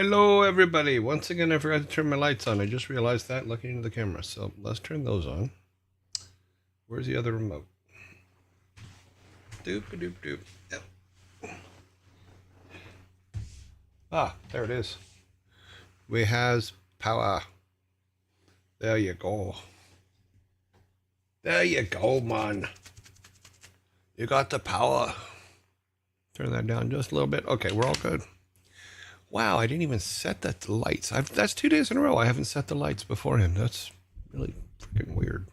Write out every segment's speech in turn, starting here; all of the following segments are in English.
Hello everybody. Once again, I forgot to turn my lights on. I just realized that looking into the camera. So let's turn those on. Where's the other remote? Doop doop doop. Yep. Ah, there it is. We has power. There you go. There you go, man. You got the power. Turn that down just a little bit. Okay, we're all good. Wow, I didn't even set the lights. That's 2 days in a row I haven't set the lights beforehand. That's really freaking weird.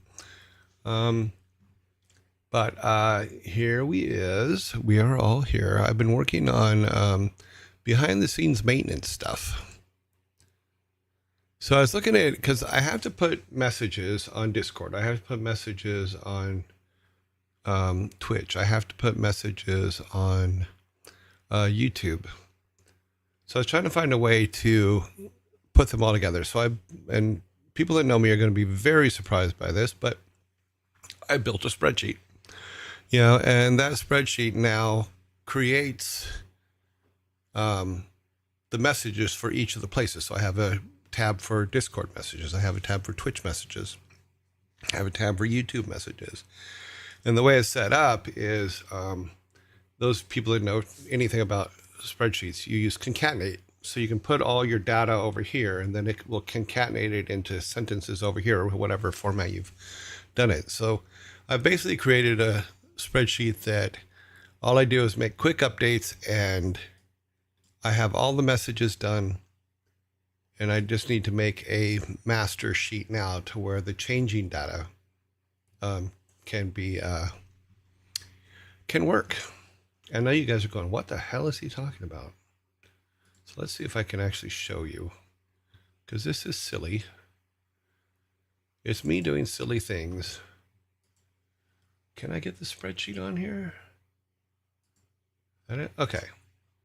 But here we are all here. I've been working on behind the scenes maintenance stuff. So I was looking at, because I have to put messages on Discord. I have to put messages on Twitch. I have to put messages on YouTube. So I was trying to find a way to put them all together. And people that know me are going to be very surprised by this, but I built a spreadsheet, and that spreadsheet now creates the messages for each of the places. So I have a tab for Discord messages. I have a tab for Twitch messages. I have a tab for YouTube messages. And the way it's set up is those people that know anything about spreadsheets, you use concatenate. So you can put all your data over here, and then it will concatenate it into sentences over here, or whatever format you've done it. So I've basically created a spreadsheet that all I do is make quick updates, and I have all the messages done. And I just need to make a master sheet now to where the changing data can work. I know you guys are going, what the hell is he talking about? So let's see if I can actually show you, because this is silly. It's me doing silly things. Can I get the spreadsheet on here? Okay.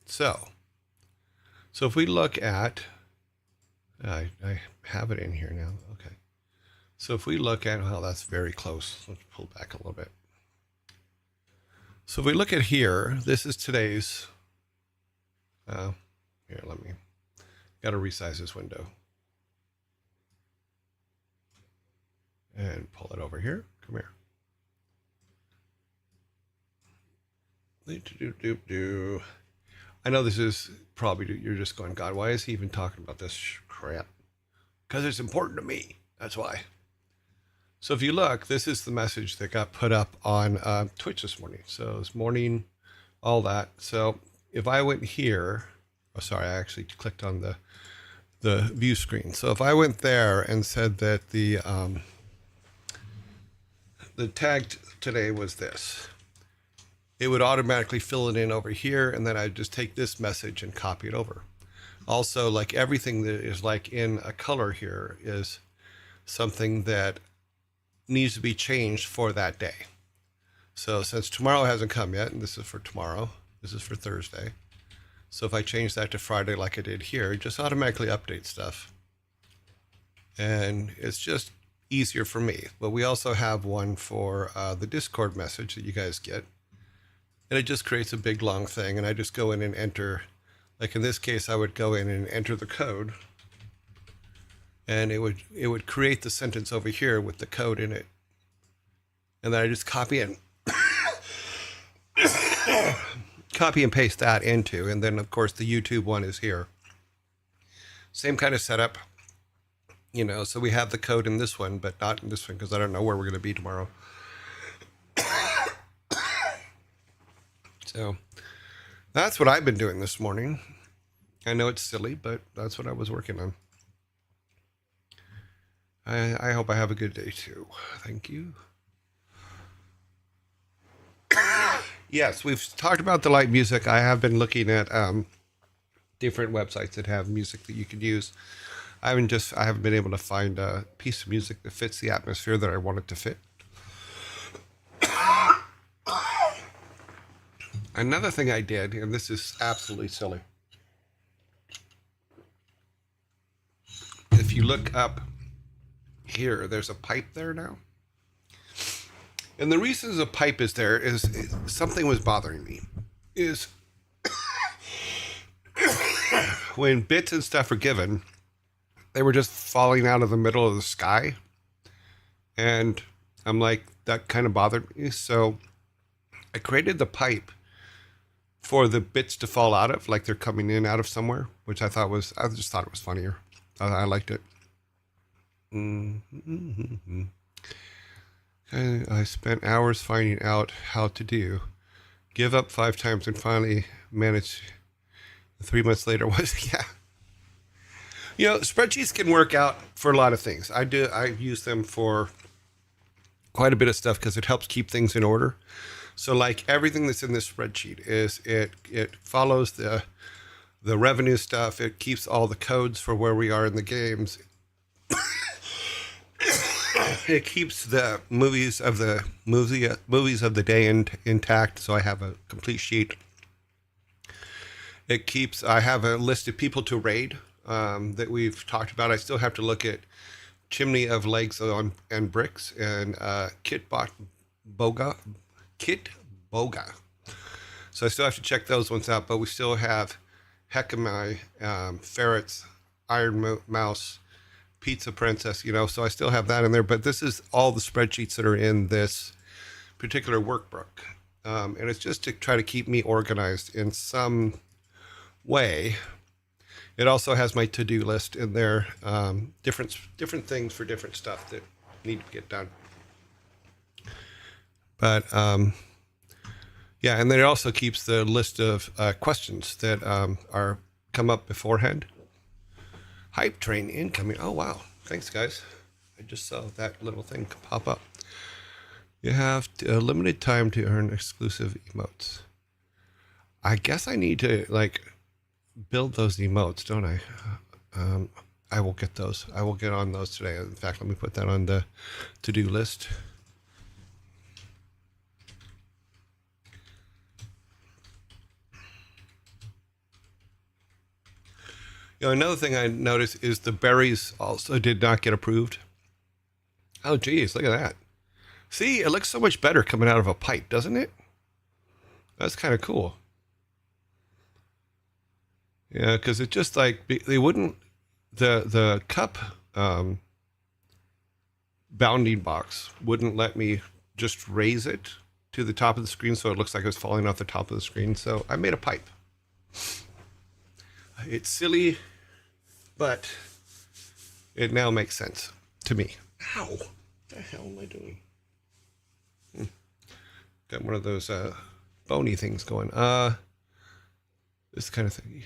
So if we look at, I have it in here now. Okay. So if we look at, well, that's very close. Let's pull back a little bit. So if we look at here, this is today's, here, got to resize this window. And pull it over here. Come here. I know this is probably, you're just going, God, why is he even talking about this crap? Because it's important to me. That's why. So if you look, this is the message that got put up on Twitch this morning. So this morning, all that. So if I went here, oh, sorry, I actually clicked on the view screen. So if I went there and said that the tag today was this, it would automatically fill it in over here, and then I'd just take this message and copy it over. Also, like everything that is like in a color here is something that needs to be changed for that day. So since tomorrow hasn't come yet, and this is for tomorrow, this is for Thursday. So if I change that to Friday like I did here, it just automatically updates stuff. And it's just easier for me. But we also have one for the Discord message that you guys get. And it just creates a big long thing, and I just go in and enter, like in this case, I would go in and enter the code, and it would create the sentence over here with the code in it. And then I just copy and paste that into, and then of course the YouTube one is here. Same kind of setup, so we have the code in this one, but not in this one, because I don't know where we're going to be tomorrow. So that's what I've been doing this morning. I know it's silly, but that's what I was working on. I hope I have a good day too. Thank you. Yes, we've talked about the light music. I have been looking at different websites that have music that you can use. I haven't been able to find a piece of music that fits the atmosphere that I want it to fit. Another thing I did, and this is absolutely silly. If you look up here, there's a pipe there now. And the reason the pipe is there is something was bothering me. when bits and stuff are given, they were just falling out of the middle of the sky. And I'm like, that kind of bothered me. So I created the pipe for the bits to fall out of, like they're coming in out of somewhere, which I just thought it was funnier. I liked it. Mm-hmm. I spent hours finding out how to do. Give up 5 times and finally managed. 3 months later was, yeah. You know, spreadsheets can work out for a lot of things. I use them for quite a bit of stuff because it helps keep things in order. So like everything that's in this spreadsheet is it follows the revenue stuff. It keeps all the codes for where we are in the games. It keeps the movies of the day intact. So I have a complete sheet. I have a list of people to raid that we've talked about. I still have to look at Chimney of Legs and Bricks and Kit Boga. So I still have to check those ones out, but we still have Hecamai, Ferrets, Iron Mouse, Pizza Princess, you know, so I still have that in there, but this is all the spreadsheets that are in this particular workbook. And it's just to try to keep me organized in some way. It also has my to-do list in there, different things for different stuff that need to get done. But yeah, and then it also keeps the list of questions that are come up beforehand. Hype train incoming. Oh wow, thanks guys. I just saw that little thing pop up. You have a limited time to earn exclusive emotes. I guess I need to like build those emotes, don't I? I will get those. I will get on those today. In fact, let me put that on the to-do list. You know, another thing I noticed is the berries also did not get approved. Oh, geez, look at that. See, it looks so much better coming out of a pipe, doesn't it? That's kind of cool. Yeah, because it just like, they wouldn't, the cup bounding box wouldn't let me just raise it to the top of the screen so it looks like it was falling off the top of the screen. So I made a pipe. It's silly, but it now makes sense to me. Ow! What the hell am I doing? Got one of those bony things going. This kind of thing.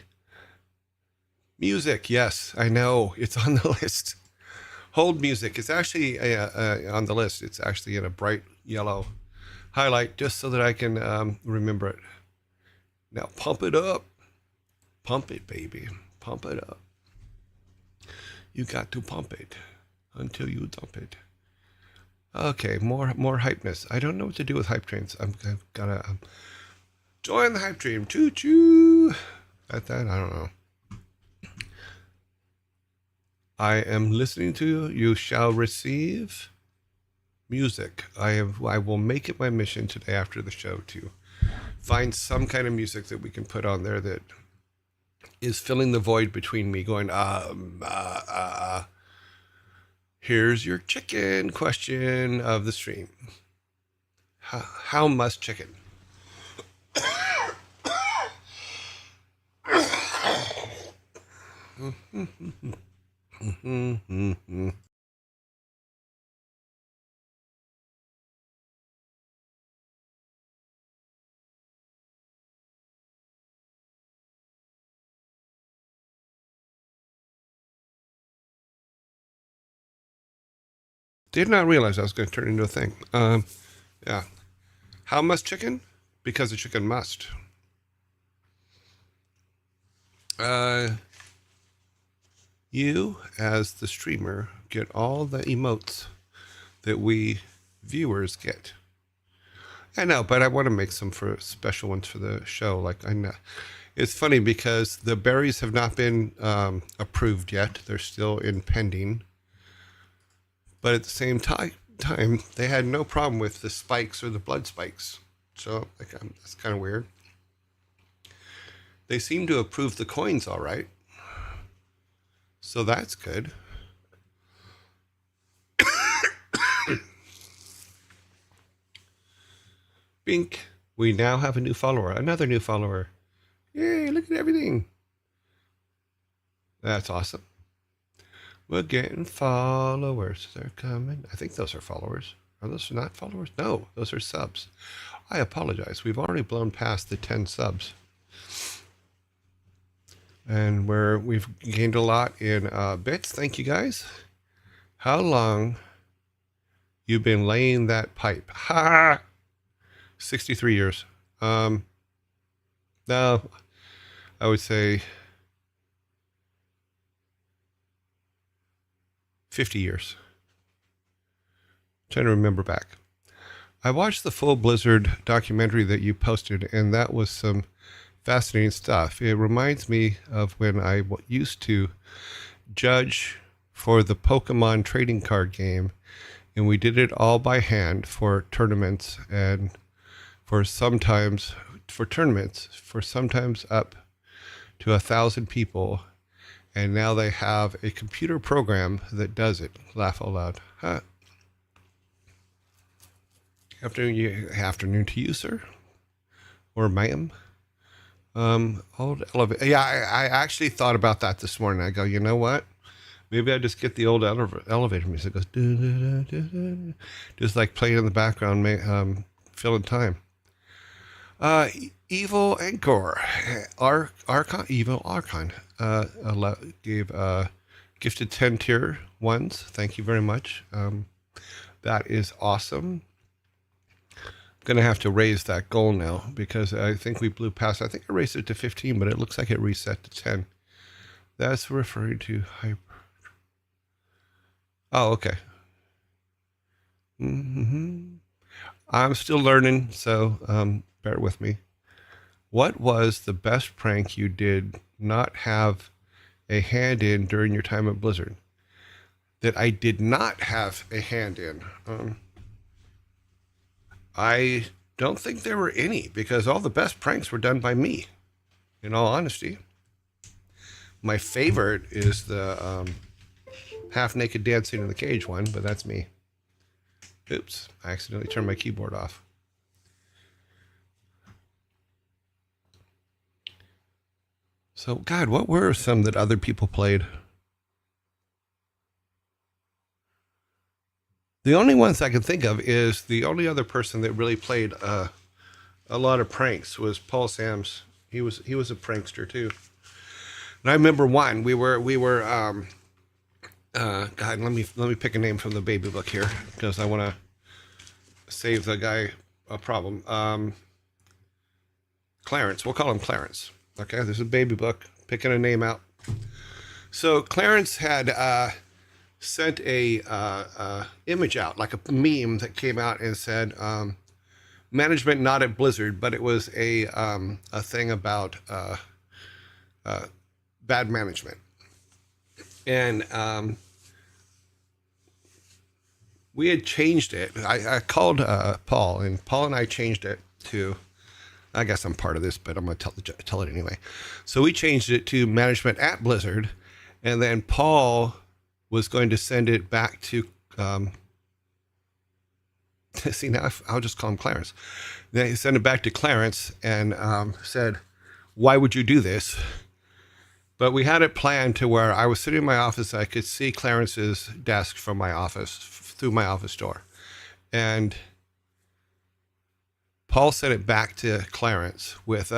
Music, yes, I know. It's on the list. Hold music. It's actually on the list. It's actually in a bright yellow highlight just so that I can remember it. Now pump it up. Pump it, baby. Pump it up. You got to pump it until you dump it. Okay, more hypeness. I don't know what to do with hype trains. I've gotta join the hype train. Choo choo. At that, I don't know. I am listening to you. You shall receive music. I will make it my mission today after the show to find some kind of music that we can put on there that is filling the void between me going, here's your chicken question of the stream. How much chicken? Did not realize I was going to turn into a thing. Yeah. How much chicken? Because the chicken must. You, as the streamer, get all the emotes that we viewers get. I know, but I want to make some for special ones for the show. Like I know, it's funny because the berries have not been approved yet. They're still in pending. But at the same time, they had no problem with the spikes or the blood spikes. So like, that's kind of weird. They seem to approve the coins all right. So that's good. Bink. We now have a new follower. Another new follower. Yay, look at everything. That's awesome. We're getting followers. They're coming. I think those are followers. Are those not followers? No, those are subs. I apologize. We've already blown past the 10 subs. And we've gained a lot in bits. Thank you, guys. How long you been laying that pipe? Ha! 63 years. No, I would say 50 years. I'm trying to remember back. I watched the full Blizzard documentary that you posted, and that was some fascinating stuff. It reminds me of when I used to judge for the Pokemon trading card game, and we did it all by hand for tournaments and for sometimes up to 1,000 people. And now they have a computer program that does it. Laugh out loud. Huh. Afternoon to you, sir. Or ma'am. Old elevator. Yeah, I actually thought about that this morning. I go, you know what? Maybe I just get the old elevator music. It goes, just like playing in the background, filling time. Evil Anchor, Evil Archon, gave gifted 10 tier ones. Thank you very much. That is awesome. I'm going to have to raise that goal now because I think we blew past. I think I raised it to 15, but it looks like it reset to 10. That's referring to hyper. Oh, okay. I'm still learning, so bear with me. What was the best prank you did not have a hand in during your time at Blizzard? That I did not have a hand in. I don't think there were any because all the best pranks were done by me, in all honesty. My favorite is the half-naked dancing in the cage one, but that's me. Oops, I accidentally turned my keyboard off. So, God, what were some that other people played? The only ones I can think of is the only other person that really played a lot of pranks was Paul Sams. He was a prankster too. And I remember one. We were God, let me pick a name from the baby book here because I want to save the guy a problem. Clarence. We'll call him Clarence. Okay, there's a baby book. Picking a name out. So Clarence had sent a image out, like a meme that came out and said, management not at Blizzard, but it was a thing about bad management. And we had changed it. I called Paul, and Paul and I changed it to, I guess I'm part of this, but I'm going to tell it anyway. So we changed it to management at Blizzard, and then Paul was going to send it back to, see, now I'll just call him Clarence. Then he sent it back to Clarence and said, why would you do this? But we had it planned to where I was sitting in my office. I could see Clarence's desk from my office, through my office door. And Paul sent it back to Clarence with,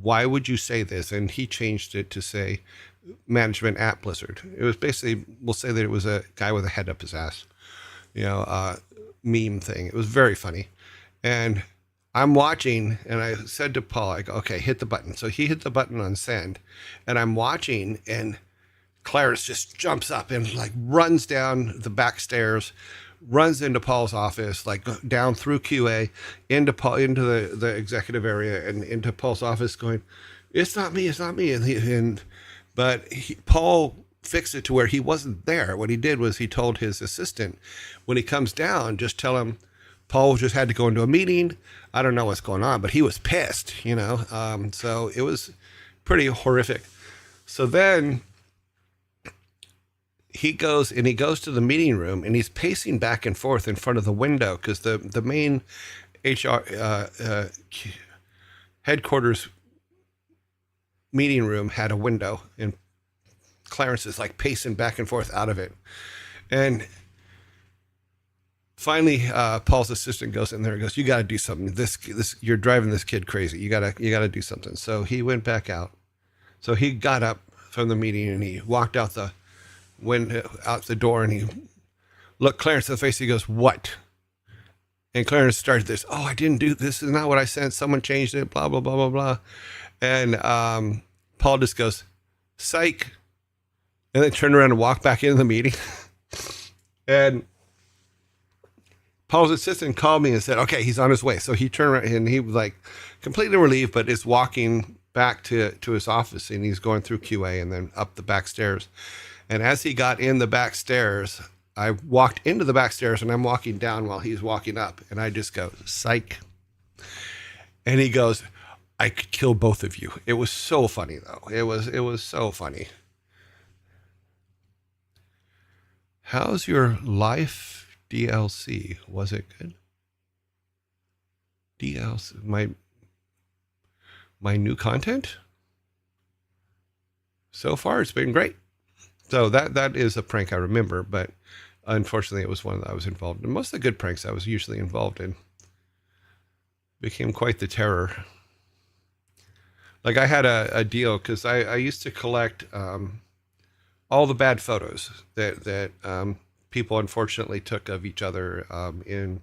why would you say this? And he changed it to say management at Blizzard. It was basically, we'll say that it was a guy with a head up his ass, meme thing. It was very funny. And I'm watching, and I said to Paul, I go, okay, hit the button. So he hit the button on send, and I'm watching, and Clarence just jumps up and like runs down the back stairs, runs into Paul's office, like down through QA, into the executive area and into Paul's office going, it's not me. But Paul fixed it to where he wasn't there. What he did was he told his assistant, when he comes down, just tell him, Paul just had to go into a meeting. I don't know what's going on, but he was pissed, So it was pretty horrific. So then he goes to the meeting room, and he's pacing back and forth in front of the window because the main HR headquarters meeting room had a window, and Clarence is like pacing back and forth out of it. And finally, Paul's assistant goes in there and goes, "You got to do something. This you're driving this kid crazy. You gotta do something." So he went back out. So he got up from the meeting and he walked out the door, and he looked Clarence in the face. He goes, "What?" And Clarence started this. "Oh, I didn't do this. Is not what I sent. Someone changed it. Blah blah blah blah blah." And Paul just goes, "Psych," and then turned around and walked back into the meeting. And Paul's assistant called me and said, "Okay, he's on his way." So he turned around and he was like completely relieved, but is walking back to his office, and he's going through QA and then up the back stairs. And as he got in the back stairs, I walked into the back stairs, and I'm walking down while he's walking up, and I just go, "Psych." And he goes, "I could kill both of you." It was so funny though. It was so funny. How's your life DLC? Was it good? DLC, my new content? So far, it's been great. So that is a prank I remember, but unfortunately, it was one that I was involved in. Most of the good pranks I was usually involved in became quite the terror. Like I had a deal because I used to collect all the bad photos that people unfortunately took of each other in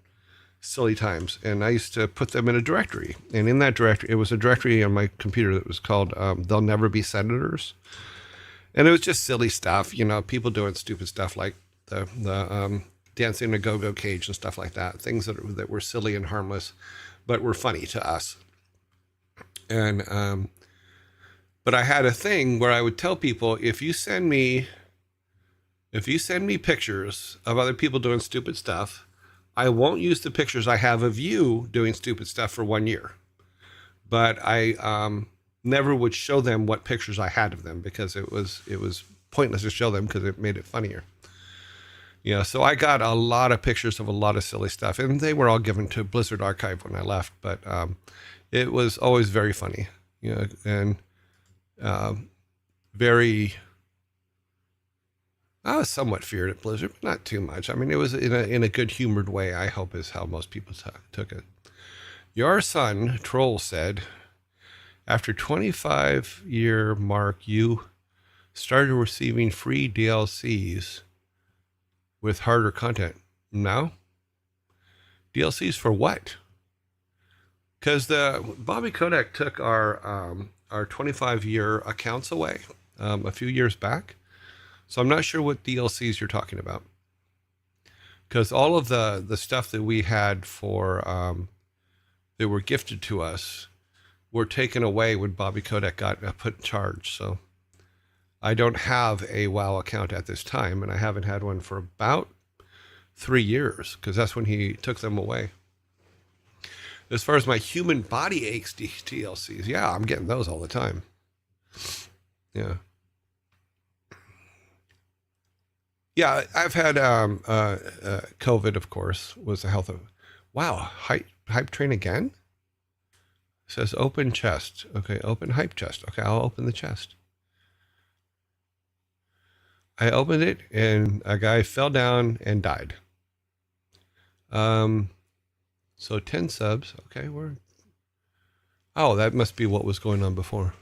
silly times, and I used to put them in a directory. And in that directory, it was a directory on my computer that was called "They'll Never Be Senators," and it was just silly stuff, people doing stupid stuff like the dancing in a go-go cage and stuff like that, things that were silly and harmless, but were funny to us. And but I had a thing where I would tell people, if you send me pictures of other people doing stupid stuff, I won't use the pictures I have of you doing stupid stuff for 1 year. But I never would show them what pictures I had of them, because it was pointless to show them because it made it funnier. So I got a lot of pictures of a lot of silly stuff, and they were all given to Blizzard Archive when I left. But it was always very funny, and very. I was somewhat feared at Blizzard, but not too much. I mean, it was in a good humored way, I hope, is how most people took it. Your son, Troll, said, after 25-year mark, you started receiving free DLCs with harder content. No? DLCs for what? Because Bobby Kotick took our 25-year accounts away a few years back. So I'm not sure what DLCs you're talking about. Because all of the stuff that we had for that were gifted to us were taken away when Bobby Kotick got put in charge. So I don't have a WoW account at this time, and I haven't had one for about 3 years, because that's when he took them away. As far as my human body aches DLCs, yeah, I'm getting those all the time. Yeah. Yeah, I've had COVID, of course, was the health of... Wow, hype train again? It says open chest. Okay, open hype chest. Okay, I'll open the chest. I opened it, and a guy fell down and died. So 10 subs. Okay, oh, that must be what was going on before.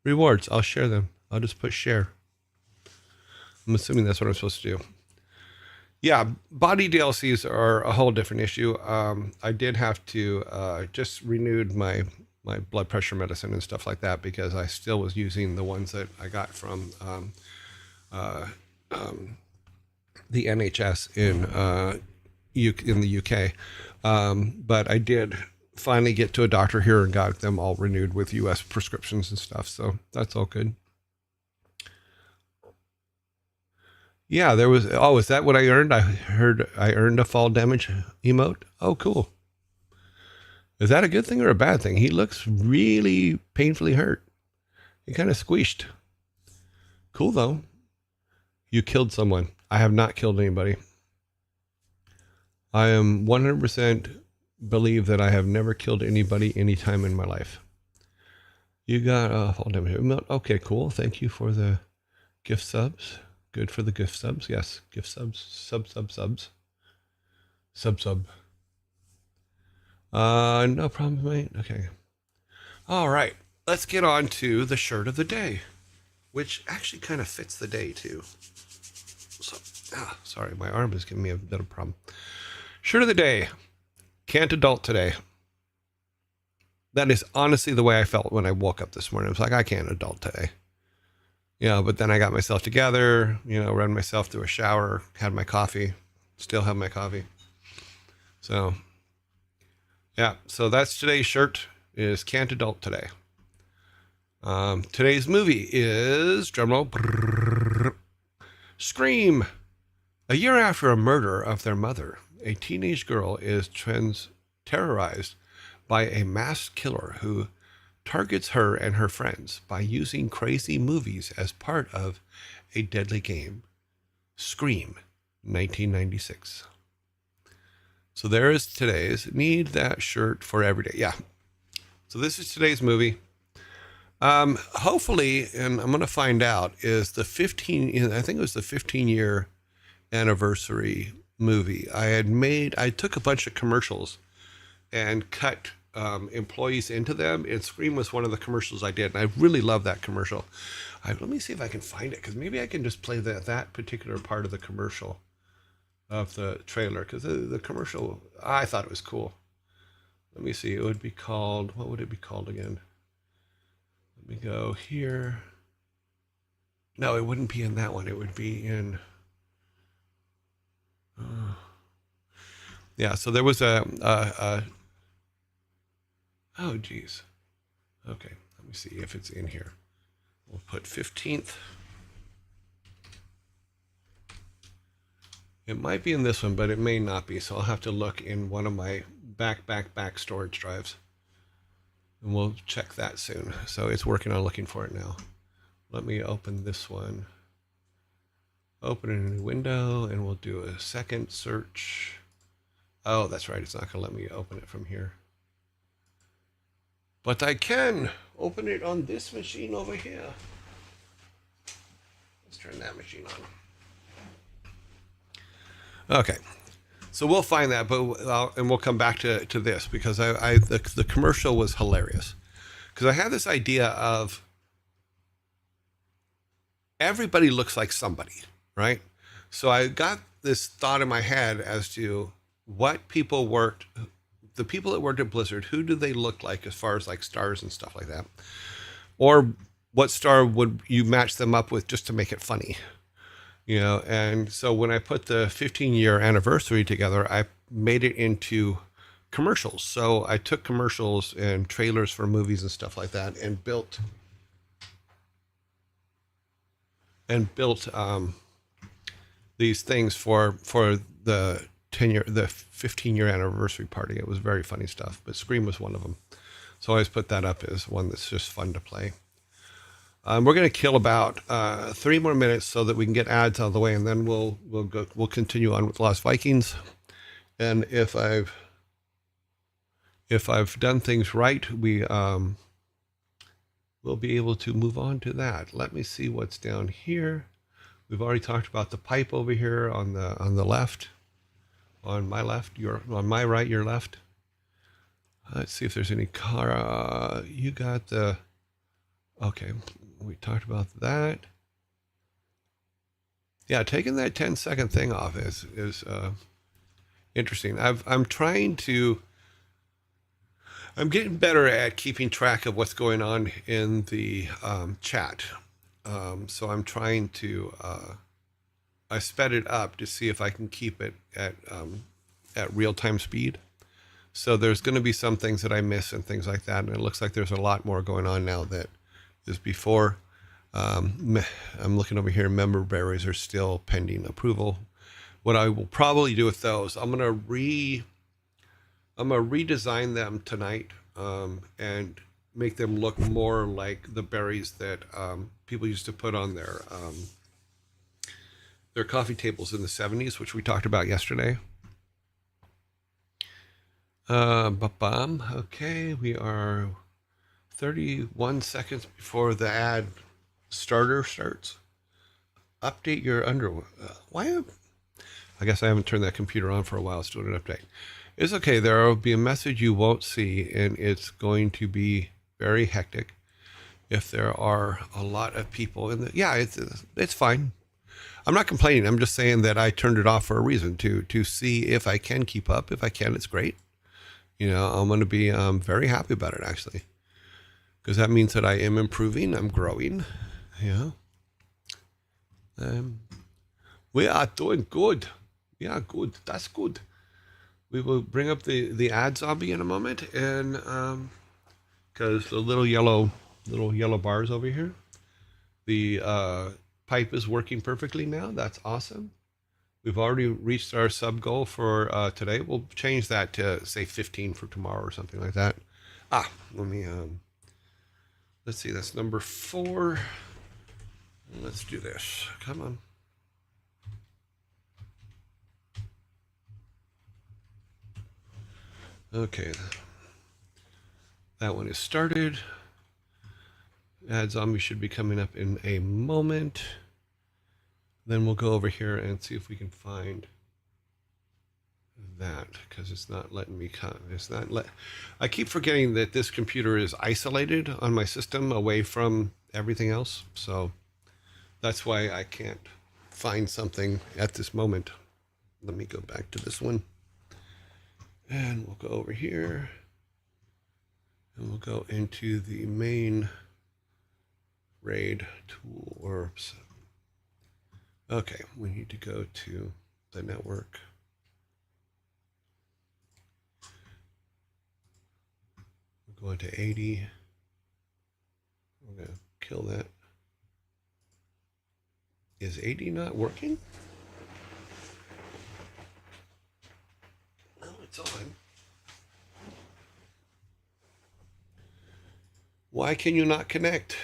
Rewards, I'll share them. I'll just put share. I'm assuming that's what I'm supposed to do. Yeah, body DLCs are a whole different issue. I did have to just renewed my blood pressure medicine and stuff like that, because I still was using the ones that I got from the NHS in the UK. But I did finally get to a doctor here and got them all renewed with US prescriptions and stuff. So that's all good. Yeah, there was... Oh, is that what I earned? I heard I earned a fall damage emote. Oh, cool. Is that a good thing or a bad thing? He looks really painfully hurt. He kind of squished. Cool though. You killed someone. I have not killed anybody. I am 100% believe that I have never killed anybody any time in my life. You got okay, cool. Thank you for the gift subs. Good for the gift subs. Yes, gift subs. Subs. No problem, mate. Okay. All right. Let's get on to the shirt of the day, which actually kind of fits the day too. So, sorry, my arm is giving me a bit of a problem. Shirt of the day. Can't adult today. That is honestly the way I felt when I woke up this morning. I was like, I can't adult today. But then I got myself together, ran myself through a shower, had my coffee, still have my coffee. So, yeah, so that's today's shirt is Can't Adult Today. Today's movie is, drumroll, Scream. A year after a murder of their mother, a teenage girl is terrorized by a masked killer who targets her and her friends by using crazy movies as part of a deadly game. Scream, 1996. So there is today's. Need that shirt for every day. Yeah. So this is today's movie. Hopefully, and I'm going to find out, is the 15-year anniversary movie. I took a bunch of commercials and cut employees into them, and Scream was one of the commercials I did, and I really love that commercial. Let me see if I can find it, because maybe I can just play that particular part of the commercial of the trailer, because the commercial, I thought it was cool. Let me see. It would be called, what would it be called again? Let me go here. No, it wouldn't be in that one. It would be in... yeah, so there was oh, geez. Okay, let me see if it's in here. We'll put 15th. It might be in this one, but it may not be, so I'll have to look in one of my back storage drives. And we'll check that soon. So it's working on looking for it now. Let me open this one. Open in a new window, and we'll do a second search. Oh, that's right. It's not going to let me open it from here. But I can open it on this machine over here. Let's turn that machine on. Okay. So we'll find that, and we'll come back to this, because the commercial was hilarious. Because I had this idea of everybody looks like somebody, right? So I got this thought in my head as to the people that worked at Blizzard, who do they look like as far as like stars and stuff like that? Or what star would you match them up with just to make it funny? And so when I put the 15-year anniversary together, I made it into commercials. So I took commercials and trailers for movies and stuff like that, and built these things for the 15-year anniversary party. It was very funny stuff, but Scream was one of them. So I always put that up as one that's just fun to play. We're going to kill about 3 more minutes so that we can get ads out of the way, and then we'll continue on with Lost Vikings. And if I've done things right, we'll be able to move on to that. Let me see what's down here. We've already talked about the pipe over here on the left, on my left, on my right, your left. Let's see if there's any car. You got the. Okay. We talked about that. Yeah, taking that 10-second thing off is interesting. I'm getting better at keeping track of what's going on in the chat. So I'm trying to. I sped it up to see if I can keep it at real-time speed. So there's going to be some things that I miss and things like that, and it looks like there's a lot more going on now that is before. I'm looking over here. Member berries are still pending approval. What I will probably do with those, I'm gonna redesign them tonight and make them look more like the berries that people used to put on their coffee tables in the 70s, which we talked about yesterday. Okay, we are 31 seconds before the ad starter starts. Update your underwear. Why? I guess I haven't turned that computer on for a while. It's doing an update. It's okay. There will be a message you won't see, and it's going to be very hectic if there are a lot of people in the. Yeah, it's fine. I'm not complaining. I'm just saying that I turned it off for a reason to see if I can keep up. If I can, it's great. You know, I'm going to be very happy about it, actually, because that means that I am improving. I'm growing. Yeah. We are doing good. Yeah, good. That's good. We will bring up the ad zombie in a moment, and because the little yellow bars over here, the pipe is working perfectly now. That's awesome. We've already reached our sub goal for today. We'll change that to say 15 for tomorrow or something like that. Let me let's see. That's number 4. Let's do this. Come on. Okay. That one is started. Ad zombie should be coming up in a moment. Then we'll go over here and see if we can find that, because it's not letting me come. I keep forgetting that this computer is isolated on my system away from everything else. So that's why I can't find something at this moment. Let me go back to this one. And we'll go over here. And we'll go into the main RAID tool orbs. Okay, we need to go to the network. We're going to 80. We're going to kill that. Is 80 not working? No, it's on. Why can you not connect?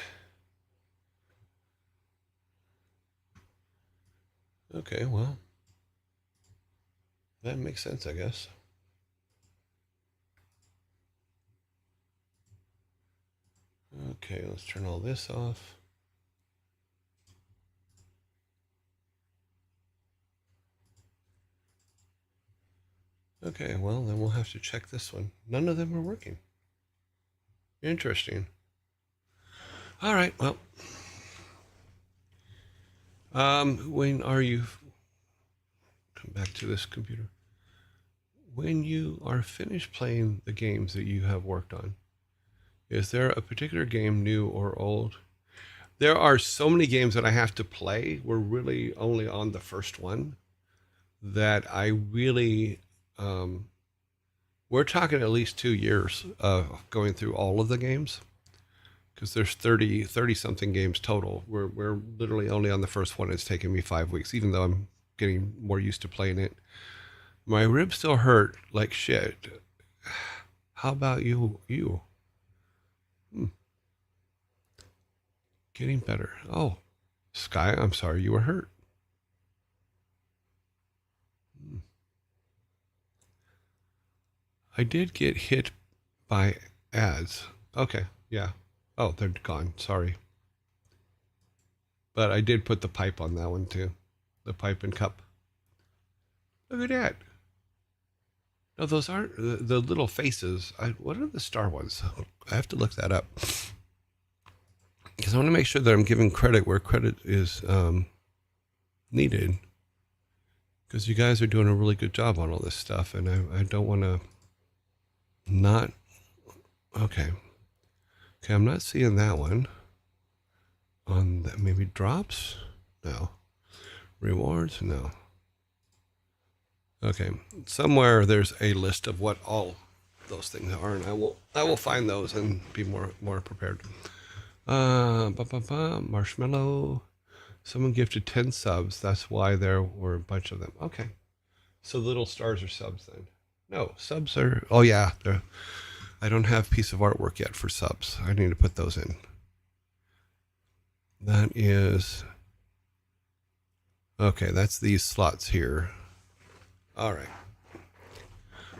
Okay, well, that makes sense, I guess. Okay, let's turn all this off. Okay, well, then we'll have to check this one. None of them are working. Interesting. All right, well. When are you, come back to this computer. When you are finished playing the games that you have worked on, is there a particular game, new or old? There are so many games that I have to play. We're really only on the first one that I really, we're talking at least 2 years of going through all of the games. Because there's 30 something games total. We're literally only on the first one. It's taken me 5 weeks, even though I'm getting more used to playing it. My ribs still hurt like shit. How about you? Getting better. Oh, Sky, I'm sorry you were hurt. I did get hit by ads. Okay, yeah. Oh, they're gone. Sorry. But I did put the pipe on that one too. The pipe and cup. Look at that. No, those aren't the little faces. What are the star ones? I have to look that up. Because I want to make sure that I'm giving credit where credit is needed. Because you guys are doing a really good job on all this stuff. And I don't want to not. Okay. Okay, I'm not seeing that one. On that, maybe drops? No. Rewards? No. Okay, somewhere there's a list of what all those things are, and I will find those and be more prepared. Marshmallow. Someone gifted 10 subs. That's why there were a bunch of them. Okay, so little stars are subs then. No, subs are. Oh yeah, I don't have piece of artwork yet for subs. I need to put those in. That is... Okay, that's these slots here. All right.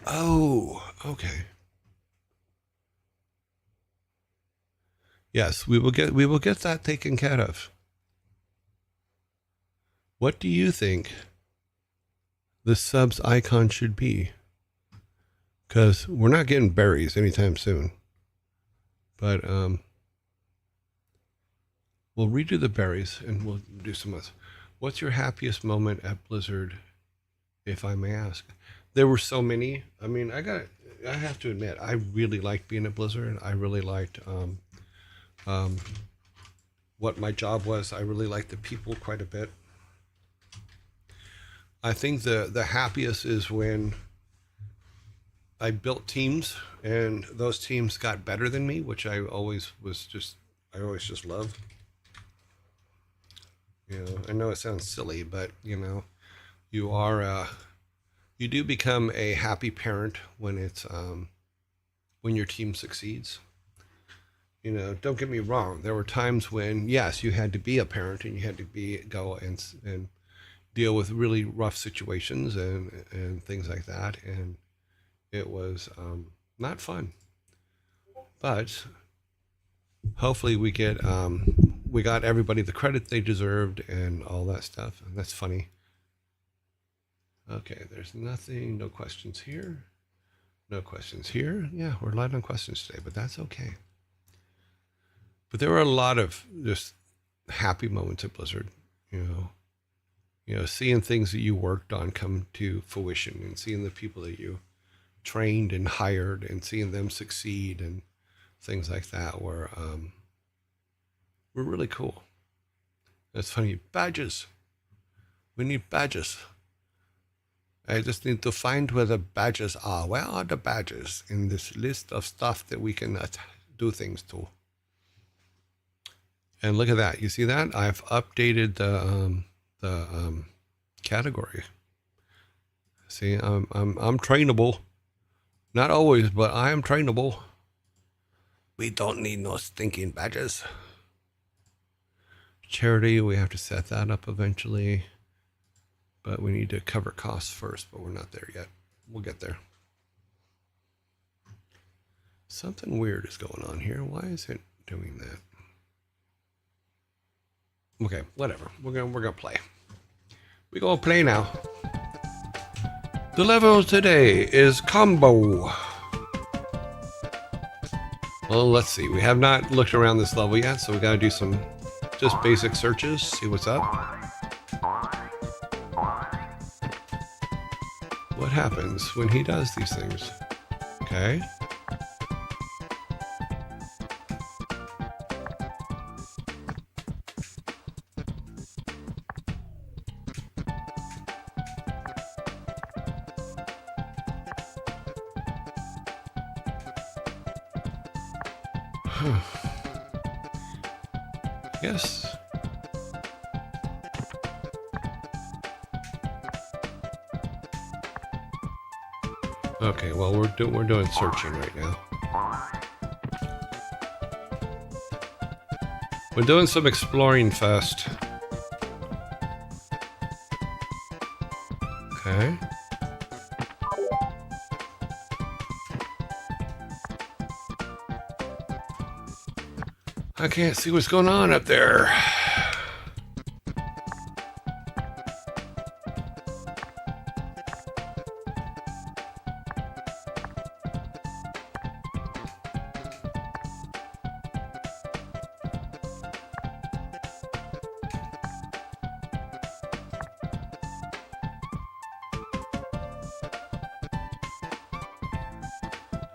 Oh, okay. Yes, we will get that taken care of. What do you think the subs icon should be? Because we're not getting berries anytime soon. But we'll redo the berries and we'll do some else. What's your happiest moment at Blizzard, if I may ask? There were so many. I mean, I have to admit, I really liked being at Blizzard. I really liked what my job was. I really liked the people quite a bit. I think the happiest is when I built teams and those teams got better than me, which I always just loved. You know, I know it sounds silly, but you know, you do become a happy parent when it's when your team succeeds. You know, don't get me wrong. There were times when, yes, you had to be a parent and you had to go and deal with really rough situations and things like that, and it was not fun. But hopefully we got everybody the credit they deserved and all that stuff, and that's funny. Okay, there's nothing, no questions here. No questions here. Yeah, we're light on questions today, but that's okay. But there were a lot of just happy moments at Blizzard, you know, seeing things that you worked on come to fruition and seeing the people that you trained and hired and seeing them succeed and things like that were really cool. That's funny. Badges. We need badges. I just need to find where the badges are. Where are the badges in this list of stuff that we can do things to? And look at that. You see that? I've updated the category. See, I'm trainable. Not always, but I am trainable. We don't need no stinking badges. Charity, we have to set that up eventually. But we need to cover costs first, but we're not there yet. We'll get there. Something weird is going on here. Why is it doing that? Okay, whatever. We're gonna play. We're gonna play now. The level today is combo. Well, let's see. We have not looked around this level yet, so we gotta do some just basic searches, see what's up. What happens when he does these things? Okay. Yes. Okay, well we're doing searching right now. We're doing some exploring first. Okay. I can't see what's going on up there.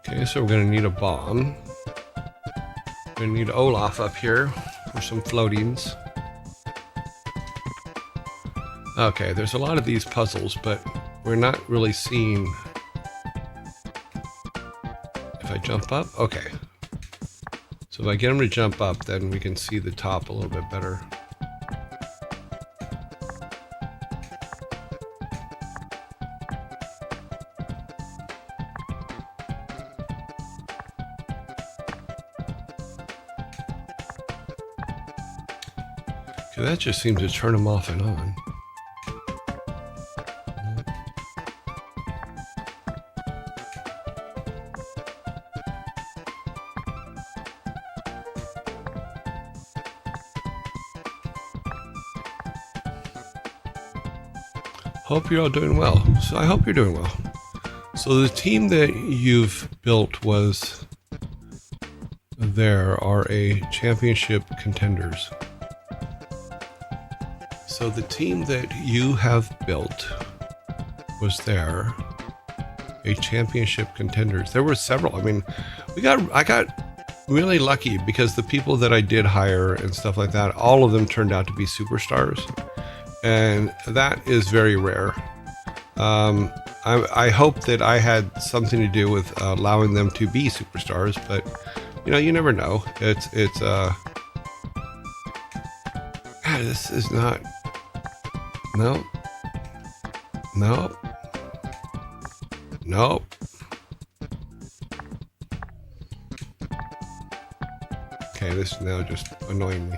Okay, so we're gonna need a bomb. We're gonna need Olaf up here for some floatings. Okay, there's a lot of these puzzles, but we're not really seeing. If I jump up, okay. So if I get him to jump up, then we can see the top a little bit better. That just seems to turn them off and on. Hope you're all doing well. So I hope you're doing well. So the team that you've built was there are a championship contenders. So the team that you have built was there a championship contenders. There were several. I mean, I got really lucky because the people that I did hire and stuff like that, all of them turned out to be superstars. And that is very rare. I hope that I had something to do with allowing them to be superstars, but you never know. This is not. No. Okay, this is now just annoying me.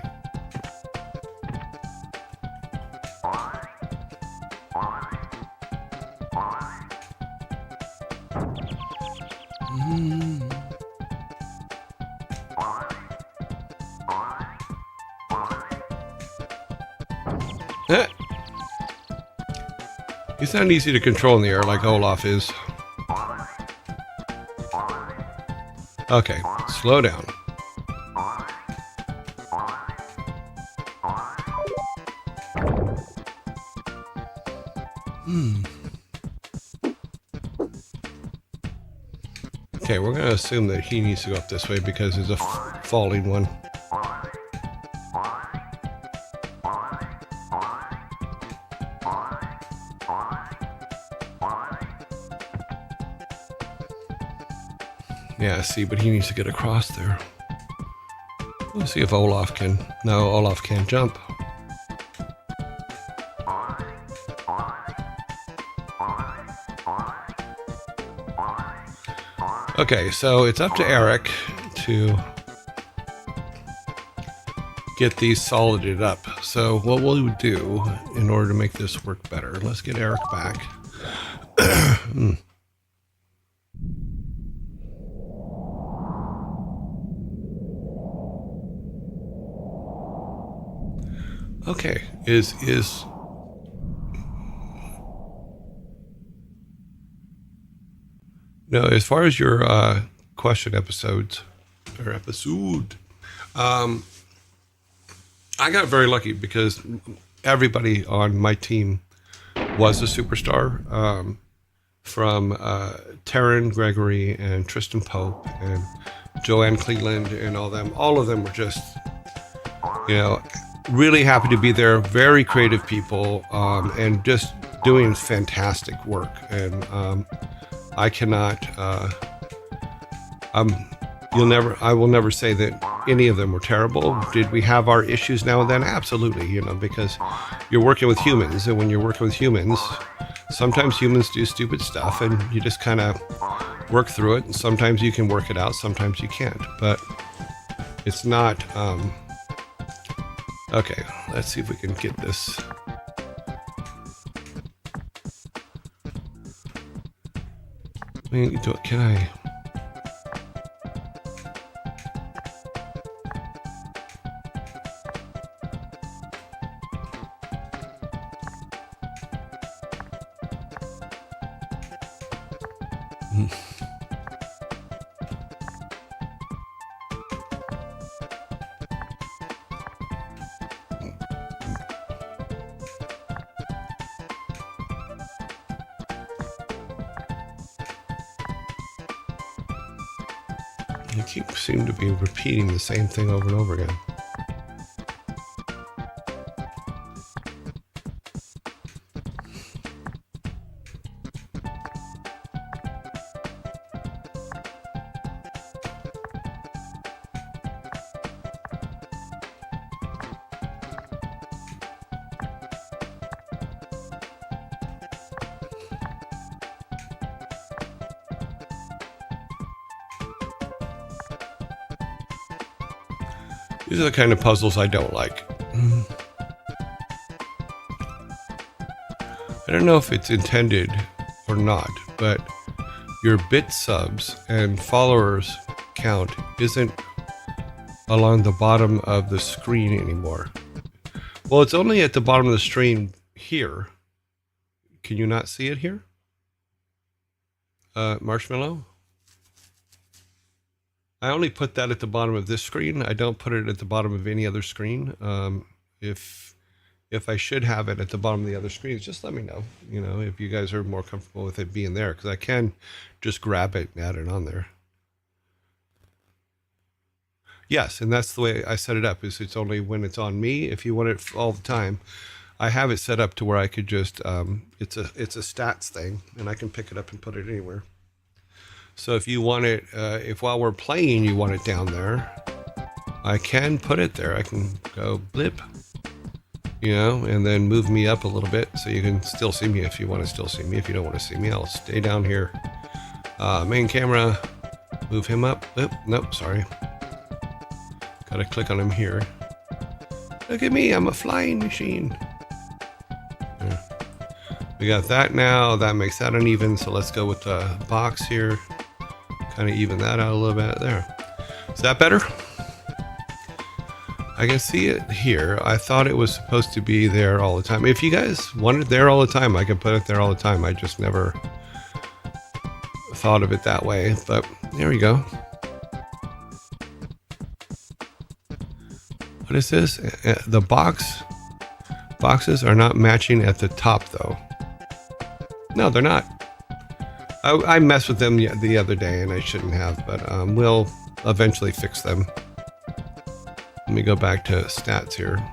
He's not easy to control in the air like Olaf is. Okay, slow down. Okay, we're going to assume that he needs to go up this way because there's a falling one. Yeah, see, but he needs to get across there. Let's see if Olaf can. No, Olaf can't jump. Okay, so it's up to Eric to get these solided up. So what we'll do in order to make this work better, let's get Eric back. Okay, no, as far as your question episode, I got very lucky because everybody on my team was a superstar, from Taryn Gregory and Tristan Pope and Joanne Cleveland and all of them were just, really happy to be there. Very creative people, and just doing fantastic work. And I cannot. I will never say that any of them were terrible. Did we have our issues now and then? Absolutely. Because you're working with humans, and when you're working with humans, sometimes humans do stupid stuff, and you just kind of work through it. And sometimes you can work it out, sometimes you can't. But it's not. Okay, let's see if we can get this. Can I? You seem to be repeating the same thing over and over again. These are the kind of puzzles I don't like. I don't know if it's intended or not, but your bit subs and followers count isn't along the bottom of the screen anymore. Well, it's only at the bottom of the screen here. Can you not see it here? Marshmallow? I only put that at the bottom of this screen. I don't put it at the bottom of any other screen. If I should have it at the bottom of the other screens, just let me know. You know, if you guys are more comfortable with it being there, because I can just grab it and add it on there. Yes, and that's the way I set it up. Is it's only when it's on me. If you want it all the time, I have it set up to where I could just it's a stats thing, and I can pick it up and put it anywhere. So if you want it, if while we're playing you want it down there, I can put it there. I can go blip, you know, and then move me up a little bit so you can still see me if you want to still see me. If you don't want to see me, I'll stay down here. Main camera, move him up. Oh, nope, sorry. Gotta click on him here. Look at me, I'm a flying machine. Yeah. We got that now. That makes that uneven, so let's go with the box here. Kind of even that out a little bit there. Is that better? I can see it here. I thought it was supposed to be there all the time. If you guys want it there all the time, I can put it there all the time. I just never thought of it that way, but there we go. What is this? The boxes are not matching at the top though. No, they're not. I messed with them the other day and I shouldn't have, but we'll eventually fix them. Let me go back to stats here.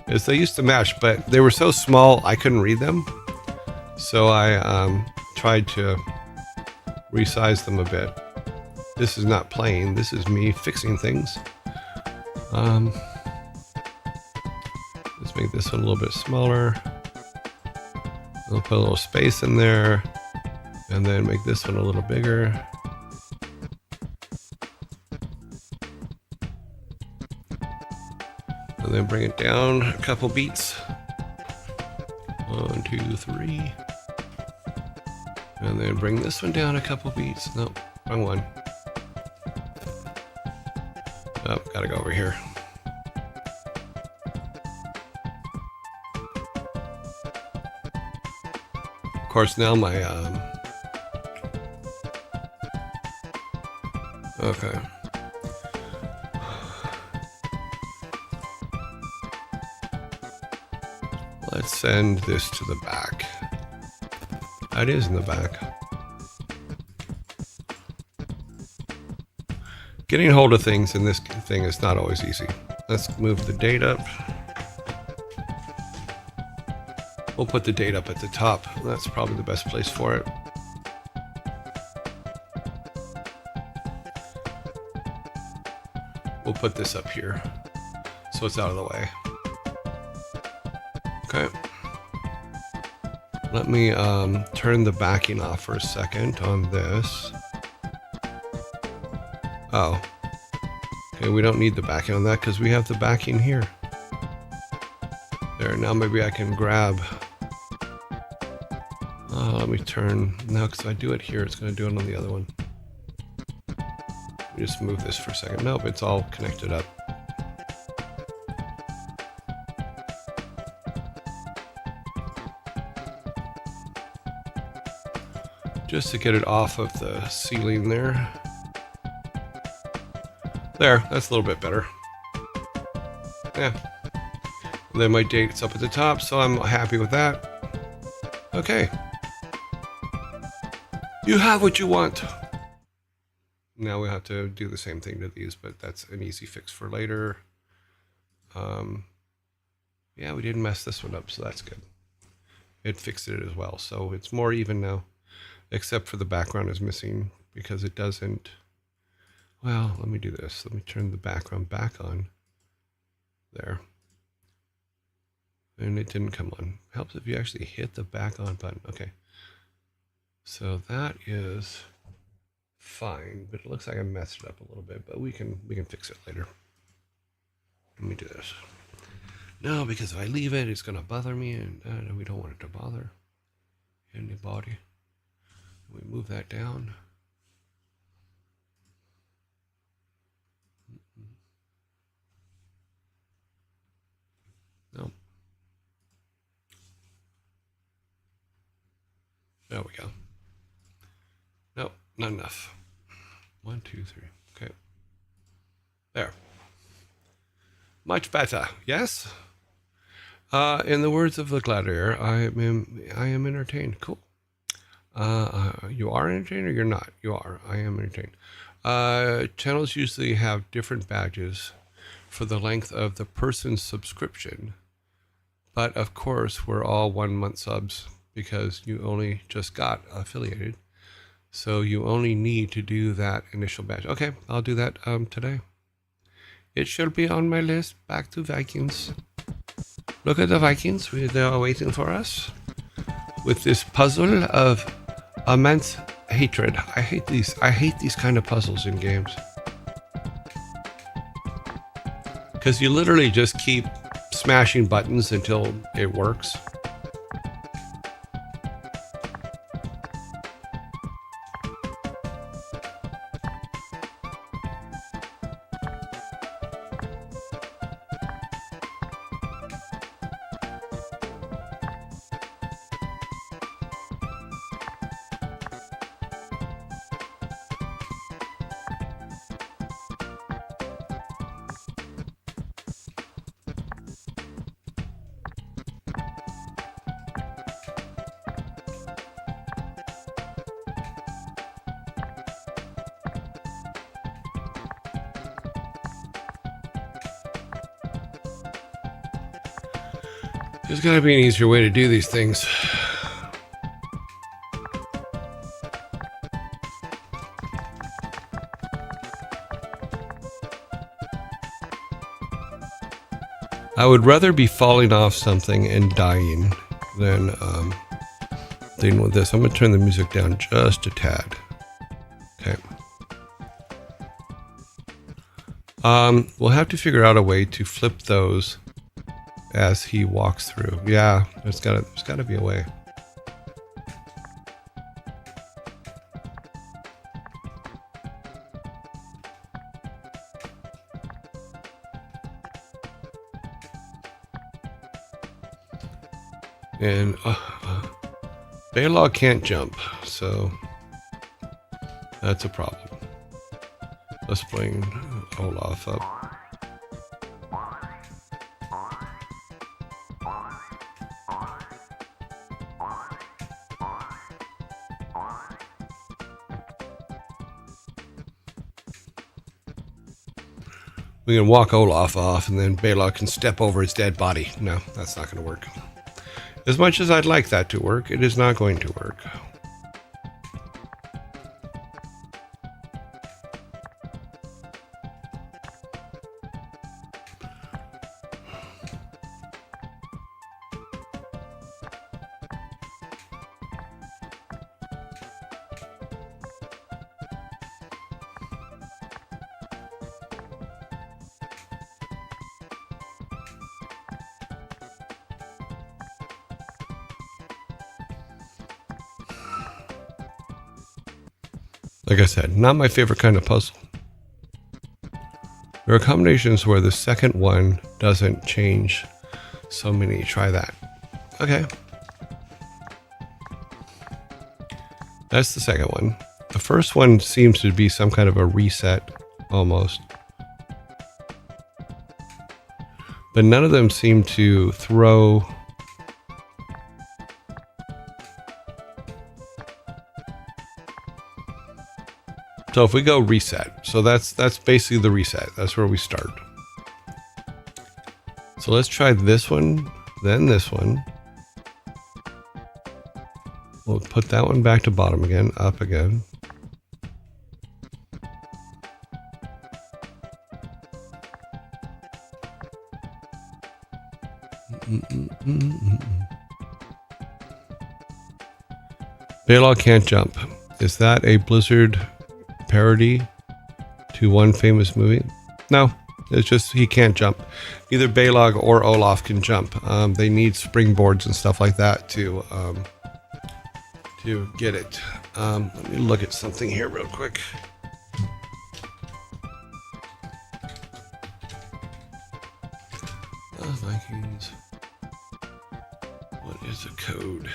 Is they used to match, but they were so small I couldn't read them. So I tried to resize them a bit. This is not playing. This is me fixing things. Let's make this one a little bit smaller. I'll put a little space in there, and then make this one a little bigger. And then bring it down a couple beats. 1, 2, 3. And then bring this one down a couple beats. Nope, wrong one. Oh, gotta go over here. Of course, now my okay. Let's send this to the back. That is in the back. Getting hold of things in this thing is not always easy. Let's move the date up. We'll put the date up at the top. That's probably the best place for it. We'll put this up here so it's out of the way. Okay. Let me turn the backing off for a second on this. Oh. Okay, we don't need the backing on that because we have the backing here. There, now maybe I can grab... let me turn... No, because if I do it here, it's going to do it on the other one. Let me just move this for a second. Nope, it's all connected up. Just to get it off of the ceiling there. There, that's a little bit better. Yeah. And then my date's up at the top, so I'm happy with that. Okay. You have what you want. Now we have to do the same thing to these, but that's an easy fix for later. Yeah, we didn't mess this one up, so that's good. It fixed it as well, so it's more even now, except for the background is missing because it doesn't. Well, let me do this. Let me turn the background back on. There. And it didn't come on. Helps if you actually hit the back on button. Okay. So that is fine, but it looks like I messed it up a little bit, but we can fix it later. Let me do this. No, because if I leave it, it's going to bother me, and we don't want it to bother anybody. We move that down. No. There we go. No, not enough. 1, 2, 3. Okay. There. Much better. Yes? In the words of the gladiator, I am entertained. Cool. You are entertained or you're not? You are. I am entertained. Channels usually have different badges for the length of the person's subscription. But of course, we're all 1 month subs because you only just got affiliated. So you only need to do that initial badge. Okay, I'll do that today. It should be on my list. Back to Vikings. Look at the Vikings. They are waiting for us with this puzzle of immense hatred. I hate these kind of puzzles in games. Because you literally just keep smashing buttons until it works. There's got to be an easier way to do these things. I would rather be falling off something and dying than with this. I'm going to turn the music down just a tad. Okay. We'll have to figure out a way to flip those as he walks through. Yeah, there's got to be a way. And Baylog can't jump, so that's a problem. Let's bring Olaf up. We can walk Olaf off, and then Baylog can step over his dead body. No, that's not going to work. As much as I'd like that to work, it is not going to work. Like I said, not my favorite kind of puzzle. There are combinations where the second one doesn't change so many. Try that. Okay. That's the second one. The first one seems to be some kind of a reset, almost. But none of them seem to throw... So if we go reset, so that's basically the reset. That's where we start. So let's try this one, then this one. We'll put that one back to bottom again, up again. Baylog can't jump. Is that a Blizzard parody to one famous movie? No, It's just he can't jump. Either Balog or Olaf can jump. They need springboards and stuff like that to get it. Let me look at something here real quick. Lost Vikings. What is the code?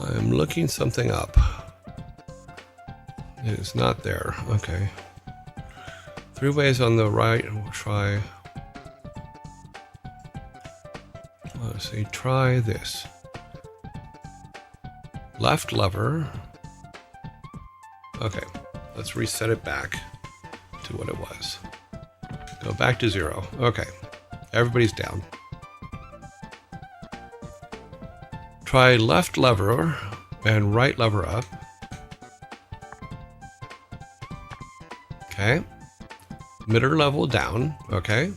I'm looking something up. It is not there. Okay. 3 ways on the right. We'll try. Let's see. Try this. Left lever. Okay, let's reset it back to what it was. Go back to 0. Okay, everybody's down. Try left lever and right lever up. Okay. Middle level down. Okay.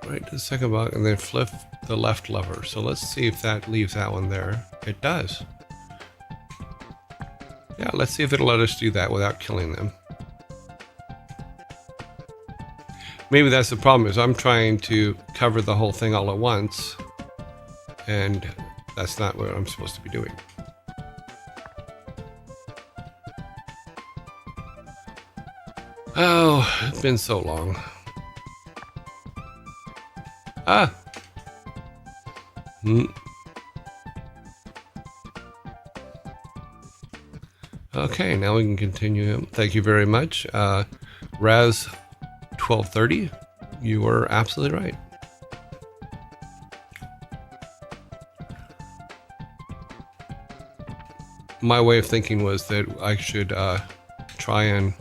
Right to the second box and then flip the left lever. So let's see if that leaves that one there. It does. Yeah, let's see if it'll let us do that without killing them. Maybe that's the problem, is I'm trying to cover the whole thing all at once, and that's not what I'm supposed to be doing. Oh, it's been so long. Ah! Okay, now we can continue. Thank you very much. Raz 1230, you were absolutely right. My way of thinking was that I should try and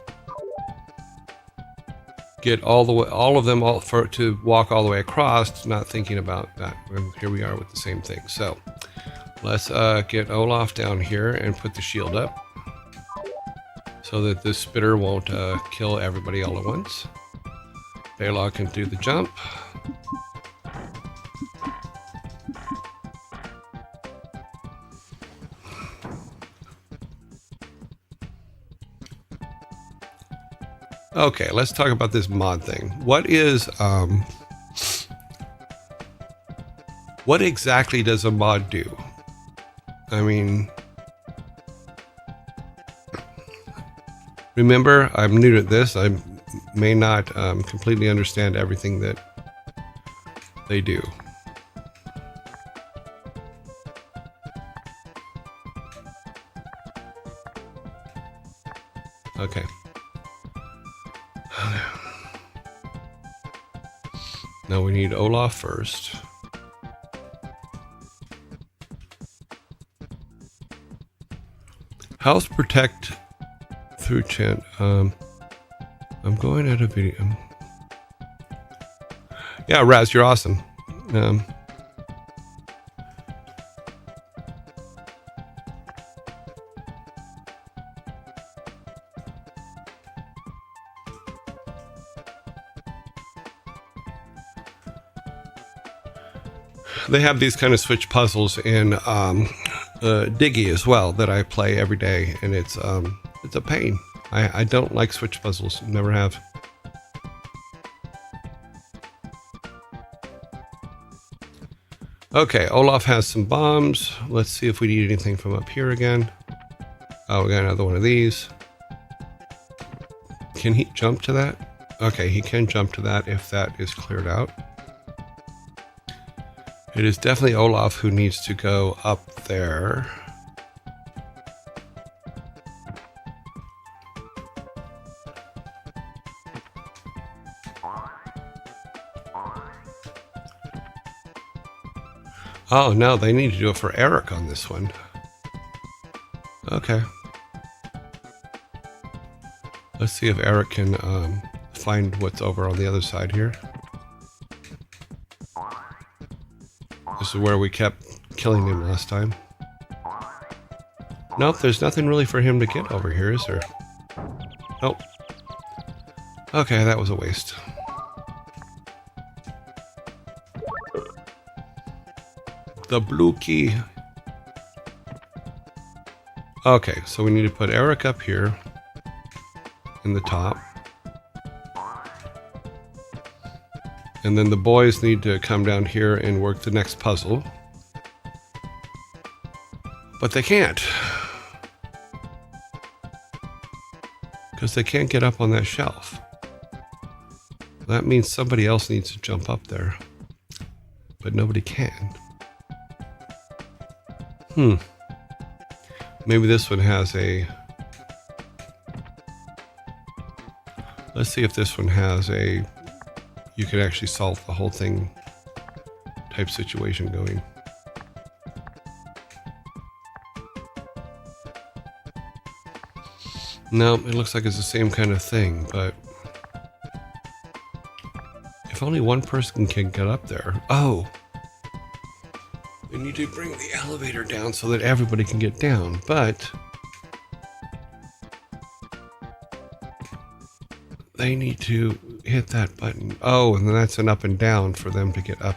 get all of them to walk all the way across, not thinking about that. And here we are with the same thing. So let's get Olaf down here and put the shield up so that this spitter won't kill everybody all at once. Balog can do the jump. Okay, let's talk about this mod thing. What exactly does a mod do? I mean, remember, I'm new to this. I may not completely understand everything that they do. Okay. Now we need Olaf first. House protect through chant. I'm going at a video. Yeah, Raz, you're awesome. They have these kind of switch puzzles in Diggy as well that I play every day, and it's a pain. I don't like switch puzzles, never have. Okay, Olaf has some bombs. Let's see if we need anything from up here again. Oh, we got another one of these. Can he jump to that? Okay, he can jump to that if that is cleared out. It is definitely Olaf who needs to go up there. Oh, no, they need to do it for Eric on this one. Okay. Let's see if Eric can find what's over on the other side here. This is where we kept killing him last time. Nope, there's nothing really for him to get over here, is there? Nope. Okay, that was a waste. The blue key. Okay, so we need to put Eric up here in the top. And then the boys need to come down here and work the next puzzle. But they can't. Because they can't get up on that shelf. That means somebody else needs to jump up there. But nobody can. Maybe this one has a... Let's see if this one has a... You can actually solve the whole thing type situation going. No, it looks like it's the same kind of thing, but... If only one person can get up there. Oh! We need to bring the elevator down so that everybody can get down, but... They need to hit that button. Oh, and then that's an up and down for them to get up.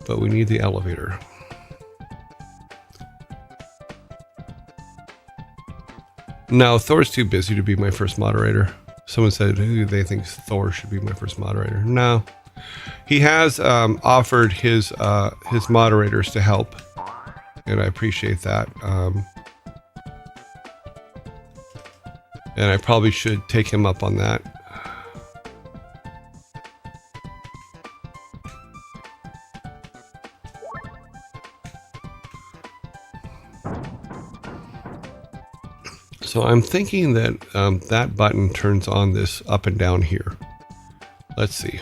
But we need the elevator. No, Thor's too busy to be my first moderator. Someone said who they think Thor should be my first moderator. No. He has offered his moderators to help, and I appreciate that. And I probably should take him up on that. So I'm thinking that that button turns on this up and down here. Let's see.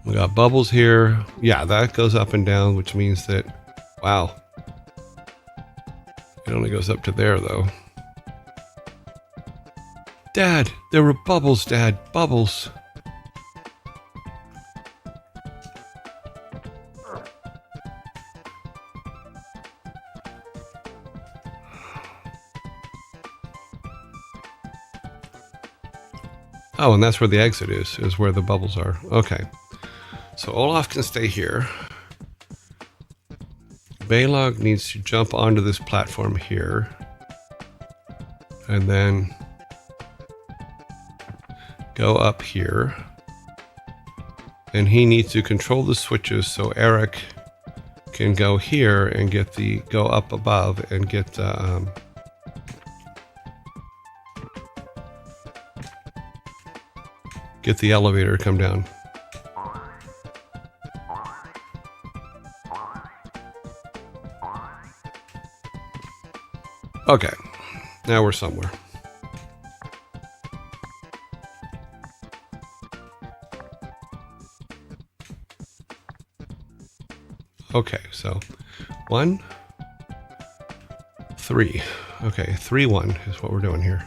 We got bubbles here. Yeah, that goes up and down, which means that, wow. It only goes up to there, though. Dad, there were bubbles, Dad, bubbles. Oh, and that's where the exit is where the bubbles are. Okay. So Olaf can stay here. Balog needs to jump onto this platform here. And then go up here. And he needs to control the switches so Eric can go here and go up above and get the elevator to come down. Okay, now we're somewhere. Okay, so 1, 3. Okay, 3, 1 is what we're doing here.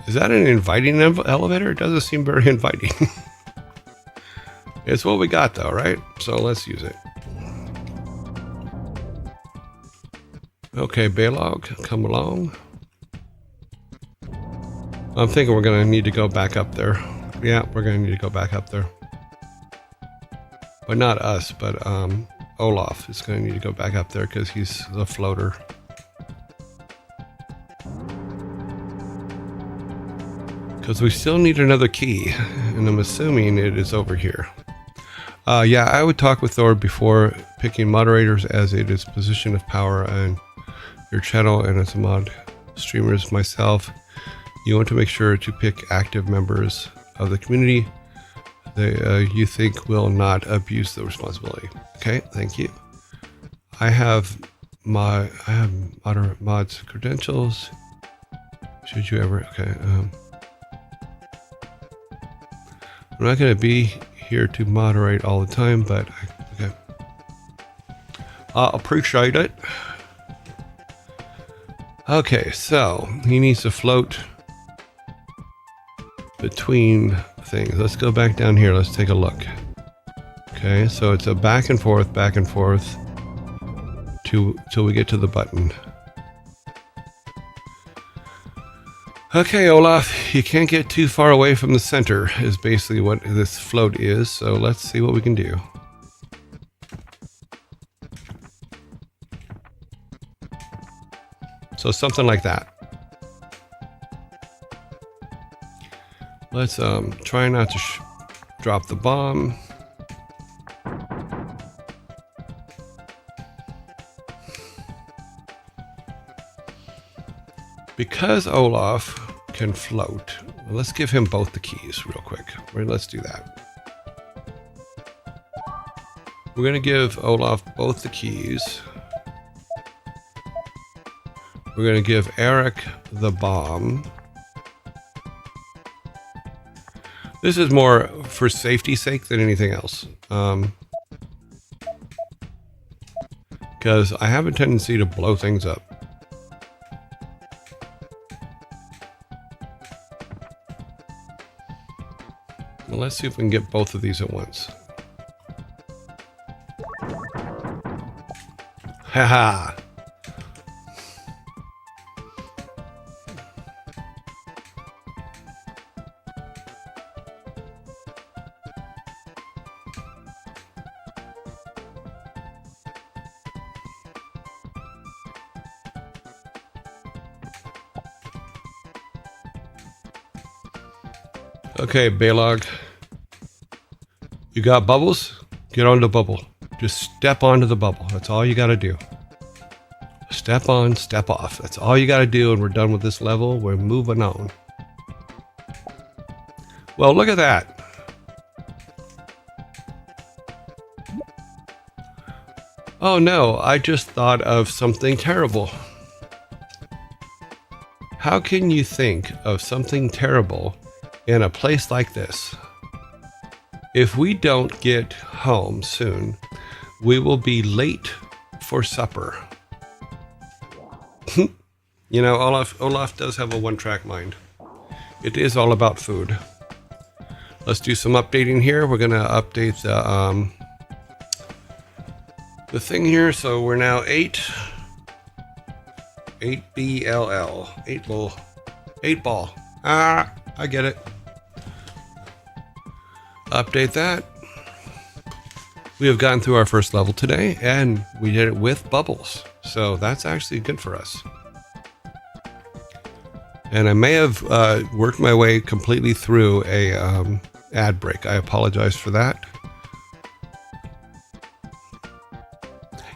Is that an inviting elevator? It doesn't seem very inviting. It's what we got though, right? So let's use it. Okay, Balog, come along. I'm thinking we're going to need to go back up there. Yeah, we're going to need to go back up there. But not us, but Olaf is going to need to go back up there because he's the floater. Because we still need another key, and I'm assuming it is over here. Yeah, I would talk with Thor before picking moderators, as it is position of power on your channel, and as a mod streamers myself, you want to make sure to pick active members of the community that you think will not abuse the responsibility. Okay, thank you. I have mods credentials. Should you ever? Okay. I'm not going to be here to moderate all the time, but okay. Appreciate it. Okay, so he needs to float between things. Let's go back down here. Let's take a look. Okay, so it's a back and forth till we get to the button. Okay, Olaf, you can't get too far away from the center is basically what this float is. So let's see what we can do. So something like that. Let's try not to drop the bomb. Because Olaf can float, let's give him both the keys real quick. Let's do that. We're going to give Olaf both the keys. We're going to give Eric the bomb. This is more for safety's sake than anything else. Because I have a tendency to blow things up. Well, let's see if we can get both of these at once. Haha. Okay, Balog. You got bubbles? Get on the bubble. Just step onto the bubble. That's all you got to do. Step on, step off. That's all you got to do, and we're done with this level. We're moving on. Well, look at that. Oh no, I just thought of something terrible. How can you think of something terrible in a place like this? If we don't get home soon, we will be late for supper. You know, Olaf does have a one-track mind. It is all about food. Let's do some updating here. We're going to update the thing here. So we're now 8BLL. 8 ball. Ah, I get it. Update that. We have gotten through our first level today, and we did it with bubbles. So that's actually good for us. And I may have worked my way completely through a ad break. I apologize for that.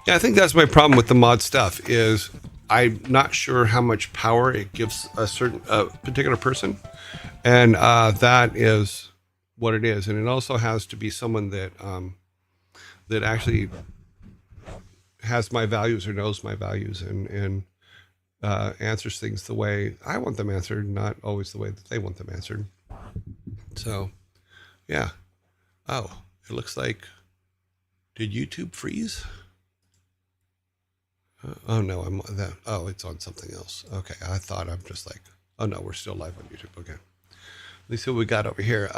Yeah, I think that's my problem with the mod stuff, is I'm not sure how much power it gives a certain particular person. And that is what it is. And it also has to be someone that that actually has my values or knows my values and answers things the way I want them answered, not always the way that they want them answered. So, yeah. Oh, it looks like, did YouTube freeze? Oh no, oh, it's on something else. Okay, I thought I'm just like, oh no, we're still live on YouTube. Okay. Let's see what we got over here.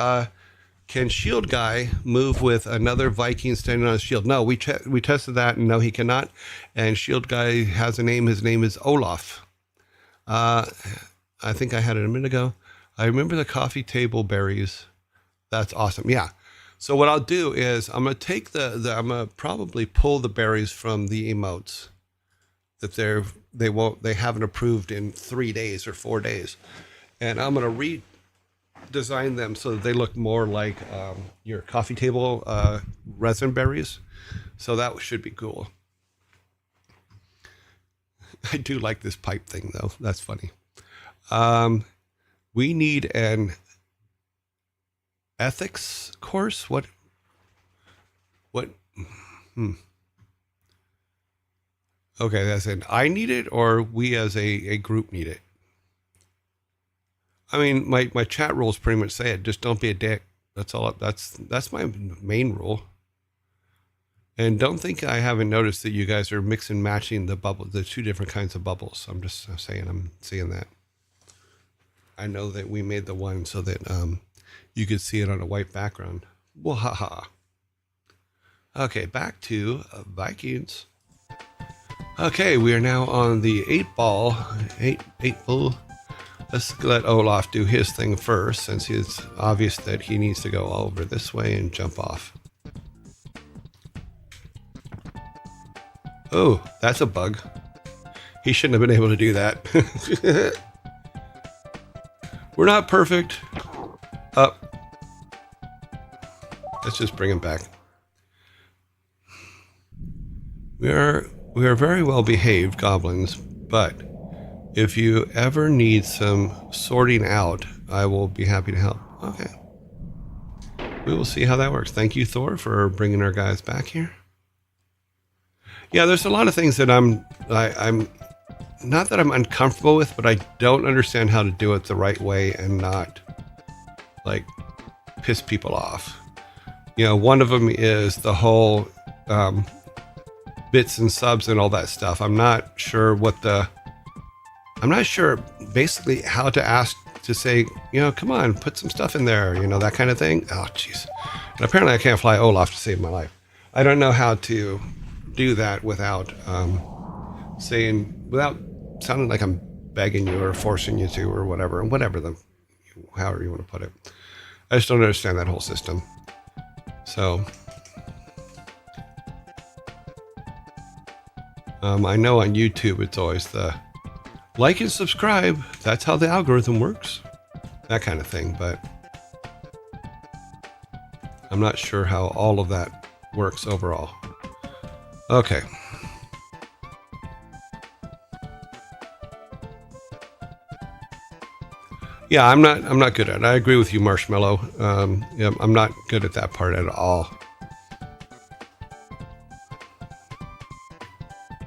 Can Shield Guy move with another Viking standing on his shield? No, we tested that, and no, he cannot. And Shield Guy has a name. His name is Olaf. I think I had it a minute ago. I remember the coffee table berries. That's awesome. Yeah. So what I'll do is I'm gonna take I'm gonna probably pull the berries from the emotes that they haven't approved in 3 days or 4 days, and I'm gonna designed them so that they look more like your coffee table resin berries. So that should be cool. I do like this pipe thing, though. That's funny. We need an ethics course. What? Okay, that's it. I need it, or we as a group need it. I mean, my chat rules pretty much say it. Just don't be a dick. That's all. That's my main rule. And don't think I haven't noticed that you guys are mixing and matching the bubble, the two different kinds of bubbles. I'm just saying, I'm seeing that. I know that we made the one so that you could see it on a white background. Wahaha. Okay, back to Vikings. Okay, we are now on the 8-ball. Let's let Olaf do his thing first, since it's obvious that he needs to go over this way and jump off. Oh, that's a bug. He shouldn't have been able to do that. We're not perfect. Up. Let's just bring him back. We are very well behaved goblins, but if you ever need some sorting out, I will be happy to help. Okay. We will see how that works. Thank you, Thor, for bringing our guys back here. Yeah, there's a lot of things that I'm not that I'm uncomfortable with, but I don't understand how to do it the right way and not like piss people off. You know, one of them is the whole bits and subs and all that stuff. I'm not sure basically how to ask to say, you know, come on, put some stuff in there, you know, that kind of thing. Oh, jeez. And apparently I can't fly Olaf to save my life. I don't know how to do that without sounding like I'm begging you or forcing you to or whatever, however you want to put it. I just don't understand that whole system. So I know on YouTube it's always the like and subscribe. That's how the algorithm works. That kind of thing, but I'm not sure how all of that works overall. Okay. Yeah, I'm not good at it. I agree with you, Marshmallow. Yeah, I'm not good at that part at all.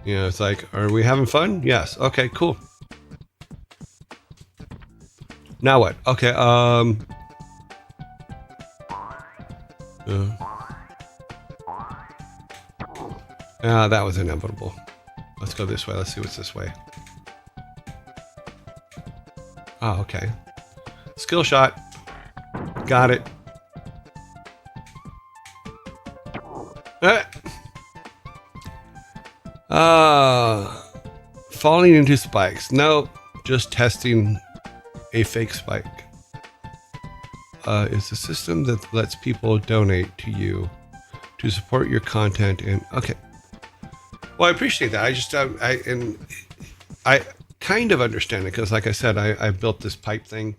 You know, it's like, are we having fun? Yes. Okay, cool. Now what? Okay, that was inevitable. Let's go this way. Let's see what's this way. Oh, okay. Skill shot. Got it. Falling into spikes. No, just testing a fake spike. It's a system that lets people donate to you to support your content. And okay. Well, I appreciate that. I just, I kind of understand it because, like I said, I built this pipe thing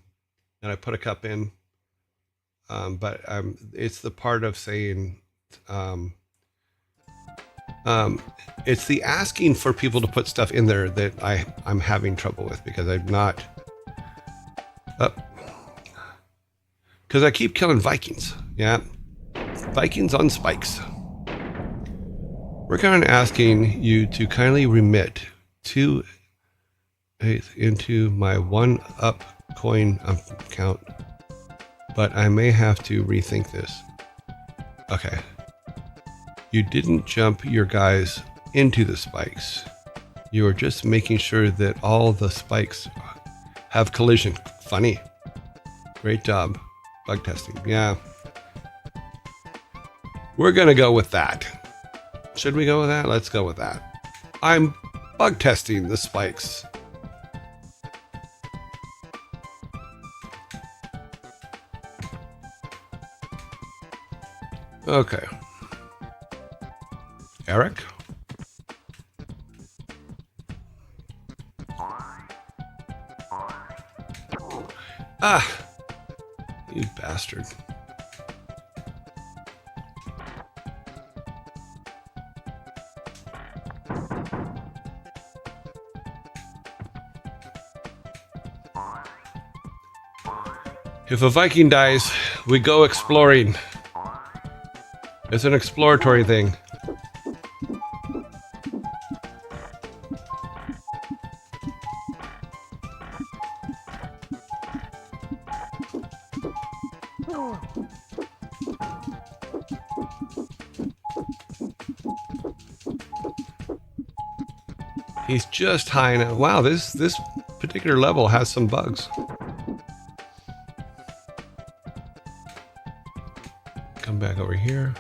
and I put a cup in. But it's the part of saying, it's the asking for people to put stuff in there that I'm having trouble with because I'm not, because I keep killing Vikings. Yeah. Vikings on spikes. We're kind of asking you to kindly remit 2 ETH into my 1UP coin account, but I may have to rethink this. Okay. You didn't jump your guys into the spikes. You are just making sure that all the spikes have collision. Funny. Great job. Bug testing. Yeah. We're going to go with that. Should we go with that? Let's go with that. I'm bug testing the spikes. Okay. Eric? You bastard. If a Viking dies, we go exploring. It's an exploratory thing. He's just high enough. Wow, this particular level has some bugs. Come back over here.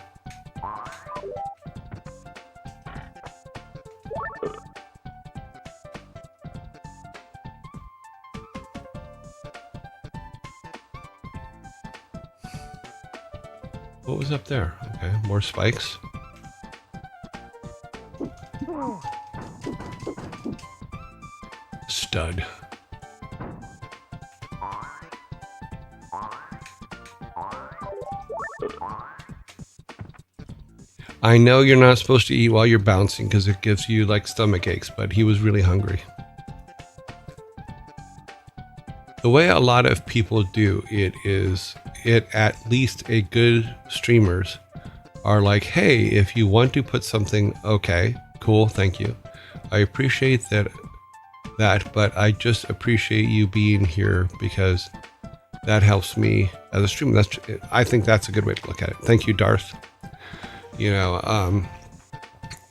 What was up there? Okay, more spikes. Stud. I know you're not supposed to eat while you're bouncing because it gives you like stomach aches, but he was really hungry. The way a lot of people do it is, at least a good streamers are like, hey, if you want to put something, okay, cool, thank you. I appreciate that, but I just appreciate you being here because that helps me as a streamer. I think that's a good way to look at it. Thank you, Darth. You know,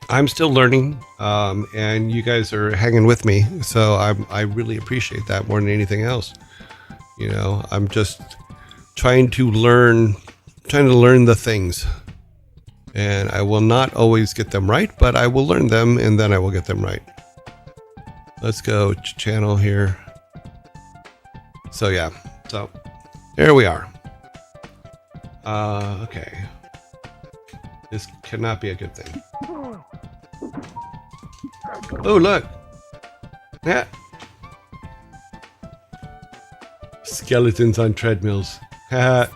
I'm still learning, and you guys are hanging with me, so I really appreciate that more than anything else. You know, I'm just trying to learn the things, and I will not always get them right, but I will learn them, and then I will get them right. Let's go channel here. So yeah, so here we are. Okay. This cannot be a good thing. Oh, look. Yeah. Skeletons on treadmills. Ha.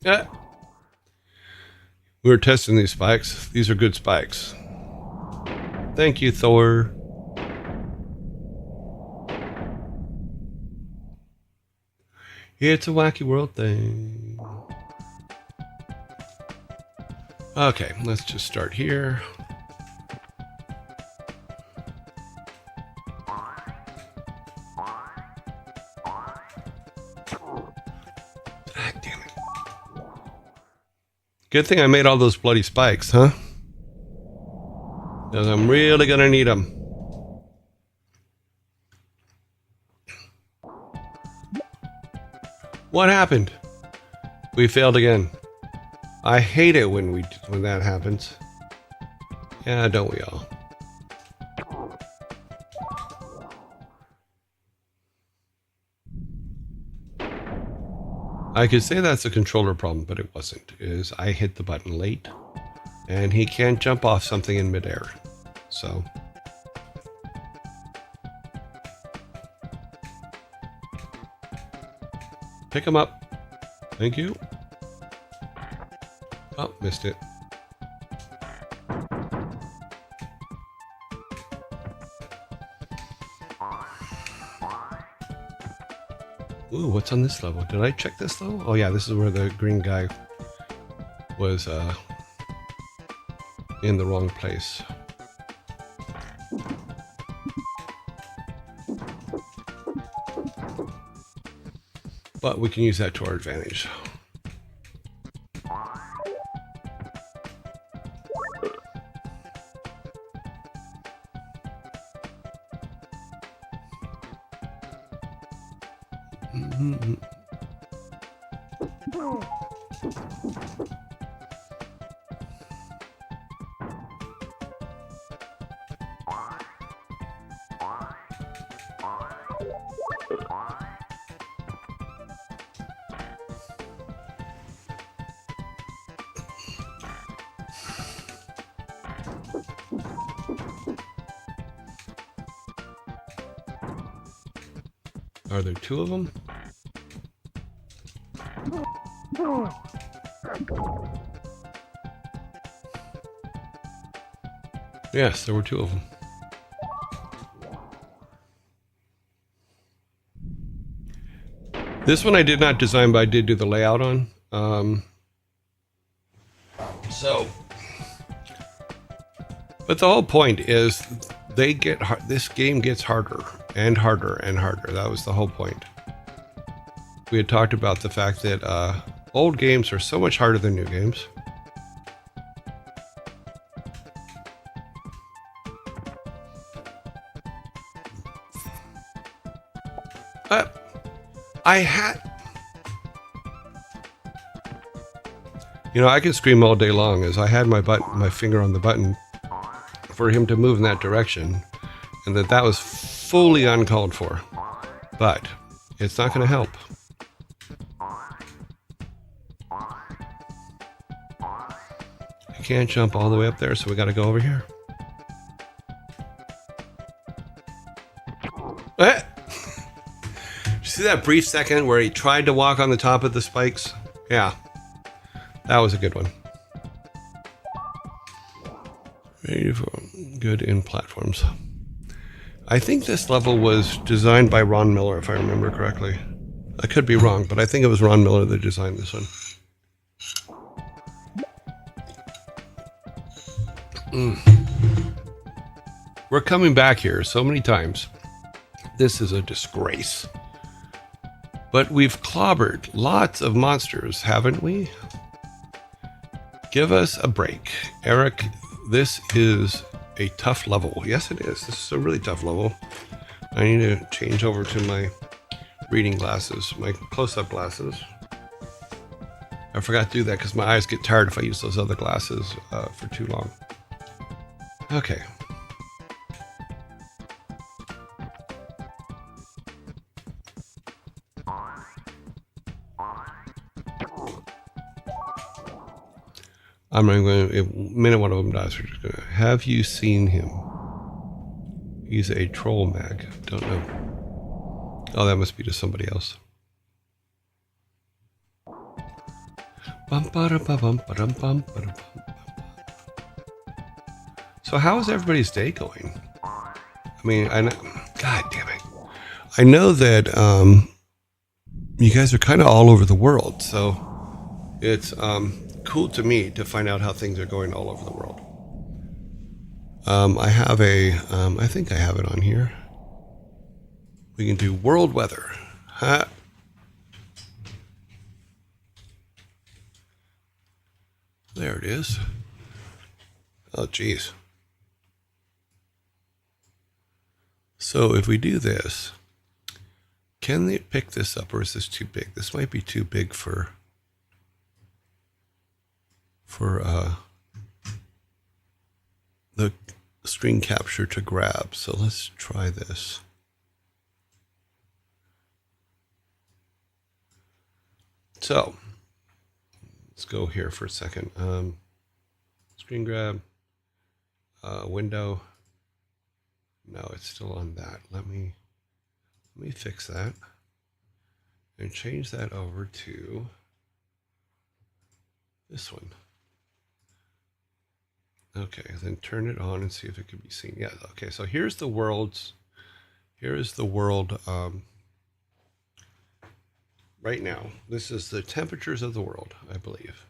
Yeah. We were testing these spikes. These are good spikes. Thank you, Thor. It's a wacky world thing. Okay, let's just start here. Good thing I made all those bloody spikes, huh? Because I'm really gonna need them. What happened? We failed again. I hate it when that happens. Yeah, don't we all? I could say that's a controller problem, but it wasn't. I hit the button late, and he can't jump off something in midair. So, pick him up. Thank you. Oh, missed it. Ooh, what's on this level? Did I check this level? Oh yeah, this is where the green guy was in the wrong place. But we can use that to our advantage. Are there two of them? Yes, there were two of them. This one I did not design, but I did do the layout on. But the whole point is they get hard. This game gets harder and harder and harder. That was the whole point. We had talked about the fact that old games are so much harder than new games. I can scream all day long as I had my finger on the button for him to move in that direction, and that was fully uncalled for. But it's not going to help. I can't jump all the way up there, so we got to go over here. Did you see that brief second where he tried to walk on the top of the spikes? Yeah, that was a good one. Good in platforms. I think this level was designed by Ron Miller, if I remember correctly. I could be wrong, but I think it was Ron Miller that designed this one. We're coming back here so many times. This is a disgrace. But we've clobbered lots of monsters, haven't we? Give us a break. Eric, this is a tough level. Yes, it is. This is a really tough level. I need to change over to my reading glasses, my close-up glasses. I forgot to do that because my eyes get tired if I use those other glasses for too long. Okay. I'm not going to, minute one of them dies, we're just going to, have you seen him? He's a troll mag. Don't know. Oh, that must be to somebody else. So how is everybody's day going? I mean, I know, God damn it. I know that you guys are kind of all over the world, so it's cool to me to find out how things are going all over the world. I have I think I have it on here. We can do world weather. Ha. There it is. Oh, geez. So if we do this, can they pick this up, or is this too big? This might be too big for the screen capture to grab. So let's try this. So let's go here for a second. Screen grab, window. No, it's still on that. Let me fix that and change that over to this one. Okay, then turn it on and see if it can be seen. Yeah, okay, so here's the world's, here is the world right now. This is the temperatures of the world, I believe.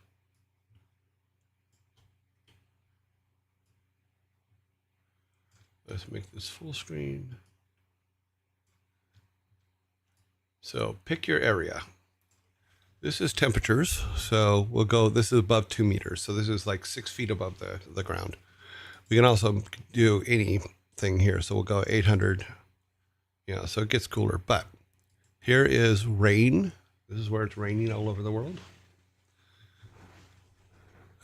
Let's make this full screen. So pick your area. This is temperatures, so we'll go, this is above 2 meters, so this is like 6 feet above the ground. We can also do anything here, so we'll go 800, so it gets cooler. But here is rain. This is where it's raining all over the world.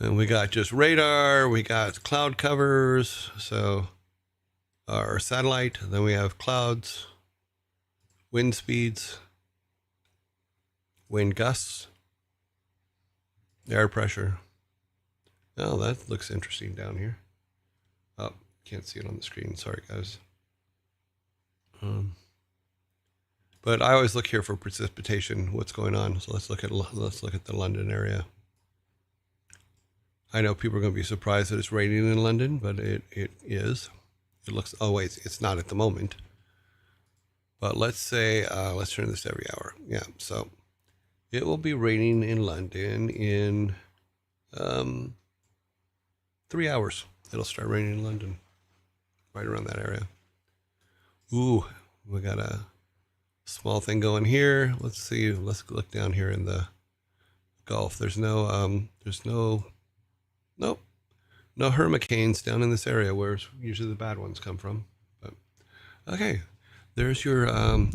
And we got just radar, we got cloud covers, so our satellite, then we have clouds, wind speeds, wind gusts, air pressure. Oh, that looks interesting down here. Oh, can't see it on the screen. Sorry, guys. But I always look here for precipitation, what's going on. So let's look at the London area. I know people are going to be surprised that it's raining in London, but it is. It looks, oh wait, it's not at the moment. But let's say, let's turn this every hour. Yeah, so it will be raining in London in 3 hours. It'll start raining in London, right around that area. Ooh, we got a small thing going here. Let's see. Let's look down here in the Gulf. There's no hurricanes down in this area where usually the bad ones come from. But okay, there's your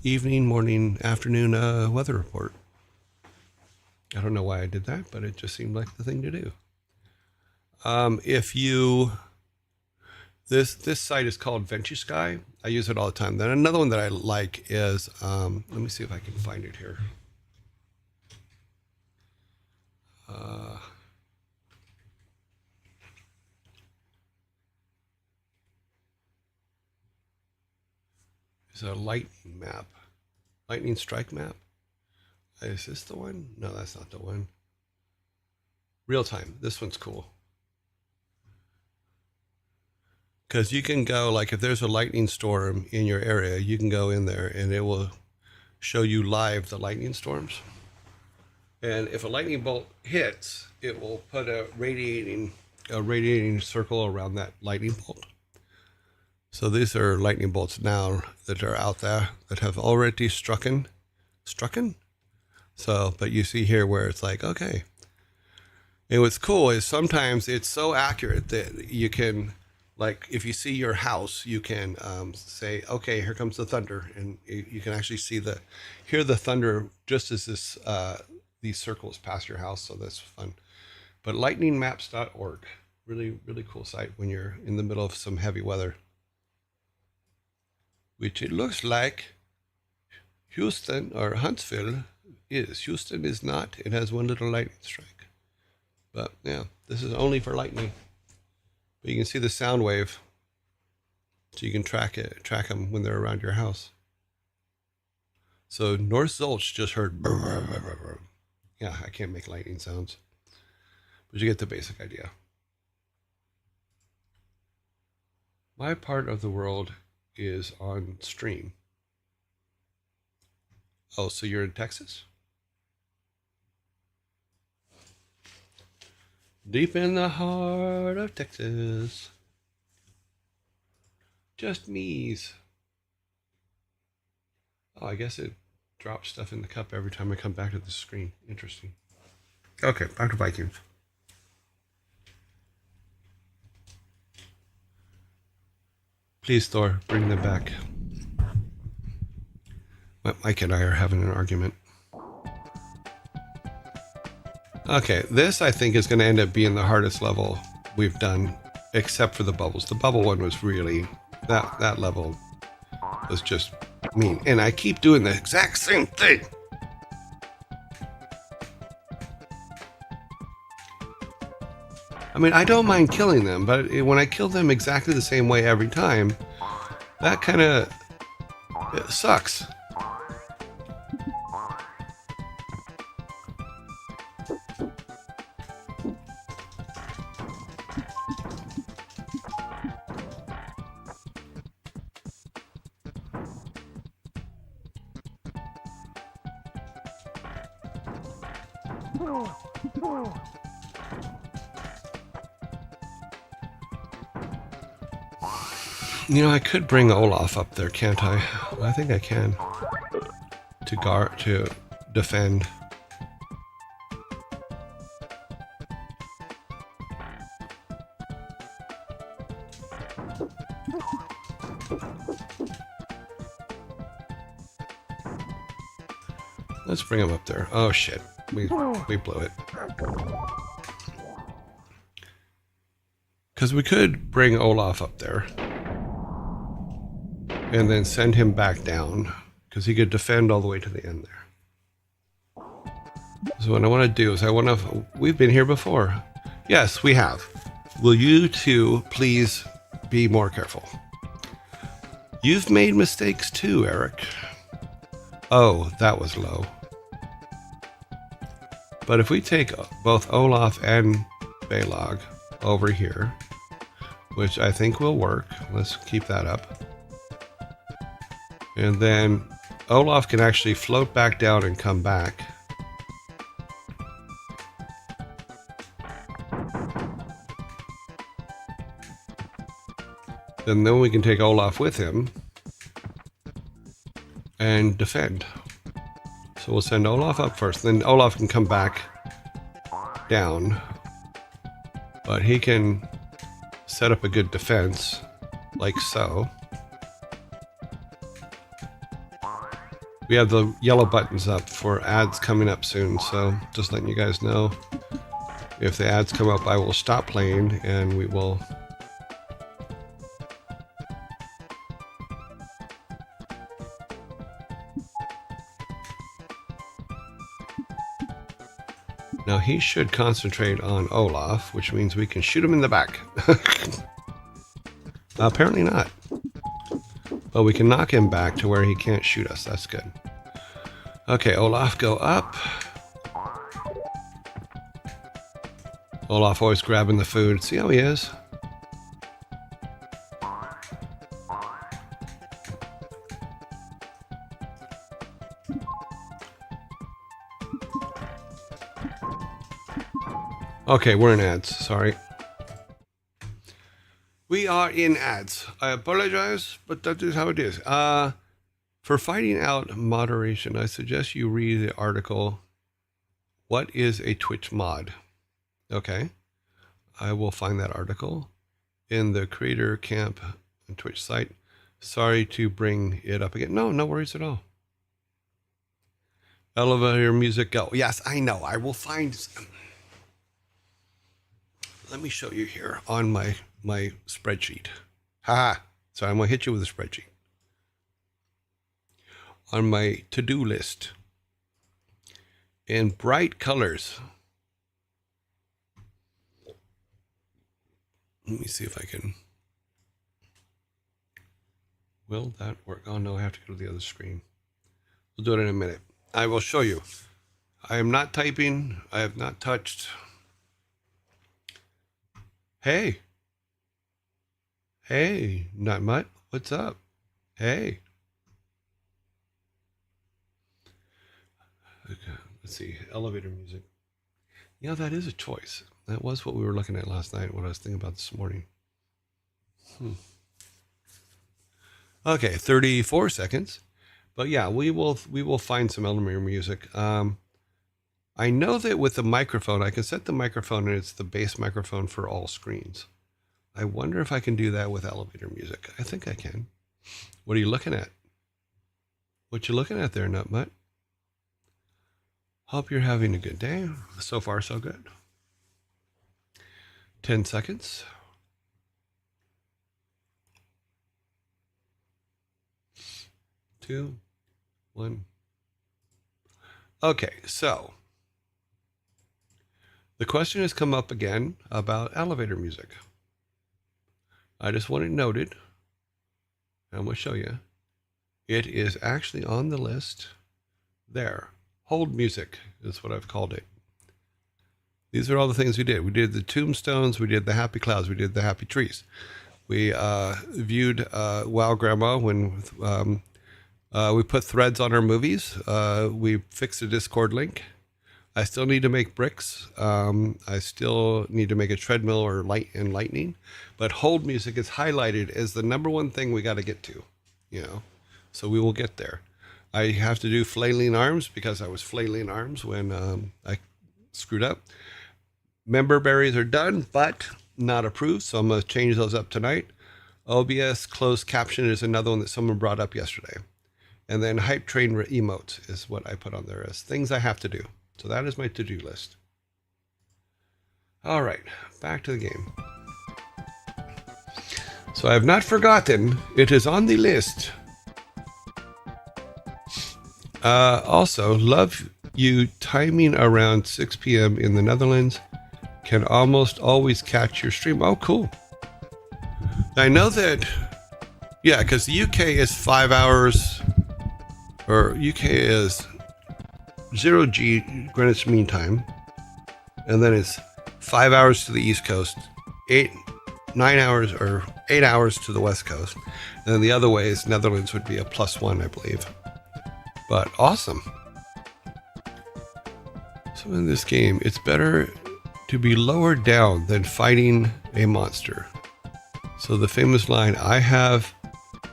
evening, morning, afternoon weather report. I don't know why I did that, but it just seemed like the thing to do. This site is called VentureSky. I use it all the time. Then another one that I like is, let me see if I can find it here. It's a lightning map, lightning strike map. Is this the one? No, that's not the one. Real time. This one's cool. Because you can go, like if there's a lightning storm in your area, you can go in there and it will show you live the lightning storms. And if a lightning bolt hits, it will put a radiating circle around that lightning bolt. So these are lightning bolts now that are out there that have already strucken. So, but you see here where it's like, okay. And what's cool is sometimes it's so accurate that you can, like if you see your house, you can say, okay, here comes the thunder. And you can actually hear the thunder just as these circles pass your house. So that's fun. But lightningmaps.org, really, really cool site when you're in the middle of some heavy weather. Which it looks like Houston or Huntsville is. Houston is not. It has one little lightning strike. But yeah, this is only for lightning. But you can see the sound wave. So you can track them when they're around your house. So North Zolch just heard. Yeah, I can't make lightning sounds. But you get the basic idea. My part of the world is on stream. Oh, so you're in Texas? Deep in the heart of Texas. Just me's. Oh, I guess it drops stuff in the cup every time I come back to the screen. Interesting. Okay, back to Vikings. Please, Thor, bring them back. Mike and I are having an argument. Okay, this I think is going to end up being the hardest level we've done, except for the bubbles. The bubble one was really, that level was just mean. And I keep doing the exact same thing. I mean, I don't mind killing them, but when I kill them exactly the same way every time, that kind of sucks. You know, I could bring Olaf up there, can't I? I think I can. To defend. Let's bring him up there. Oh shit, we blew it. Because we could bring Olaf up there. And then send him back down, because he could defend all the way to the end there. So what I want to do is we've been here before. Yes, we have. Will you two please be more careful? You've made mistakes too, Eric. Oh, that was low. But if we take both Olaf and Balog over here, which I think will work, let's keep that up. And then Olaf can actually float back down and come back. And then we can take Olaf with him and defend. So we'll send Olaf up first. Then Olaf can come back down. But he can set up a good defense, like so. We have the yellow buttons up for ads coming up soon, so just letting you guys know. If the ads come up, I will stop playing and we will... Now he should concentrate on Olaf, which means we can shoot him in the back. Apparently not. But we can knock him back to where he can't shoot us. That's good. Okay, Olaf, go up. Olaf always grabbing the food. See how he is? Okay, we're in ads. Sorry. We are in ads. I apologize, but that is how it is. For fighting out moderation, I suggest you read the article, What is a Twitch Mod? Okay. I will find that article in the Creator Camp and Twitch site. Sorry to bring it up again. No, no worries at all. Elevator music, go. Yes, I know. I will find... Let me show you here on my spreadsheet. Haha. So I'm going to hit you with a spreadsheet. On my to-do list. In bright colors. Let me see if I can. Will that work? Oh no, I have to go to the other screen. We'll do it in a minute. I will show you. I am not typing. I have not touched. Hey. Hey, not much. What's up? Hey. Okay, let's see. Elevator music. Yeah, that is a choice. That was what we were looking at last night, what I was thinking about this morning. Okay, 34 seconds. But yeah, we will find some elevator music. I know that with the microphone, I can set the microphone and it's the base microphone for all screens. I wonder if I can do that with elevator music. I think I can. What are you looking at? What you looking at there, Nutmutt? Hope you're having a good day. So far, so good. 10 seconds. 2, 1. Okay, so the question has come up again about elevator music. I just want it noted. I'm going to show you. It is actually on the list there. Hold music is what I've called it. These are all the things we did. We did the tombstones. We did the happy clouds. We did the happy trees. We viewed Wow Grandma when we put threads on our movies. We fixed the Discord link. I still need to make bricks. I still need to make a treadmill or lightning. But hold music is highlighted as the #1 thing we got to get to, you know. So we will get there. I have to do flailing arms because I was flailing arms when I screwed up. Member berries are done, but not approved. So I'm going to change those up tonight. OBS closed caption is another one that someone brought up yesterday. And then hype train emotes is what I put on there as things I have to do. So that is my to-do list. All right, back to the game. So I have not forgotten. It is on the list. Also, love you timing around 6 p.m. in the Netherlands. Can almost always catch your stream. Oh, cool. I know that, yeah, because the UK is 5 hours or UK is 0G Greenwich Mean Time, and then it's 5 hours to the East Coast, 9 hours or 8 hours to the West Coast, and then the other way is Netherlands would be a +1, I believe. But awesome. So in this game, it's better to be lower down than fighting a monster. So the famous line, I have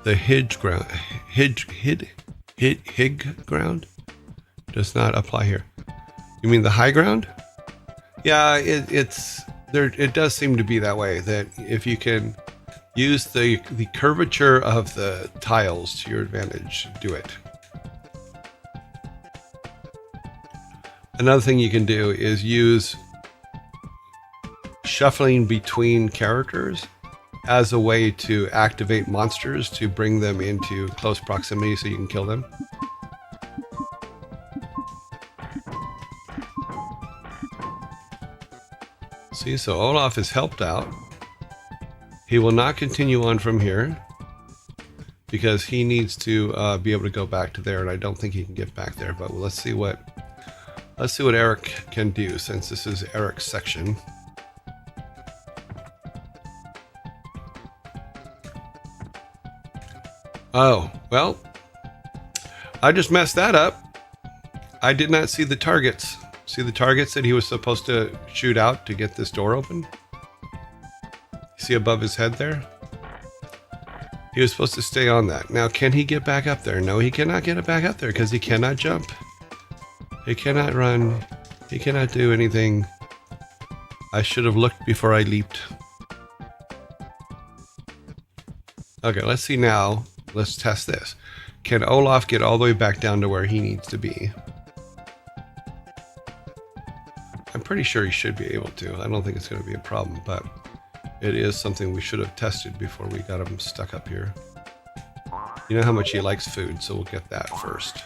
the hig ground, does not apply here. You mean the high ground? Yeah, it's there. It does seem to be that way, that if you can use the curvature of the tiles to your advantage, do it. Another thing you can do is use shuffling between characters as a way to activate monsters to bring them into close proximity so you can kill them. See, so Olaf is helped out. He will not continue on from here because he needs to be able to go back to there, and I don't think he can get back there. But let's see what Eric can do, since this is Eric's section. Oh, well, I just messed that up. I did not see the targets. See the targets that he was supposed to shoot out to get this door open? See above his head there? He was supposed to stay on that. Now, can he get back up there? No, he cannot get it back up there because he cannot jump. He cannot run. He cannot do anything. I should have looked before I leaped. Okay, let's see now. Let's test this. Can Olaf get all the way back down to where he needs to be? I'm pretty sure he should be able to. I don't think it's going to be a problem, but it is something we should have tested before we got him stuck up here. You know how much he likes food, so we'll get that first.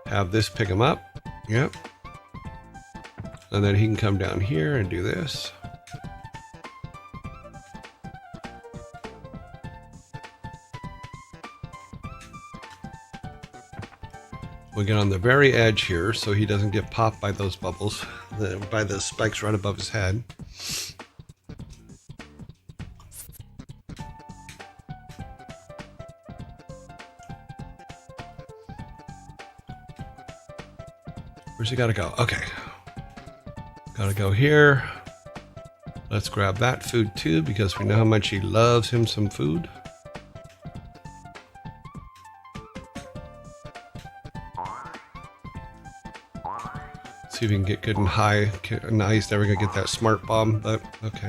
Have this pick him up. Yep. And then he can come down here and do this. We get on the very edge here so he doesn't get popped by those bubbles, by the spikes right above his head. Where's he gotta go? Okay. Gotta go here. Let's grab that food too, because we know how much he loves him some food. See if we can get good and high. No, he's never gonna get that smart bomb, but okay.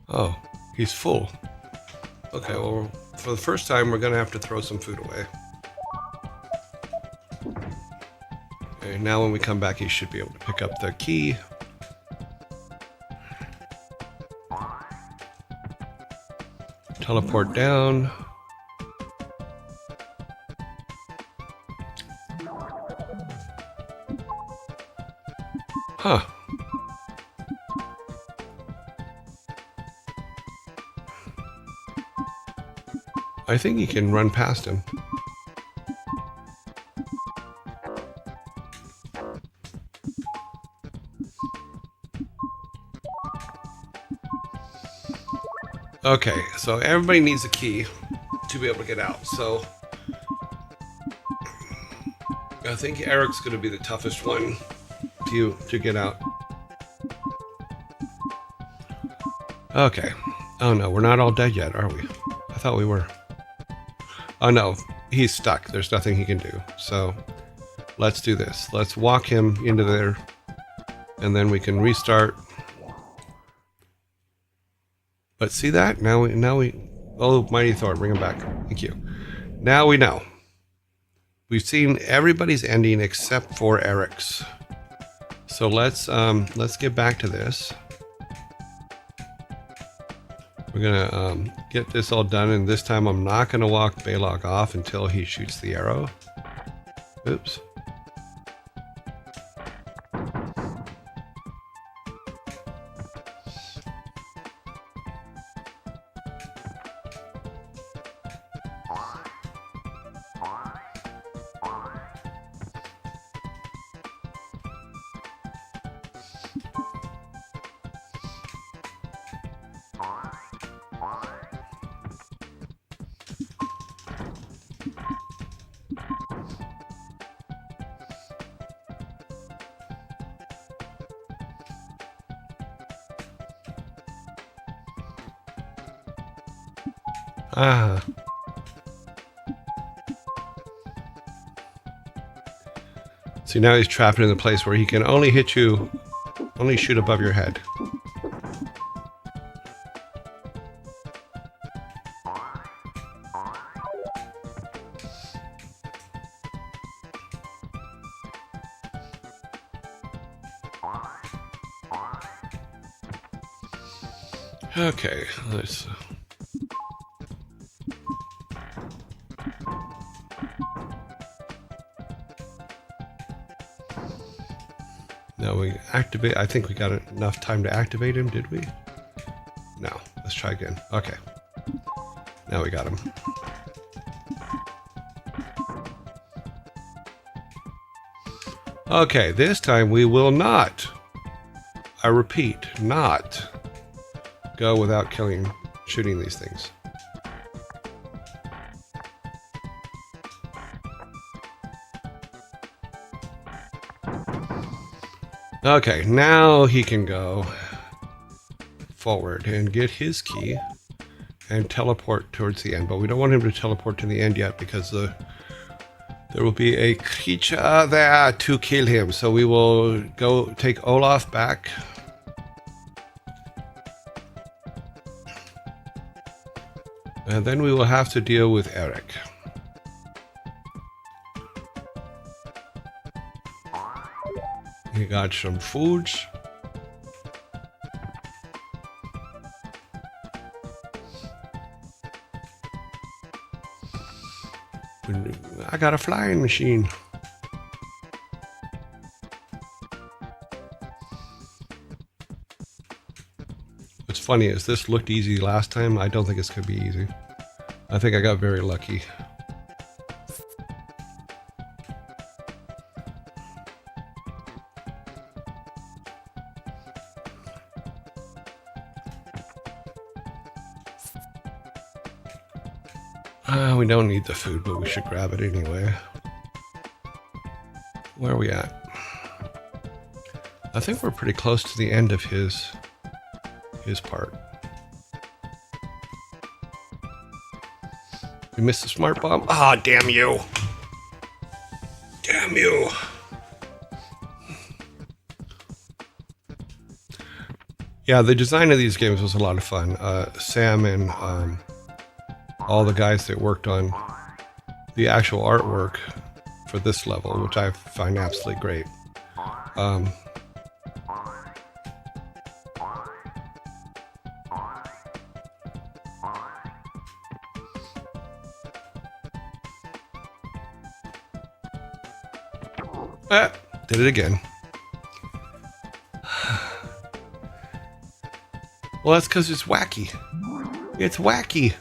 Oh, he's full. Okay, well, for the first time, we're gonna have to throw some food away. Okay, now when we come back, he should be able to pick up the key. Teleport down. Huh. I think you can run past him. Okay, so everybody needs a key to be able to get out. So I think Eric's going to be the toughest one to get out. Okay. Oh no, we're not all dead yet, are we? I thought we were. Oh no, he's stuck. There's nothing he can do. So let's do this. Let's walk him into there, and then we can restart. But see that? Now we oh, Mighty Thor, bring him back. Thank you. Now we know. We've seen everybody's ending except for Eric's. So let's get back to this. We're gonna get this all done, and this time I'm not gonna walk Balog off until he shoots the arrow. Oops. Ah. See, now he's trapped in the place where he can only hit you, only shoot above your head. Okay, let's... Now we activate. I think we got enough time to activate him, did we? No. Let's try again. Okay. Now we got him. Okay, this time we will not, I repeat, not go without shooting these things. Okay, now he can go forward and get his key and teleport towards the end. But we don't want him to teleport to the end yet because there will be a creature there to kill him. So we will go take Olaf back. And then we will have to deal with Eric. We got some foods. I got a flying machine. What's funny is this looked easy last time. I don't think it's going to be easy. I think I got very lucky. We don't need the food, but we should grab it anyway. Where are we at? I think we're pretty close to the end of his part. We missed the smart bomb. Ah, damn you! Damn you! Yeah, the design of these games was a lot of fun. Sam and all the guys that worked on the actual artwork for this level, which I find absolutely great. Did it again. Well, that's because it's wacky. It's wacky.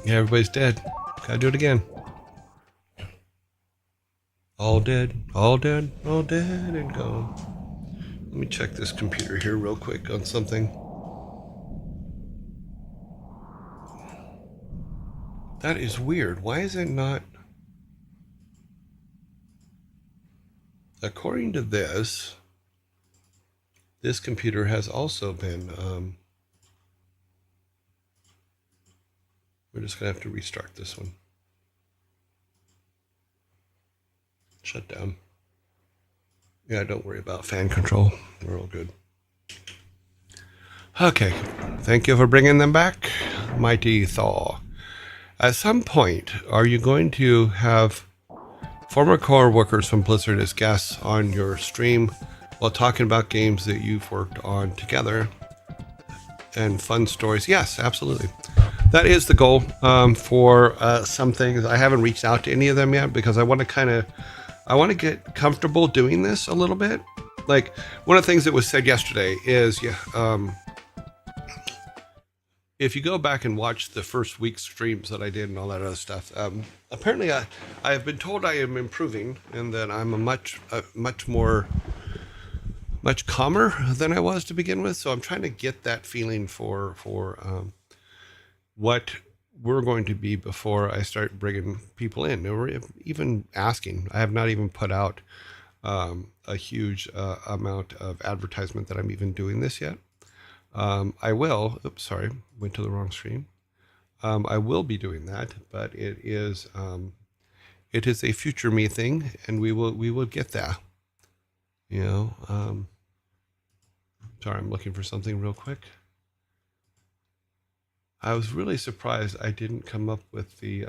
Yeah, everybody's dead. Gotta do it again. All dead, all dead, all dead and gone. Let me check this computer here real quick on something. That is weird. Why is it not? According to this computer has also been, we're just gonna have to restart this one. Shut down. Yeah, don't worry about fan control. We're all good. Okay, thank you for bringing them back, Mighty Thor. At some point, are you going to have former co-workers from Blizzard as guests on your stream while talking about games that you've worked on together and fun stories? Yes, absolutely. That is the goal for some things. I haven't reached out to any of them yet because I want to get comfortable doing this a little bit. Like, one of the things that was said yesterday is, if you go back and watch the first week's streams that I did and all that other stuff, apparently I have been told I am improving and that I'm much calmer than I was to begin with. So I'm trying to get that feeling for what we're going to be before I start bringing people in, or even asking. I have not even put out a huge amount of advertisement that I'm even doing this yet. I will. Oops, sorry, went to the wrong stream. I will be doing that, but it is a future me thing, and we will get there. You know. Sorry, I'm looking for something real quick. I was really surprised I didn't come up with the.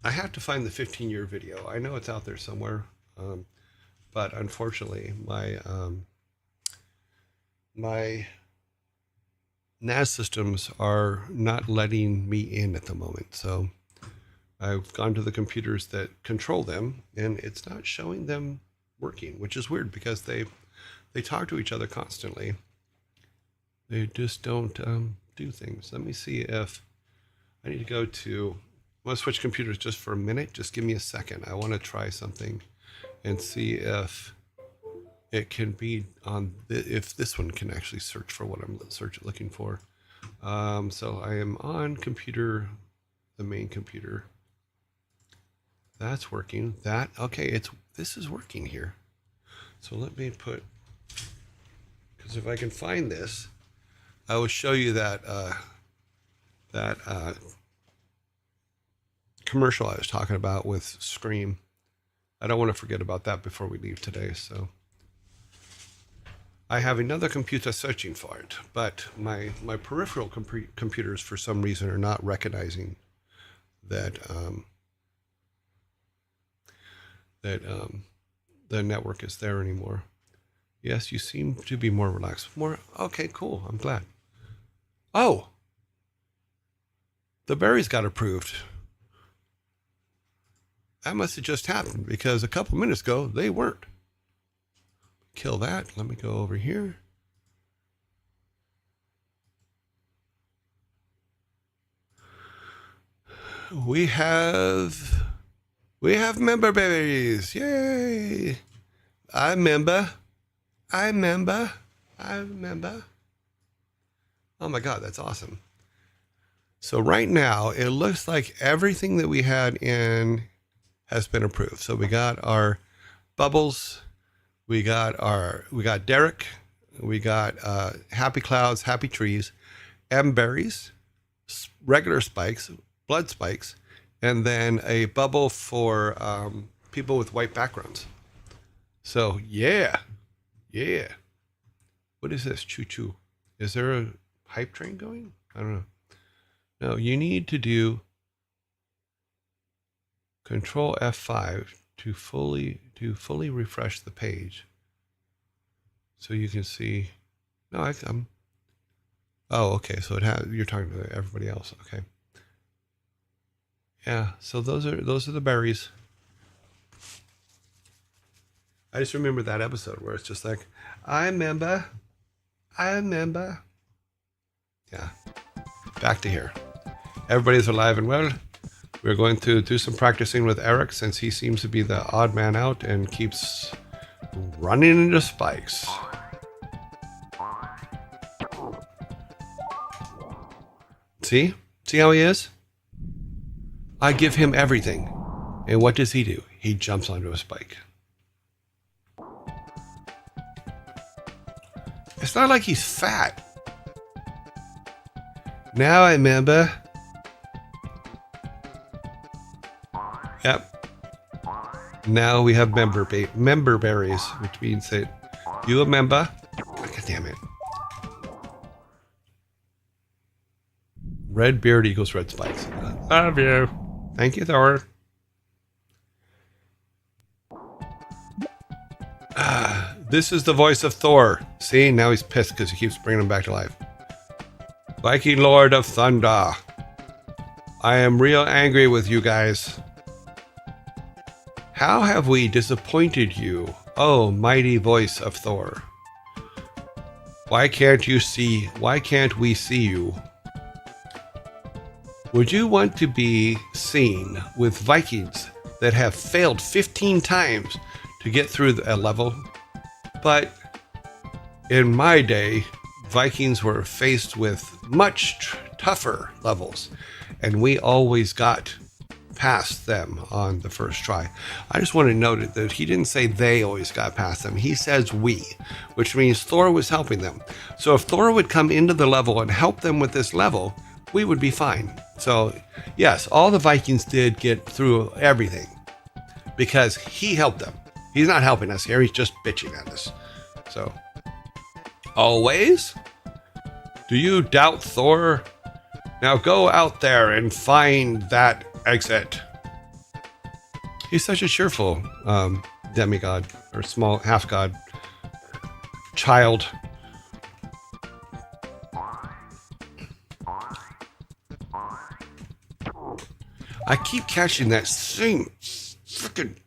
I have to find the 15-year video. I know it's out there somewhere. But unfortunately, my NAS systems are not letting me in at the moment. So I've gone to the computers that control them, and it's not showing them working, which is weird because they talk to each other constantly. They just don't do things. Let me see if I need to go to. I want to switch computers just for a minute. Just give me a second. I want to try something and see if it can be on if this one can actually search for what I'm looking for. So I am on computer, the main computer. That's working. Okay, this is working here. So let me put, because if I can find this, I will show you that commercial I was talking about with Scream. I don't want to forget about that before we leave today. So I have another computer searching for it, but my peripheral computers for some reason are not recognizing that the network is there anymore. Yes, you seem to be more relaxed. Okay, cool. I'm glad. Oh, the berries got approved. That must have just happened because a couple minutes ago they weren't. Kill that. Let me go over here. We have member berries. Yay! I remember. Oh my God, that's awesome. So right now it looks like everything that we had in has been approved. So we got our bubbles, we got Derek, we got happy clouds, happy trees, berries, regular spikes, blood spikes, and then a bubble for people with white backgrounds. So yeah. What is this? Choo choo. Is there a hype train going? I don't know. No, you need to do Control F5 to fully refresh the page, so you can see. No, I'm. Oh, okay. So you're talking to everybody else. Okay. Yeah. So those are the berries. I just remember that episode where it's just like, I remember. Yeah. Back to here. Everybody's alive and well. We're going to do some practicing with Eric since he seems to be the odd man out and keeps running into spikes. See? See how he is? I give him everything. And what does he do? He jumps onto a spike. It's not like he's fat. Now I remember. Yep. Now we have member berries, which means that you a member. God damn it. Red beard equals red spikes. Love you. Thank you, Thor. This is the voice of Thor. See, now he's pissed because he keeps bringing him back to life. Viking Lord of Thunder. I am real angry with you guys. How have we disappointed you, oh mighty voice of Thor? Why can't we see you? Would you want to be seen with Vikings that have failed 15 times to get through a level? But in my day, Vikings were faced with much tougher levels, and we always got past them on the first try. I just want to note that he didn't say they always got past them. He says we, which means Thor was helping them. So if Thor would come into the level and help them with this level, we would be fine. So yes, all the Vikings did get through everything because he helped them. He's not helping us here. He's just bitching at us. So always? Do you doubt Thor? Now go out there and find that exit. He's such a cheerful demigod or small half god child. I keep catching that same freaking.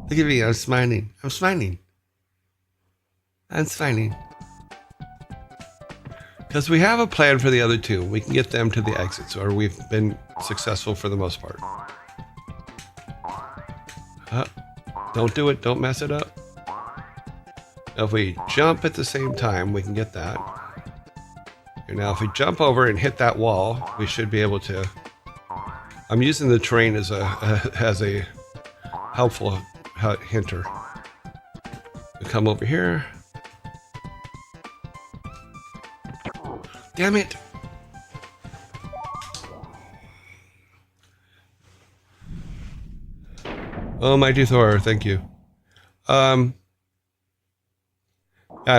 Look at me, I'm smiling. I'm smiling. I'm smiling. Because we have a plan for the other two. We can get them to the exits, or we've been successful for the most part. Don't do it. Don't mess it up. Now, if we jump at the same time, we can get that. And now if we jump over and hit that wall, we should be able to. I'm using the terrain as a helpful hinter. We come over here. Damn it. Oh, mighty Thor, thank you. I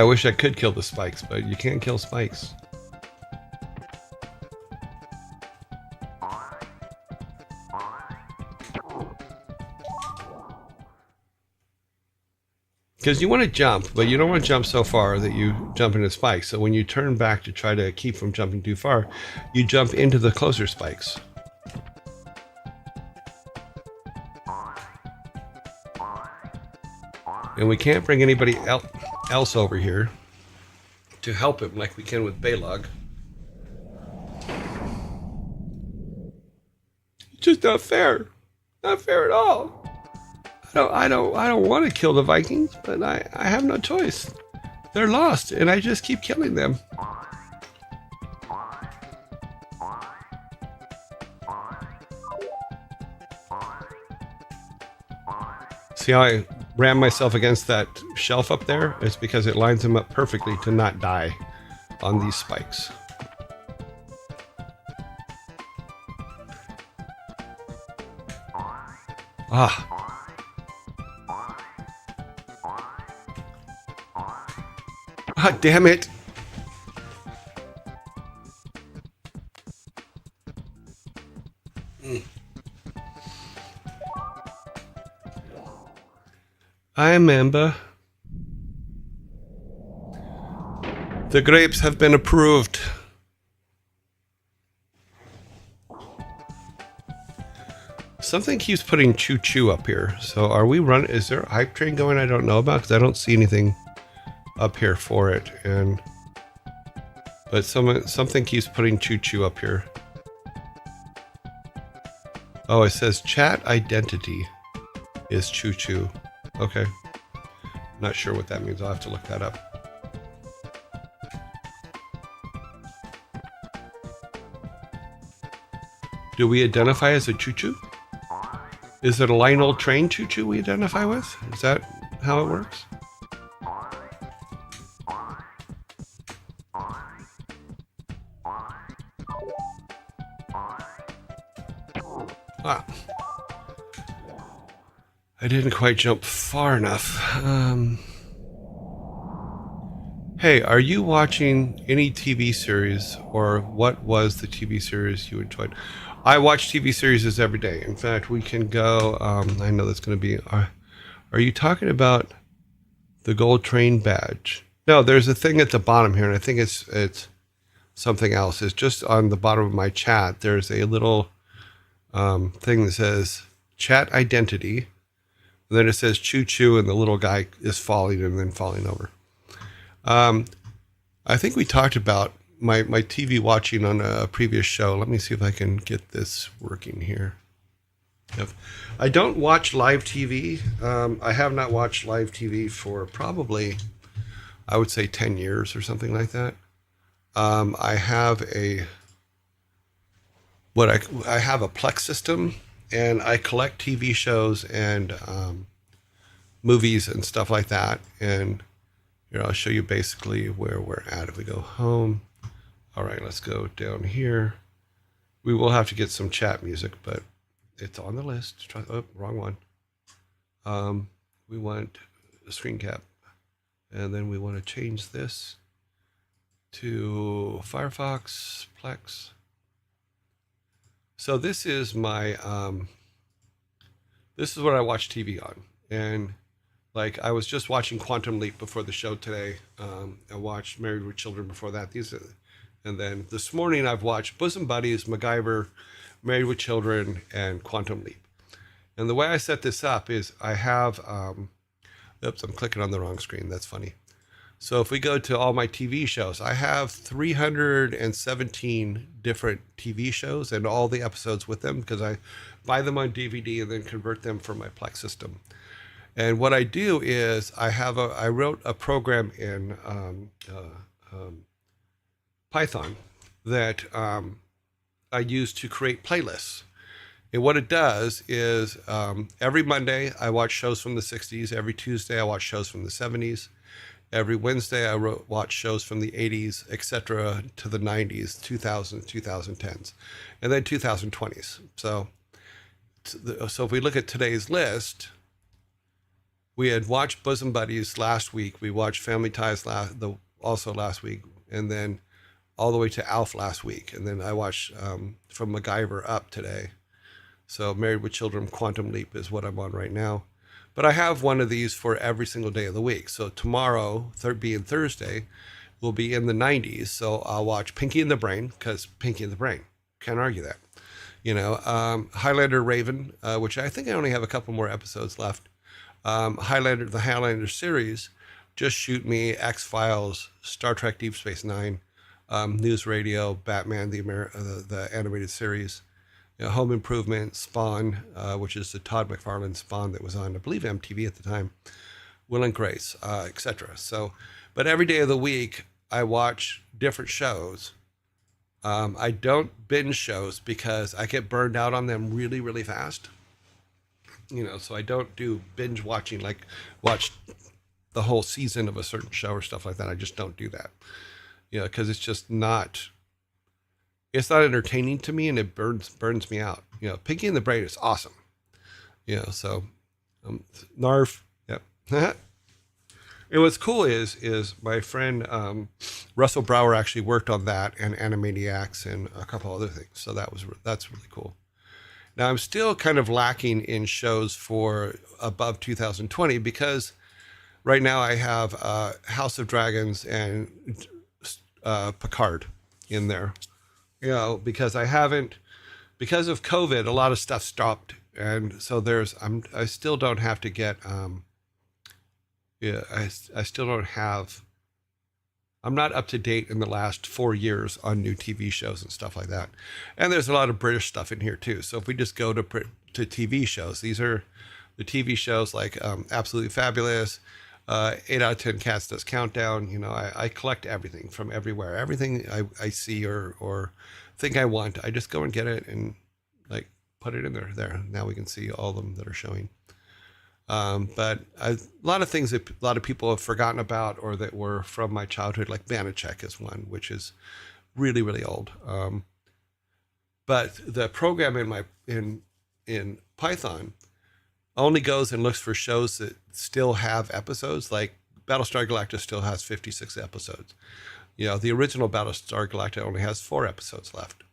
wish I could kill the spikes, but you can't kill spikes. Because you want to jump, but you don't want to jump so far that you jump into spikes. So when you turn back to try to keep from jumping too far, you jump into the closer spikes. And we can't bring anybody else over here to help him like we can with Balog. It's just not fair. Not fair at all. I don't want to kill the Vikings, but I have no choice. They're lost, and I just keep killing them. See how I ram myself against that shelf up there? It's because it lines them up perfectly to not die on these spikes. Ah. Ah, damn it. I remember. The grapes have been approved. Something keeps putting choo-choo up here. So are we running? Is there a hype train going I don't know about? Because I don't see anything up here for it. But something keeps putting choo-choo up here. Oh, it says chat identity is choo-choo. Okay. Not sure what that means. I'll have to look that up. Do we identify as a choo-choo? Is it a Lionel train choo-choo we identify with? Is that how it works? Ah. I didn't quite jump far enough. Hey, are you watching any TV series, or what was the TV series you enjoyed? I watch TV series every day. In fact, we can go. I know that's going to be. Are you talking about the gold train badge? No, there's a thing at the bottom here, and I think it's something else. It's just on the bottom of my chat. There's a little thing that says chat identity. And then it says choo choo, and the little guy is falling and then falling over. I think we talked about my TV watching on a previous show. Let me see if I can get this working here. I don't watch live TV. I have not watched live TV for probably, I would say, 10 years or something like that. I have a I have a Plex system, and I collect TV shows and movies and stuff like that. And here, I'll show you basically where we're at. If we go home, all right, let's go down here. We will have to get some chat music, but it's on the list. Oh, wrong one. We want a screen cap, and then we want to change this to Firefox Plex. So this is my this is what I watch TV on, and like I was just watching Quantum Leap before the show today. I watched Married with Children before that. And then this morning I've watched Bosom Buddies, MacGyver, Married with Children, and Quantum Leap. And the way I set this up is I have, oops, I'm clicking on the wrong screen. That's funny. So if we go to all my TV shows, I have 317 different TV shows and all the episodes with them, because I buy them on DVD and then convert them for my Plex system. And what I do is I wrote a program in Python that I use to create playlists. And what it does is every Monday I watch shows from the 60s. Every Tuesday I watch shows from the 70s. Every Wednesday I watch shows from the 80s, etc., to the 90s, 2000s, 2010s, and then 2020s. So if we look at today's list, we had watched Bosom Buddies last week. We watched Family Ties also last week, and then all the way to Alf last week. And then I watched from MacGyver up today. So Married with Children, Quantum Leap is what I'm on right now. But I have one of these for every single day of the week. So tomorrow, being Thursday, will be in the 90s. So I'll watch Pinky and the Brain, because Pinky and the Brain. Can't argue that. You know, Highlander Raven, which I think I only have a couple more episodes left. The Highlander series, Just Shoot Me, X-Files, Star Trek Deep Space Nine, News Radio, Batman, the animated series, Home Improvement, Spawn, which is the Todd McFarlane Spawn that was on, I believe, MTV at the time, Will and Grace, etc. So, but every day of the week, I watch different shows. I don't binge shows because I get burned out on them really, really fast. You know, so I don't do binge watching, like watch the whole season of a certain show or stuff like that. I just don't do that. You know, because it's not entertaining to me, and it burns me out. You know, Pinky and the Brain is awesome. You know, so Narf, yep. And what's cool is my friend Russell Brower actually worked on that and Animaniacs and a couple other things. So that's really cool. Now, I'm still kind of lacking in shows for above 2020, because right now I have House of Dragons and Picard in there. You know, because because of COVID, a lot of stuff stopped. And so I still don't have to get, I still don't have, I'm not up to date in the last 4 years on new TV shows and stuff like that. And there's a lot of British stuff in here too. So if we just go to TV shows, these are the TV shows like Absolutely Fabulous, 8 out of 10 Cats Does Countdown. You know, I collect everything from everywhere. Everything I see or think I want, I just go and get it and like put it in there. There, now we can see all of them that are showing. But a lot of things that a lot of people have forgotten about, or that were from my childhood, like Banachek is one, which is really, really old. But the program in Python only goes and looks for shows that still have episodes, like Battlestar Galactica still has 56 episodes. The original Battlestar Galactica only has 4 episodes left.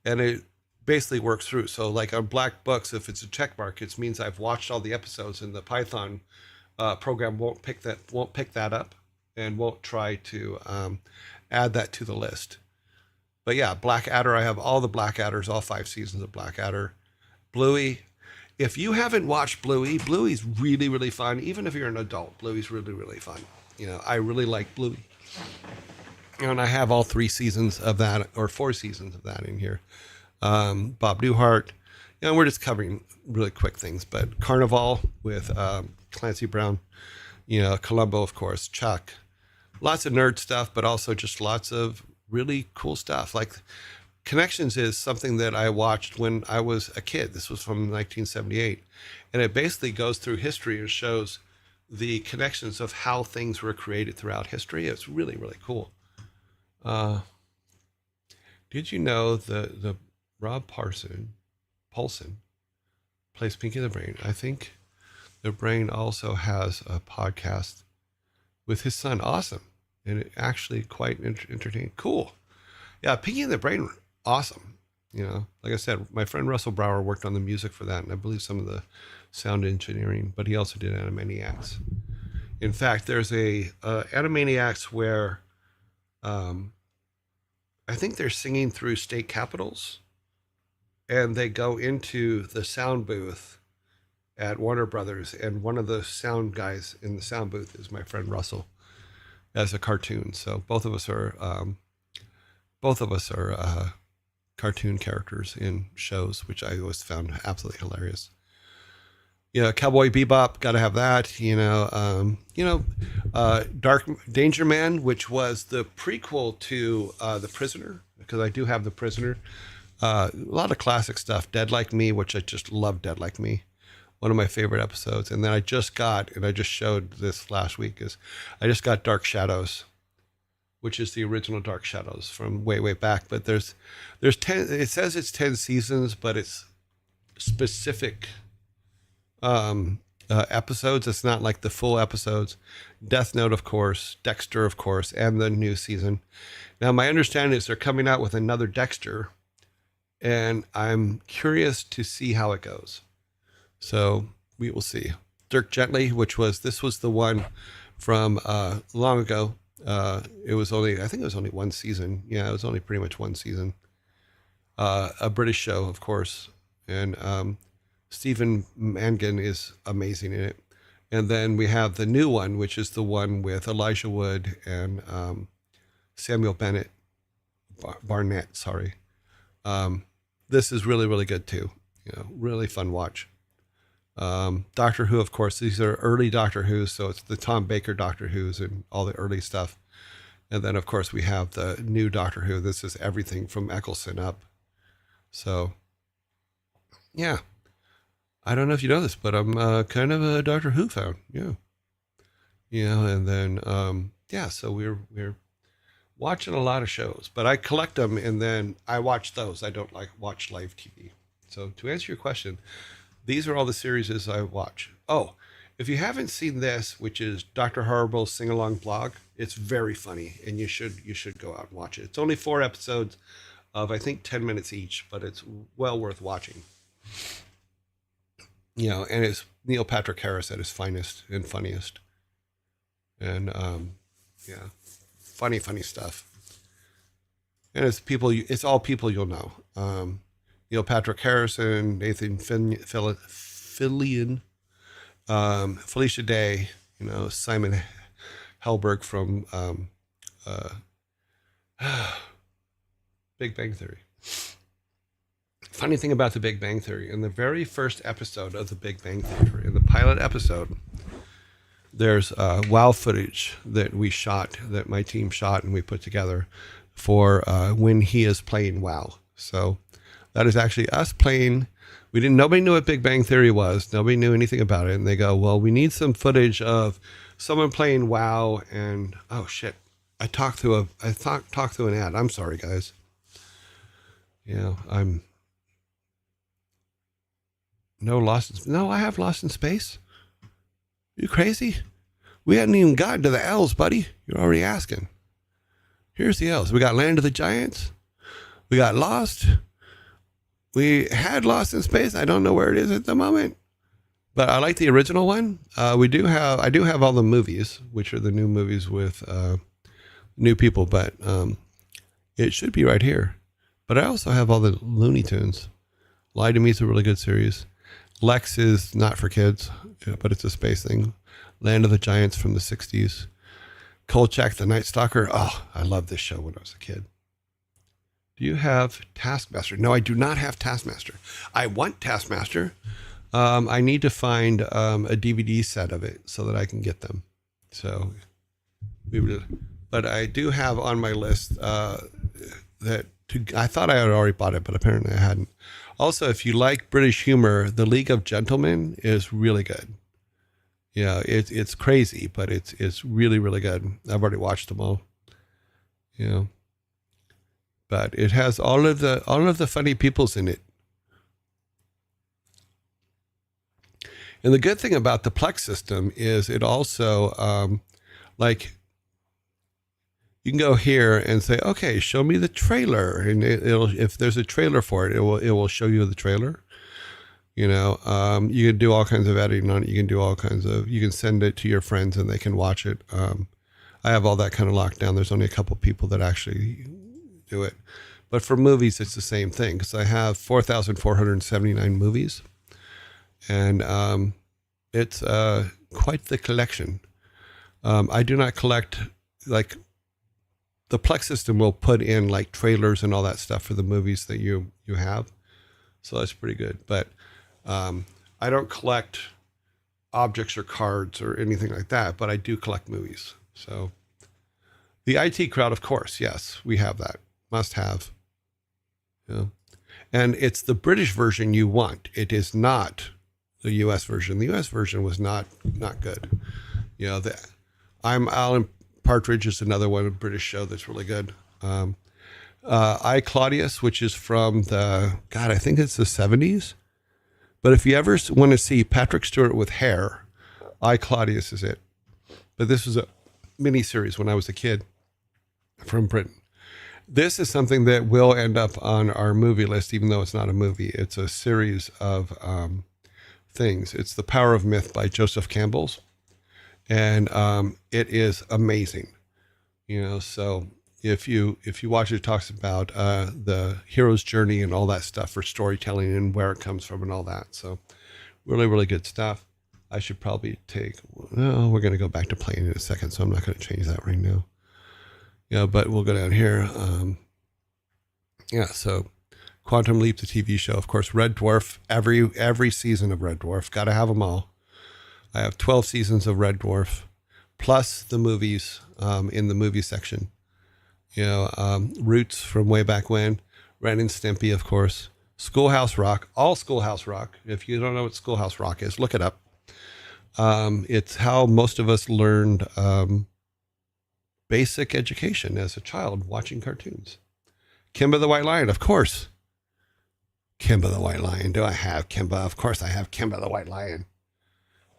And it basically works through. So like on Black Books, if it's a check mark, it means I've watched all the episodes, and the Python program won't pick that up and won't try to add that to the list. But yeah, Blackadder, I have all the Blackadders, all 5 seasons of Blackadder. Bluey. If you haven't watched Bluey, Bluey's really, really fun. Even if you're an adult, Bluey's really, really fun. I really like Bluey. And I have all 3 seasons of that, or 4 seasons of that in here. Bob Newhart. We're just covering really quick things. But Carnival with Clancy Brown. Columbo, of course. Chuck. Lots of nerd stuff, but also just lots of really cool stuff. Like Connections is something that I watched when I was a kid. This was from 1978. And it basically goes through history and shows the connections of how things were created throughout history. It's really, really cool. Did you know the Rob Paulson plays Pinky the Brain? I think the Brain also has a podcast with his son. Awesome. And it actually quite entertaining. Cool. Yeah, Pinky and the Brain, awesome. Like I said, my friend Russell Brower worked on the music for that, and I believe some of the sound engineering, but he also did Animaniacs. In fact, there's a Animaniacs where I think they're singing through state capitals, and they go into the sound booth at Warner Brothers, and one of the sound guys in the sound booth is my friend Russell, as a cartoon. So both of us are cartoon characters in shows, which I always found absolutely hilarious. Cowboy Bebop, got to have that. Dark Danger Man, which was the prequel to The Prisoner, because I do have The Prisoner. A lot of classic stuff. Dead Like Me, which I just love. Dead Like Me, one of my favorite episodes. And then I just showed this last week, I just got Dark Shadows, which is the original Dark Shadows from way, way back. But there's 10, it says it's 10 seasons, but it's specific episodes. It's not like the full episodes. Death Note, of course, Dexter, of course, and the new season. Now, my understanding is they're coming out with another Dexter, and I'm curious to see how it goes. So we will see. Dirk Gently, this was the one from long ago. I think it was only one season. Yeah, it was only pretty much one season. A British show, of course. And Stephen Mangan is amazing in it. And then we have the new one, which is the one with Elijah Wood and Samuel Barnett. Sorry. This is really, really good too. Really fun watch. Doctor Who, of course, these are early Doctor Who's, so it's the Tom Baker Doctor Who's and all the early stuff. And then, of course, we have the new Doctor Who. This is everything from Eccleston up. So, yeah. I don't know if you know this, but I'm kind of a Doctor Who fan. Yeah. And then, so we're watching a lot of shows, but I collect them and then I watch those. I don't watch live TV. So to answer your question, these are all the series I watch. Oh, if you haven't seen this, which is Dr. Horrible's sing-along blog, it's very funny, and you should go out and watch it. It's only 4 episodes of, I think, 10 minutes each, but it's well worth watching. And it's Neil Patrick Harris at his finest and funniest. And, funny stuff. And it's all people you'll know. Neil Patrick Harrison, Nathan Fillion, Felicia Day, Simon Helberg from Big Bang Theory. Funny thing about the Big Bang Theory, in the very first episode of the Big Bang Theory, in the pilot episode, there's WoW footage that my team shot and we put together for when he is playing WoW. So that is actually us playing. Nobody knew what Big Bang Theory was. Nobody knew anything about it. And they go, well, we need some footage of someone playing WoW. And oh shit, I talked through an ad. I'm sorry, guys. I have Lost in Space. You crazy? We hadn't even gotten to the L's, buddy. You're already asking. Here's the L's. We got Land of the Giants. We got Lost. We had Lost in Space. I don't know where it is at the moment, but I like the original one. I do have all the movies, which are the new movies with new people, but it should be right here. But I also have all the Looney Tunes. Lie to Me is a really good series. Lex is not for kids, but it's a space thing. Land of the Giants from the 60s. Kolchak the Night Stalker. Oh, I loved this show when I was a kid. Do you have Taskmaster? No, I do not have Taskmaster. I want Taskmaster. I need to find a DVD set of it so that I can get them. So, but I do have on my list I thought I had already bought it, but apparently I hadn't. Also, if you like British humor, The League of Gentlemen is really good. Yeah, it's crazy, but it's really, really good. I've already watched them all. Yeah. But it has all of the funny peoples in it. And the good thing about the Plex system is it also, you can go here and say, okay, show me the trailer. And if there's a trailer for it, it will show you the trailer. You know, you can do all kinds of editing on it. You can send it to your friends and they can watch it. I have all that kind of locked down. There's only a couple people that actually do it. But for movies, it's the same thing because I have 4,479 movies. And it's quite the collection. I do not collect, like, the Plex system will put in like trailers and all that stuff for the movies that you have. So that's pretty good. But I don't collect objects or cards or anything like that, but I do collect movies. So the IT crowd, of course, yes, we have that. Must have. Yeah. And it's the British version you want. It is not the US version. The US version was not good. You know, I'm Alan Partridge is another one, a British show that's really good. I, Claudius, which is from I think it's the 70s. But if you ever want to see Patrick Stewart with hair, I, Claudius is it. But this was a mini series when I was a kid from Britain. This is something that will end up on our movie list, even though it's not a movie. It's a series of things. It's The Power of Myth by Joseph Campbell's. And it is amazing. You know, so if you watch it, it talks about the hero's journey and all that stuff for storytelling and where it comes from and all that. So really, really good stuff. I should probably we're going to go back to playing in a second, so I'm not going to change that right now. Yeah, but we'll go down here. So Quantum Leap, the TV show, of course, Red Dwarf, every season of Red Dwarf, got to have them all. I have 12 seasons of Red Dwarf, plus the movies in the movie section. You know, Roots from way back when, Ren and Stimpy, of course, Schoolhouse Rock, all Schoolhouse Rock. If you don't know what Schoolhouse Rock is, look it up. It's how most of us learned basic education as a child, watching cartoons. Kimba the White Lion, of course. Kimba the White Lion. Do I have Kimba? Of course I have Kimba the White Lion.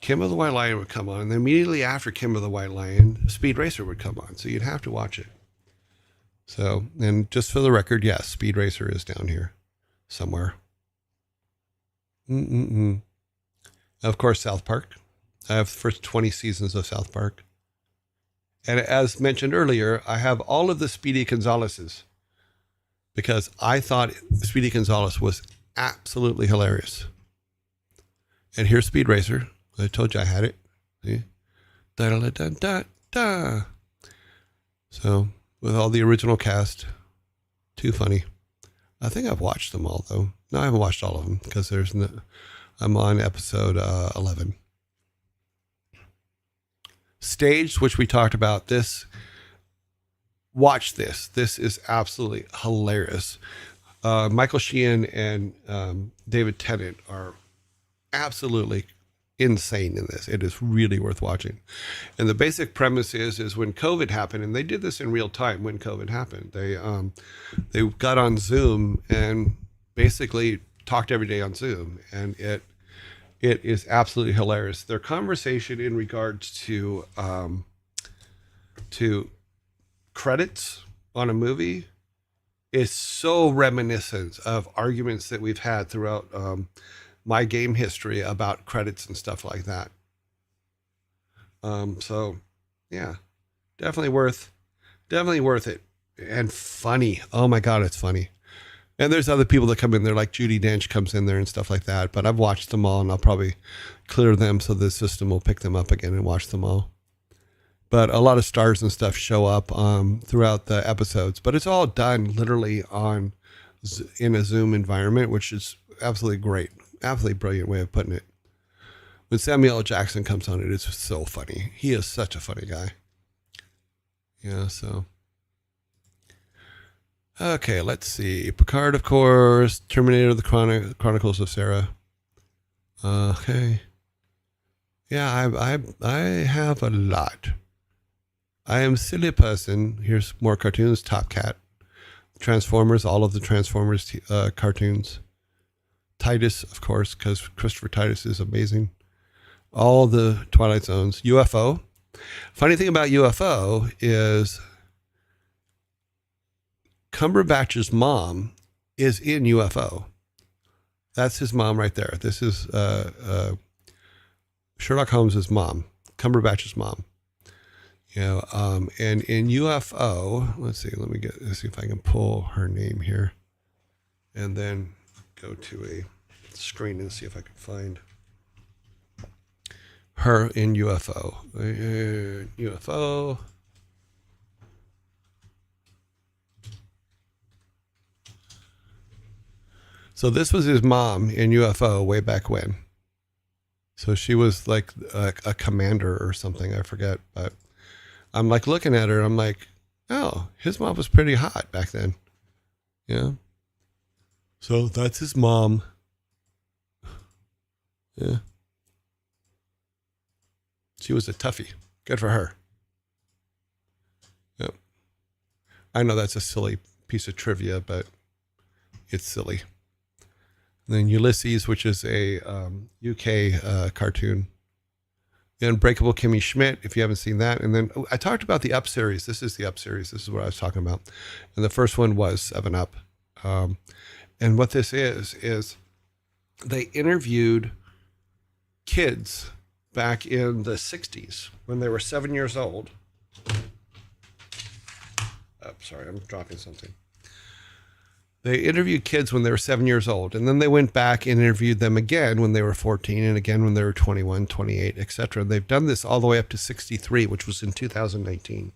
Kimba the White Lion would come on, and then immediately after Kimba the White Lion, Speed Racer would come on, so you'd have to watch it. So, and just for the record, yes, Speed Racer is down here somewhere. Of course, South Park. I have the first 20 seasons of South Park. And as mentioned earlier, I have all of the Speedy Gonzaleses because I thought Speedy Gonzales was absolutely hilarious. And here's Speed Racer. I told you I had it. See? Da-da-da-da-da. So, with all the original cast, too funny. I think I've watched them all, though. No, I haven't watched all of them because I'm on episode 11. Staged, which we talked about. Watch this. This is absolutely hilarious. Michael Sheehan and David Tennant are absolutely insane in this. It is really worth watching. And the basic premise is when COVID happened, and they did this in real time when COVID happened. They got on Zoom and basically talked every day on Zoom, and It is absolutely hilarious. Their conversation in regards to credits on a movie is so reminiscent of arguments that we've had throughout my game history about credits and stuff like that. So yeah, definitely worth it, and funny. Oh my God, it's funny. And there's other people that come in there, like Judi Dench comes in there and stuff like that. But I've watched them all, and I'll probably clear them so the system will pick them up again and watch them all. But a lot of stars and stuff show up throughout the episodes. But it's all done literally in a Zoom environment, which is absolutely great. Absolutely brilliant way of putting it. When Samuel L. Jackson comes on, it is so funny. He is such a funny guy. Yeah, so... Okay, let's see. Picard, of course. Terminator, the Chronicles of Sarah. Okay. Yeah, I have a lot. I am a silly person. Here's more cartoons. Top Cat. Transformers, all of the Transformers cartoons. Titus, of course, because Christopher Titus is amazing. All the Twilight Zones. UFO. Funny thing about UFO is... Cumberbatch's mom is in UFO. That's his mom right there. This is Sherlock Holmes's mom, Cumberbatch's mom. You know, and in UFO, let's see if I can pull her name here, and then go to a screen and see if I can find her in UFO. UFO. So this was his mom in UFO way back when. So she was like a commander or something, I forget. But I'm like looking at her, I'm like, oh, his mom was pretty hot back then. Yeah. So that's his mom. Yeah. She was a toughie. Good for her. Yep. I know that's a silly piece of trivia, but it's silly. And then Ulysses, which is a UK cartoon. The Unbreakable Kimmy Schmidt, if you haven't seen that. And then I talked about the Up series. This is the Up series. This is what I was talking about. And the first one was 7-Up. And what this is they interviewed kids back in the 60s when they were 7 years old. Oh, sorry, I'm dropping something. They interviewed kids when they were 7 years old, and then they went back and interviewed them again when they were 14 and again when they were 21, 28, etc. They've done this all the way up to 63, which was in 2018.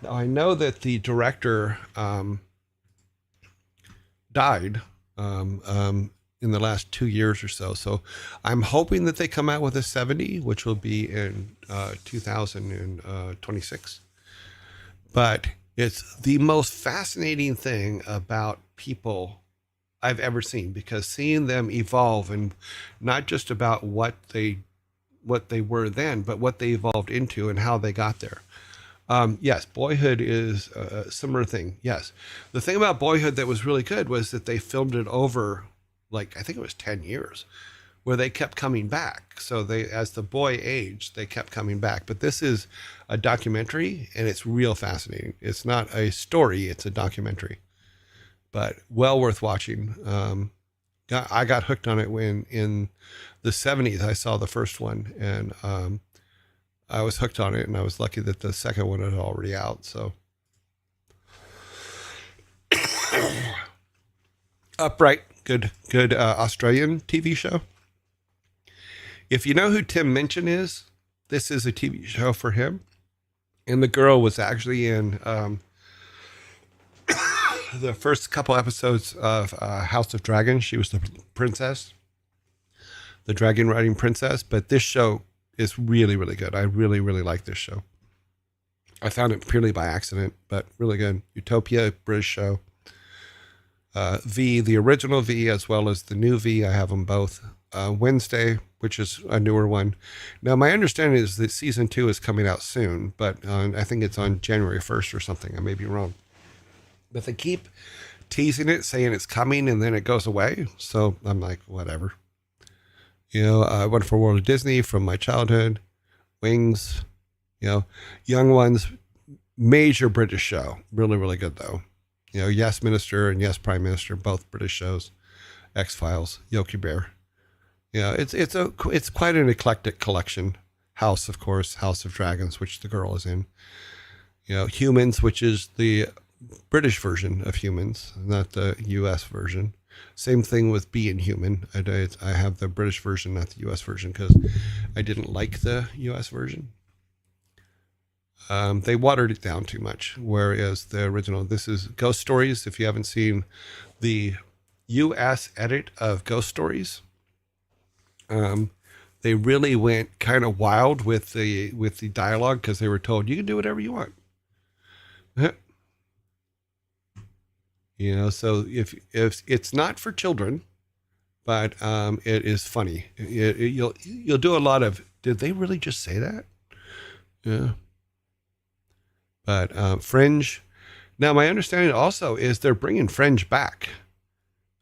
Now, I know that the director died in the last 2 years or so. So I'm hoping that they come out with a 70, which will be in 2026. But it's the most fascinating thing about people I've ever seen, because seeing them evolve, and not just about what they were then, but what they evolved into and how they got there. Yes, Boyhood is a similar thing. Yes. The thing about Boyhood that was really good was that they filmed it over, like, I think it was 10 years, where they kept coming back. So they, as the boy aged, they kept coming back. But this is a documentary, and it's real fascinating. It's not a story, it's a documentary. But well worth watching. I got hooked on it when in the 70s I saw the first one, and I was hooked on it, and I was lucky that the second one was already out. So Upright, good Australian TV show. If you know who Tim Minchin is, this is a TV show for him. And the girl was actually in the first couple episodes of House of Dragons. She was the princess, the dragon riding princess. But this show is really, really good. I really, really like this show. I found it purely by accident, but really good. Utopia, British show. V, the original V, as well as the new V. I have them both. Wednesday, which is a newer one. Now, my understanding is that season 2 is coming out soon, but I think it's on January 1st or something. I may be wrong. But they keep teasing it, saying it's coming, and then it goes away. So I'm like, whatever. Wonderful World of Disney from my childhood, Wings, Young Ones, major British show. Really, really good though. Yes Minister and Yes Prime Minister, both British shows. X-Files, Yogi Bear. It's quite an eclectic collection. House, of course, House of Dragons, which the girl is in. Humans, which is the British version of Humans, not the U.S. version. Same thing with Being Human. I have the British version, not the U.S. version, because I didn't like the U.S. version. They watered it down too much, whereas the original, this is Ghost Stories. If you haven't seen the U.S. edit of Ghost Stories, they really went kind of wild with the dialogue because they were told you can do whatever you want. So if it's not for children, but it is funny. You'll do a lot of. Did they really just say that? Yeah. But Fringe. Now my understanding also is they're bringing Fringe back,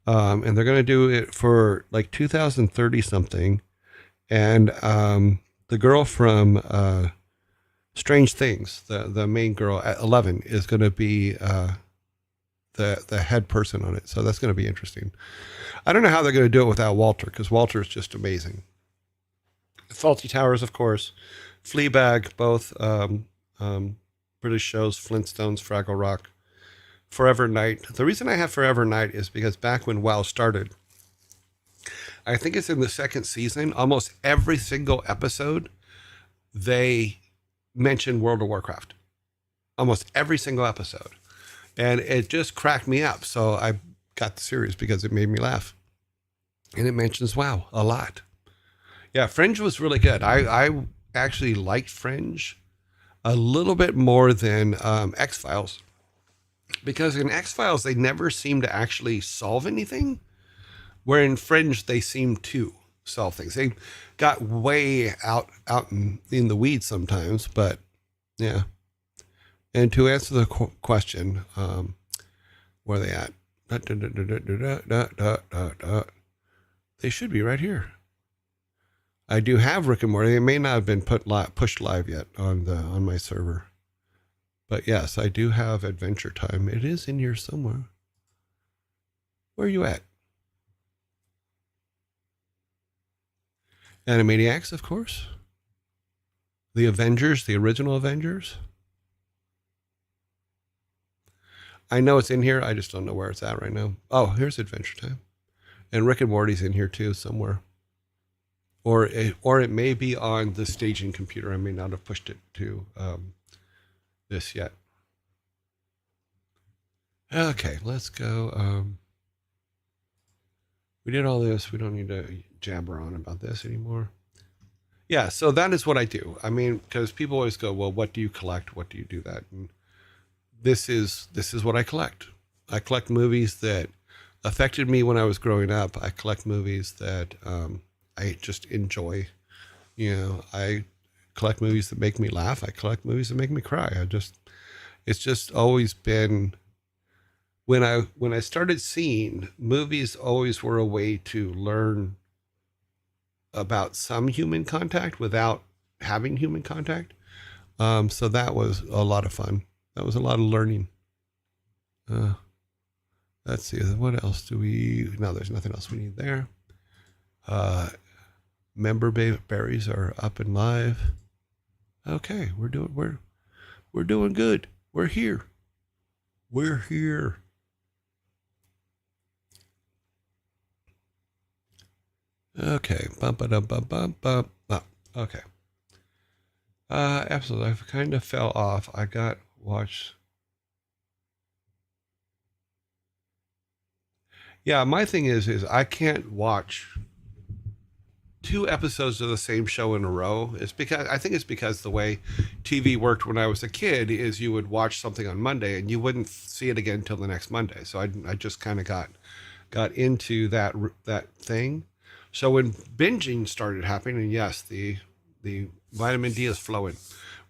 and they're going to do it for like 2030 something. And the girl from Strange Things, the main girl at 11, is going to be the head person on it. So that's going to be interesting. I don't know how they're going to do it without Walter, because Walter is just amazing. Fawlty Towers, of course. Fleabag, both British shows, Flintstones, Fraggle Rock. Forever Night. The reason I have Forever Night is because back when WoW started, I think it's in the second season, almost every single episode, they mention World of Warcraft. Almost every single episode. And it just cracked me up. So I got the series because it made me laugh. And it mentions WoW a lot. Yeah, Fringe was really good. I actually liked Fringe a little bit more than X-Files. Because in X-Files, they never seem to actually solve anything. Where in Fringe, they seem to solve things. They got way out in the weeds sometimes, but yeah. And to answer the question, where are they at? They should be right here. I do have Rick and Morty. It may not have been pushed live yet on my server. But yes, I do have Adventure Time. It is in here somewhere. Where are you at? Animaniacs, of course. The Avengers, the original Avengers. I know it's in here. I just don't know where it's at right now. Oh, here's Adventure Time. And Rick and Morty's in here too somewhere. Or it may be on the staging computer. I may not have pushed it to this yet. Okay, let's go. We did all this. We don't need to jabber on about this anymore. Yeah, so that is what I do. I mean, because people always go, well, what do you collect? What do you do that? And this is what I collect. I collect movies that affected me when I was growing up. I collect movies that I just enjoy. I collect movies that make me laugh. I collect movies that make me cry. It's just always been, when I started seeing movies, always were a way to learn about some human contact without having human contact. So that was a lot of fun. That was a lot of learning. Let's see. What else do we? No, there's nothing else we need there. Member berries are up and live. Okay, we're doing good. We're here. We're here. Okay. Bump. Okay. Absolutely. I kind of fell off. I got watch. Yeah, my thing is I can't watch 2 episodes of the same show in a row. I think it's because the way TV worked when I was a kid is you would watch something on Monday and you wouldn't see it again until the next Monday. So I just kind of got into that thing. So when binging started happening, and yes, the vitamin D is flowing.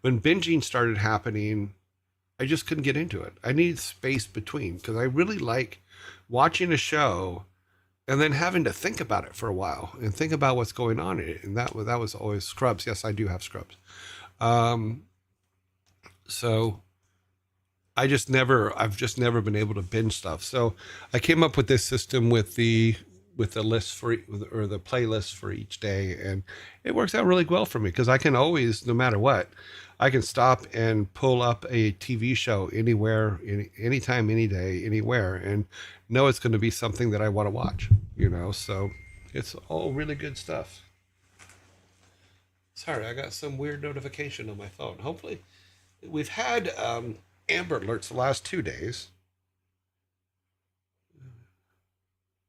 When binging started happening, I just couldn't get into it. I needed space between, because I really like watching a show and then having to think about it for a while and think about what's going on in it. And that was always Scrubs. Yes, I do have Scrubs. So I've just never been able to binge stuff. So I came up with this system with the list or the playlist for each day, and it works out really well for me because I can always, no matter what, I can stop and pull up a TV show anywhere, anytime, any day, anywhere, and know it's going to be something that I want to watch. So it's all really good stuff. Sorry, I got some weird notification on my phone. Hopefully, we've had Amber Alerts the last 2 days.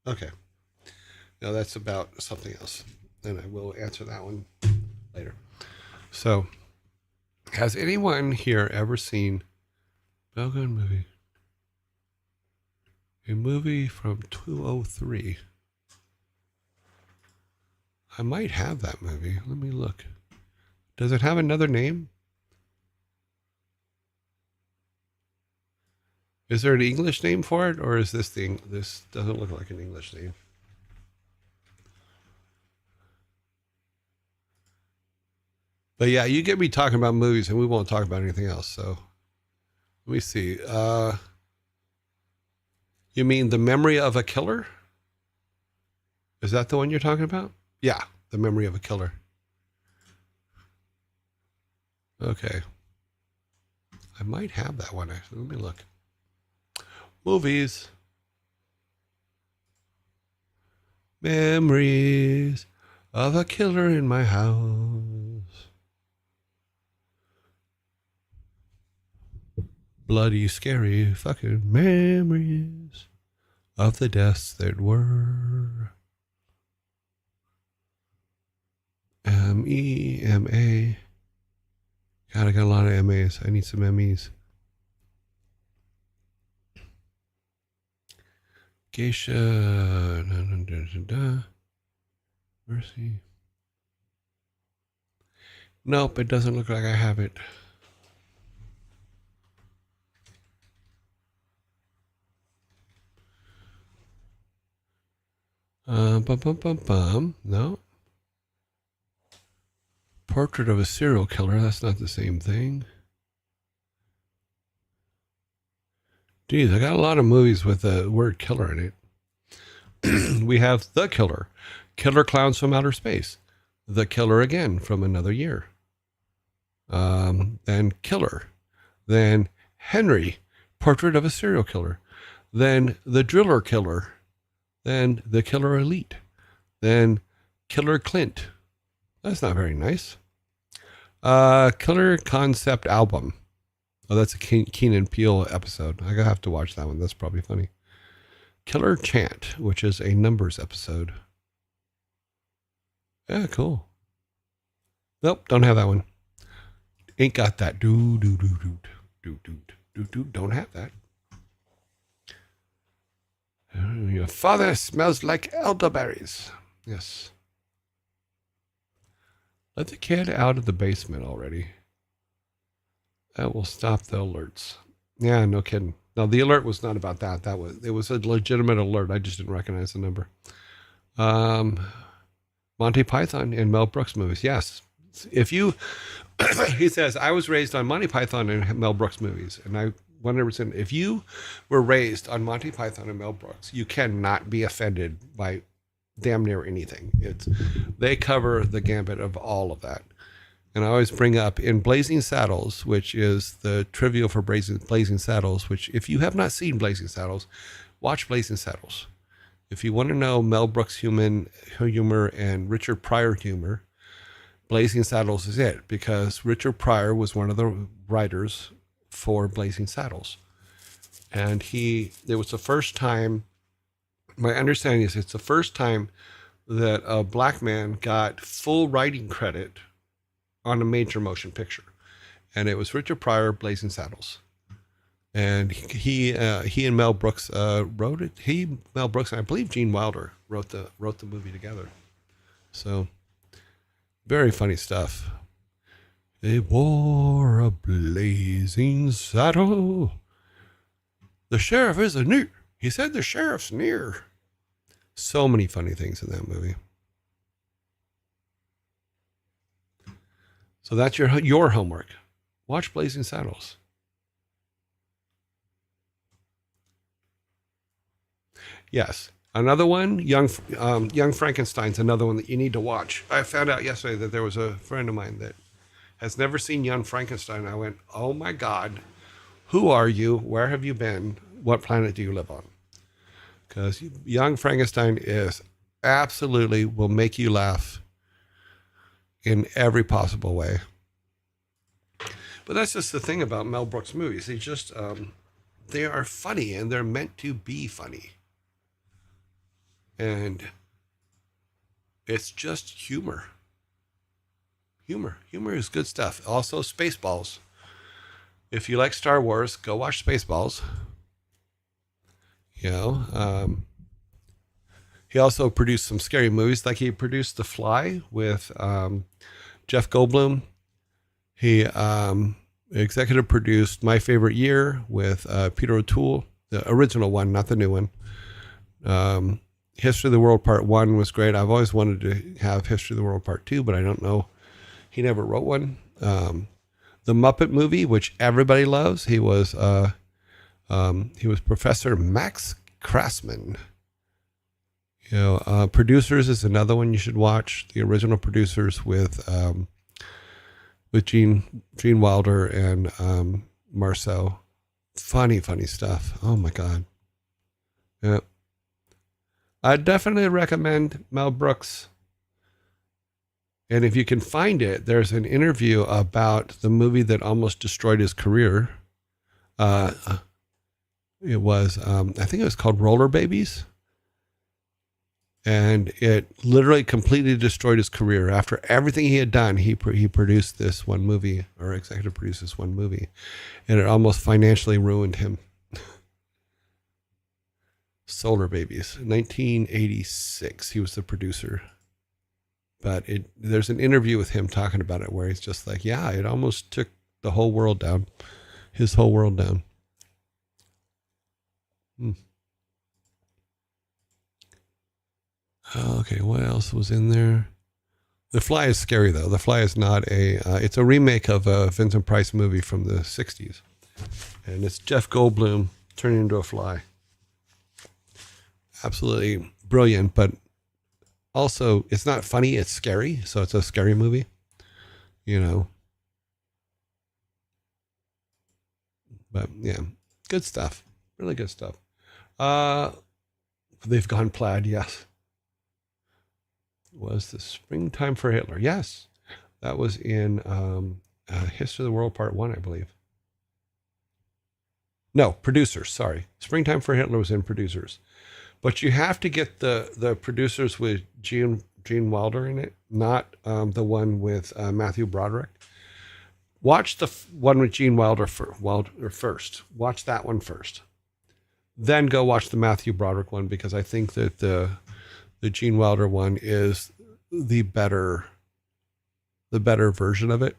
Okay. No, that's about something else. And I will answer that one later. So, has anyone here ever seen Belgian movie? A movie from 2003. I might have that movie. Let me look. Does it have another name? Is there an English name for it, or is this doesn't look like an English name? But yeah, you get me talking about movies and we won't talk about anything else. So let me see. You mean The Memory of a Killer? Is that the one you're talking about? Yeah, The Memory of a Killer. Okay. I might have that one actually. Let me look. Movies. Memories of a Killer in My House. Bloody, scary fucking memories of the deaths that were. MEMA. God, I got a lot of MAs. I need some MEs. Geisha. Mercy. Nope, it doesn't look like I have it. No. Portrait of a Serial Killer. That's not the same thing. Geez, I got a lot of movies with the word killer in it. We have The Killer, Killer Clowns from Outer Space, The Killer Again from Another Year, then Killer, then Henry, Portrait of a Serial Killer, then The Driller Killer, then The Killer Elite, then Killer Clint. That's not very nice. Killer Concept Album. Oh, that's a Keenan Peele episode. I have to watch that one. That's probably funny. Killer Chant, which is a Numbers episode. Yeah, cool. Nope, don't have that one. Ain't got that. Don't have that. Your father smells like elderberries. Yes. Let the kid out of the basement already. That will stop the alerts. Yeah, no kidding. No, the alert was not about that. It was a legitimate alert. I just didn't recognize the number. Monty Python and Mel Brooks movies. Yes. If you, he says, I was raised on Monty Python and Mel Brooks movies. And I 100%, if you were raised on Monty Python and Mel Brooks, you cannot be offended by damn near anything. They cover the gambit of all of that. And I always bring up in Blazing Saddles, which is the trivia for Blazing Saddles, which if you have not seen Blazing Saddles, watch Blazing Saddles. If you want to know Mel Brooks humor and Richard Pryor humor, Blazing Saddles is it, because Richard Pryor was one of the writers for Blazing Saddles. And it was the first time, my understanding is it's the first time that a black man got full writing credit on a major motion picture. And it was Richard Pryor, Blazing Saddles. And he and Mel Brooks wrote it. Mel Brooks, and I believe Gene Wilder wrote the movie together. So very funny stuff. They wore a blazing saddle. The sheriff isn't near. He said the sheriff's near. So many funny things in that movie. So that's your homework. Watch Blazing Saddles. Yes. Another one, Young Frankenstein's another one that you need to watch. I found out yesterday that there was a friend of mine that has never seen Young Frankenstein. I went, oh my God, who are you? Where have you been? What planet do you live on? Because Young Frankenstein is absolutely will make you laugh in every possible way. But that's just the thing about Mel Brooks movies. They just, they are funny and they're meant to be funny. And it's just humor. Humor is good stuff. Also, Spaceballs. If you like Star Wars, go watch Spaceballs. You know, he also produced some scary movies, like he produced The Fly with Jeff Goldblum. He executive produced My Favorite Year with Peter O'Toole, the original one, not the new one. History of the World Part 1 was great. I've always wanted to have History of the World Part 2, but I don't know. He never wrote one. The Muppet Movie, which everybody loves, he was Professor Max Krassman. You know, Producers is another one you should watch. The original Producers with Gene Wilder and Marceau. Funny stuff. Oh my God. Yeah. I definitely recommend Mel Brooks. And if you can find it, there's an interview about the movie that almost destroyed his career. It was, I think it was called Roller Babies. And it literally completely destroyed his career. After everything he had done, he produced this one movie, or executive produced this one movie. And it almost financially ruined him. Solar Babies, 1986. He was the producer. But there's an interview with him talking about it where he's just like, yeah, it almost took the whole world down. His whole world down. Okay, what else was in there? The Fly is scary, though. The Fly is not it's a remake of a Vincent Price movie from the 60s. And it's Jeff Goldblum turning into a fly. Absolutely brilliant, but also it's not funny, it's scary. So it's a scary movie, you know. But yeah, good stuff. Really good stuff. They've Gone Plaid, yes. Was the Springtime for Hitler? Yes. That was in History of the World Part 1, I believe. No, Producers, sorry. Springtime for Hitler was in Producers. But you have to get the Producers with Gene Wilder in it, not the one with Matthew Broderick. Watch the one with Gene Wilder first. Watch that one first. Then go watch the Matthew Broderick one, because I think that the Gene Wilder one is the better version of it.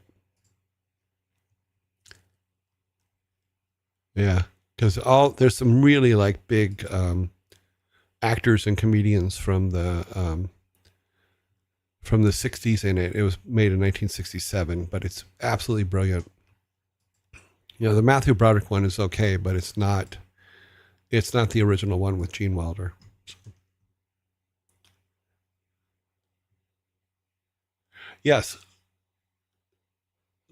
Yeah, because there's some really like big actors and comedians from the 60s in it. It was made in 1967, but it's absolutely brilliant. You know, the Matthew Broderick one is okay, but it's not the original one with Gene Wilder. Yes.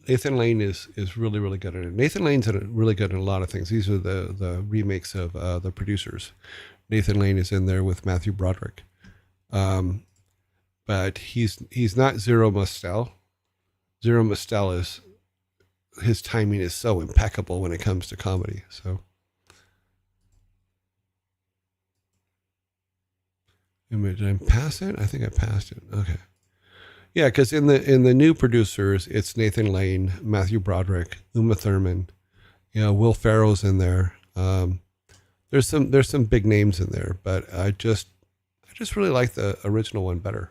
Nathan Lane is really, really good at it. Nathan Lane's really good in a lot of things. These are the remakes of the Producers. Nathan Lane is in there with Matthew Broderick. But he's not Zero Mostel. Zero Mostel his timing is so impeccable when it comes to comedy. So did I pass it? I think I passed it. Okay. Yeah, because in the new Producers, it's Nathan Lane, Matthew Broderick, Uma Thurman, Will Ferrell's in there. There's some big names in there, but I just really like the original one better.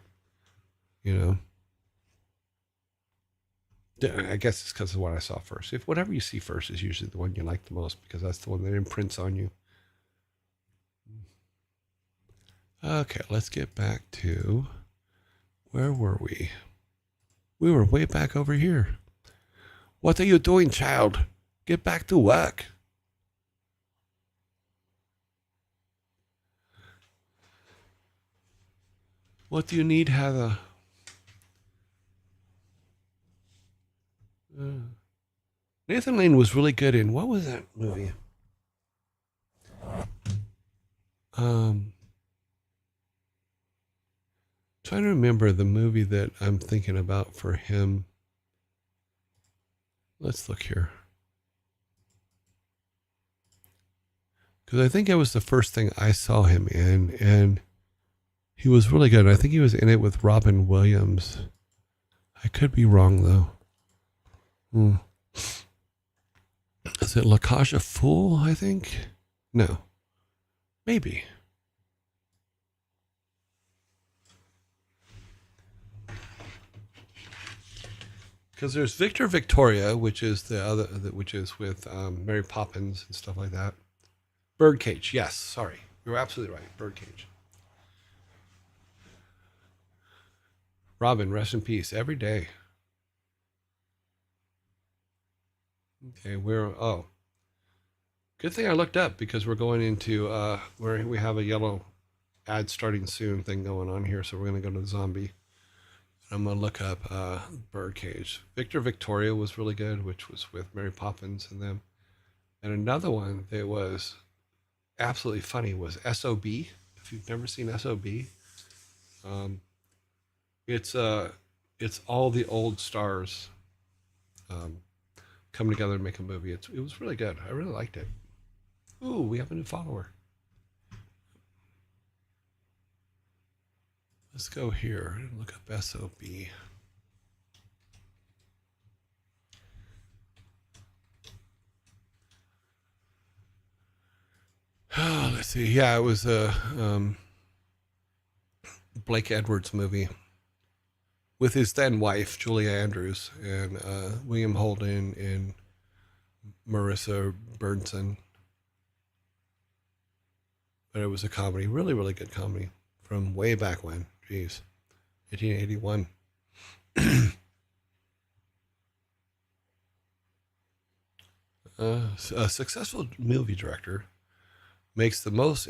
I guess it's because of what I saw first. If whatever you see first is usually the one you like the most, because that's the one that imprints on you. Okay, let's get back to, where were we? We were way back over here. What are you doing, child? Get back to work. What do you need, Heather? Nathan Lane was really good in, what was that movie? Trying to remember the movie that I'm thinking about for him. Let's look here. Because I think it was the first thing I saw him in, and he was really good. I think he was in it with Robin Williams. I could be wrong, though. Is it La Cage aux Folles, I think? No. Maybe. Because there's Victor Victoria, which is the other, which is with Mary Poppins and stuff like that. Birdcage, yes. Sorry, you're absolutely right. Birdcage. Robin, rest in peace. Every day. Okay, good thing I looked up, because we're going into where we have a yellow ad starting soon thing going on here, so we're going to go to the zombie. I'm going to look up Birdcage. Victor Victoria was really good, which was with Mary Poppins and them. And another one that was absolutely funny was S.O.B. If you've never seen S.O.B., it's all the old stars come together and make a movie. It was really good. I really liked it. Ooh, we have a new follower. Let's go here and look up S.O.B. Let's see. Yeah, it was a Blake Edwards movie with his then wife, Julia Andrews, and William Holden and Marissa Burnson. But it was a comedy, really, really good comedy from way back when. Jeez, 1881. A successful movie director makes the most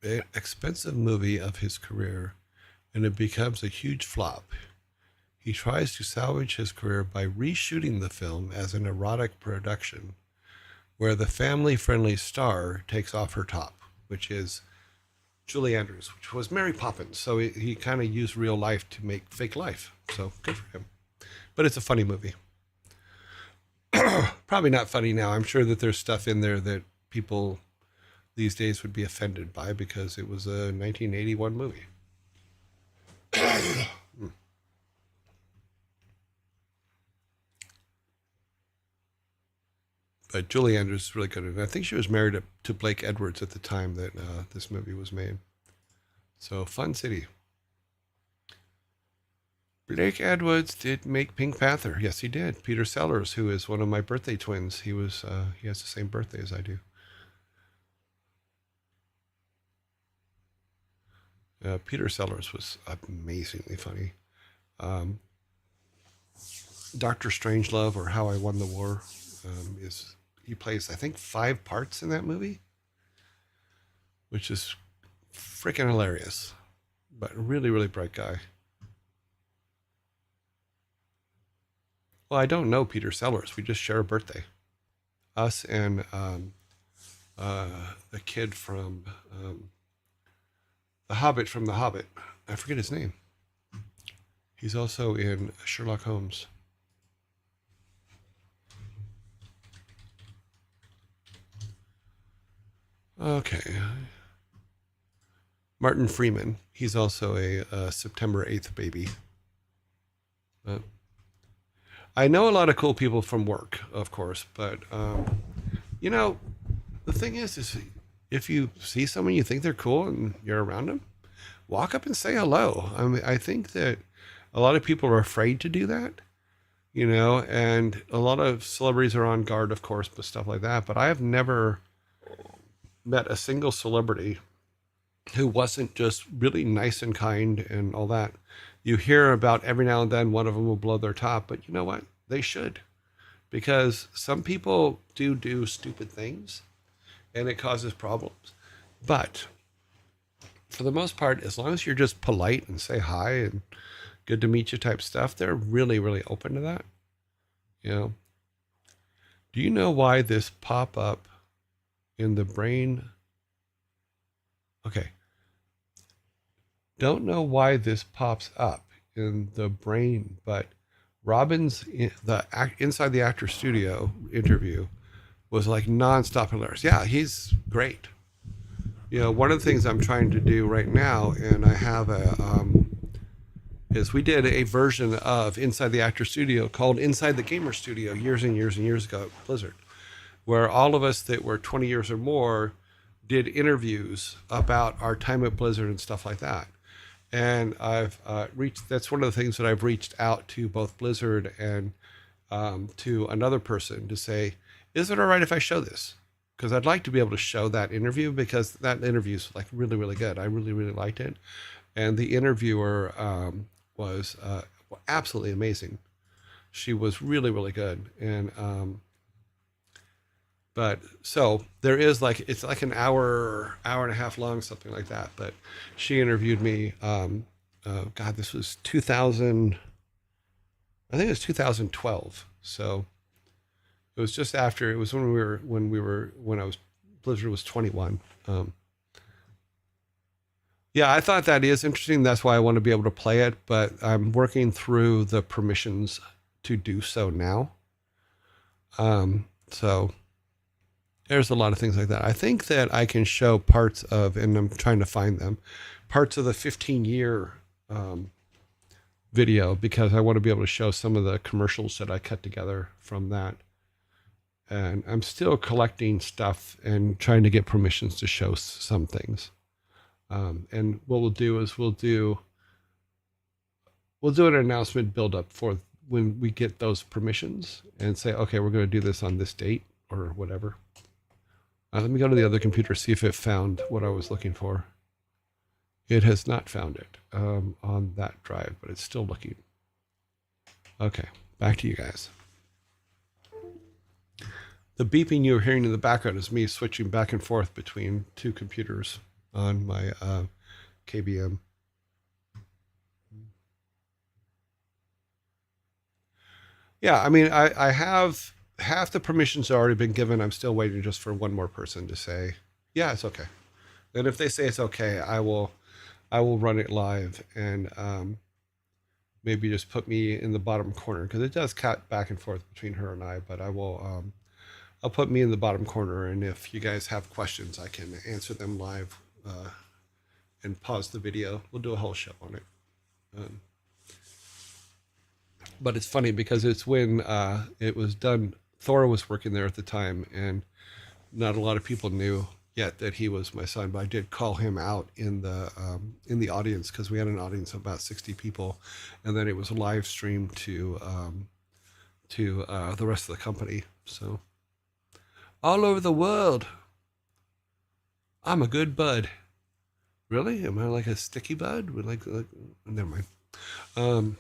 expensive movie of his career, and it becomes a huge flop. He tries to salvage his career by reshooting the film as an erotic production, where the family-friendly star takes off her top, which is Julie Andrews, which was Mary Poppins. So he kind of used real life to make fake life. So good for him. But it's a funny movie. Probably not funny now. I'm sure that there's stuff in there that people these days would be offended by, because it was a 1981 movie. But Julie Andrews is really good. And I think she was married to Blake Edwards at the time that this movie was made. So, fun city. Blake Edwards did make Pink Panther. Yes, he did. Peter Sellers, who is one of my birthday twins. He has the same birthday as I do. Peter Sellers was amazingly funny. Dr. Strangelove, or How I Won the War, he plays, I think, 5 parts in that movie, which is freaking hilarious. But really, really bright guy. Well, I don't know Peter Sellers. We just share a birthday. Us and the kid from The Hobbit from The Hobbit. I forget his name. He's also in Sherlock Holmes. Okay. Martin Freeman. He's also a September 8th baby. I know a lot of cool people from work, of course, but, the thing is if you see someone you think they're cool and you're around them, walk up and say hello. I mean, I think that a lot of people are afraid to do that, and a lot of celebrities are on guard, of course, but stuff like that. But I have never met a single celebrity who wasn't just really nice and kind and all that. You hear about every now and then one of them will blow their top, but you know what? They should, because some people do stupid things and it causes problems. But for the most part, as long as you're just polite and say hi and good to meet you type stuff, they're really, really open to that. You know, do you know why this pop up in the brain? Okay. Don't know why this pops up in the brain, but Robin's inside the actor studio interview was like nonstop hilarious. Yeah, he's great. You know, one of the things I'm trying to do right now, and I have is we did a version of Inside the Actor Studio called Inside the Gamer Studio years and years and years ago at Blizzard, where all of us that were 20 years or more did interviews about our time at Blizzard and stuff like that. And I've that's one of the things that I've reached out to both Blizzard and to another person to say, is it all right if I show this? Because I'd like to be able to show that interview, because that interview is like really, really good. I really, really liked it. And the interviewer was absolutely amazing. She was really, really good. And but so there is like, it's like an hour and a half long, something like that. But she interviewed me. God, this was 2000. I think it was 2012. So it was just after. It was when I was Blizzard was 21. Yeah, I thought that is interesting. That's why I want to be able to play it. But I'm working through the permissions to do so now. So there's a lot of things like that. I think that I can show parts of, and I'm trying to find them, parts of the 15-year video, because I want to be able to show some of the commercials that I cut together from that. And I'm still collecting stuff and trying to get permissions to show some things. And what we'll do is we'll do an announcement build up for when we get those permissions and say, okay, we're going to do this on this date or whatever. Let me go to the other computer, see if it found what I was looking for. It has not found it on that drive, but it's still looking. Okay, back to you guys. The beeping you're hearing in the background is me switching back and forth between two computers on my KBM. Yeah, I mean, I have half the permissions already been given. I'm still waiting just for one more person to say, yeah, it's okay. And if they say it's okay, I will run it live and maybe just put me in the bottom corner, because it does cut back and forth between her and I, but I'll put me in the bottom corner, and if you guys have questions, I can answer them live and pause the video. We'll do a whole show on it. But it's funny because it's when it was done, Thor was working there at the time, and not a lot of people knew yet that he was my son, but I did call him out in the audience, because we had an audience of about 60 people, and then it was a live stream to the rest of the company. So all over the world, I'm a good bud. Really? Am I like a sticky bud? Like never mind.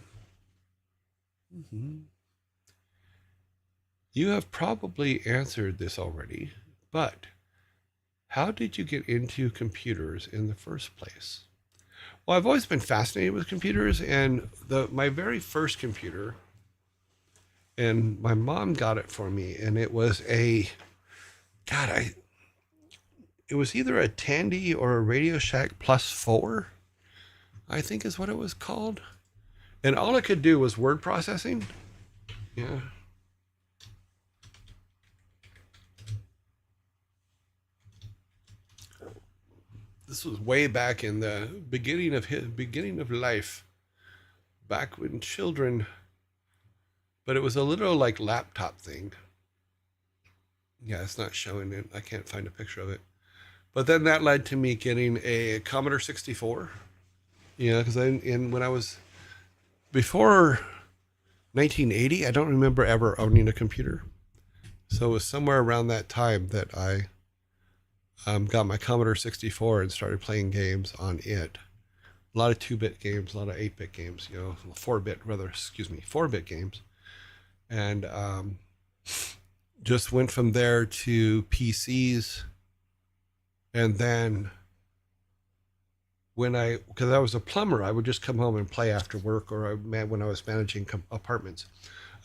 You have probably answered this already, but how did you get into computers in the first place? Well, I've always been fascinated with computers, and my very first computer, and my mom got it for me, and it was it was either a Tandy or a Radio Shack Plus 4, I think is what it was called. And all it could do was word processing. Yeah. This was way back in the beginning of life, back when children, but it was a little like laptop thing. Yeah, it's not showing it. I can't find a picture of it. But then that led to me getting a Commodore 64. Yeah, because when I was before 1980, I don't remember ever owning a computer. So it was somewhere around that time that I got my Commodore 64 and started playing games on it. A lot of 2-bit games, a lot of 8-bit games, 4-bit games. And just went from there to PCs. And then because I was a plumber, I would just come home and play after work, or when I was managing apartments,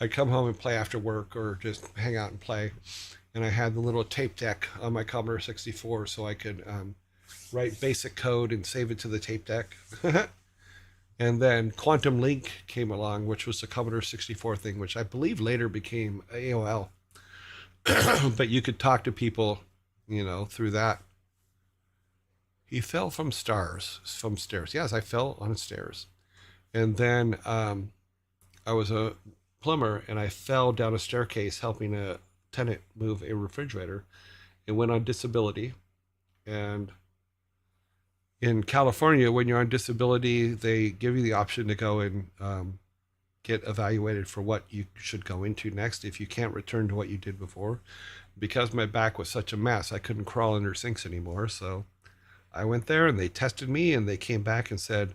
I'd come home and play after work or just hang out and play. And I had the little tape deck on my Commodore 64 so I could write basic code and save it to the tape deck. And then Quantum Link came along, which was the Commodore 64 thing, which I believe later became AOL. But you could talk to people, through that. He fell from stairs. Yes, I fell on stairs. And then I was a plumber, and I fell down a staircase helping a tenant move a refrigerator and went on disability. And in California, when you're on disability, they give you the option to go and get evaluated for what you should go into next if you can't return to what you did before. Because my back was such a mess, I couldn't crawl under sinks anymore. So I went there and they tested me, and they came back and said,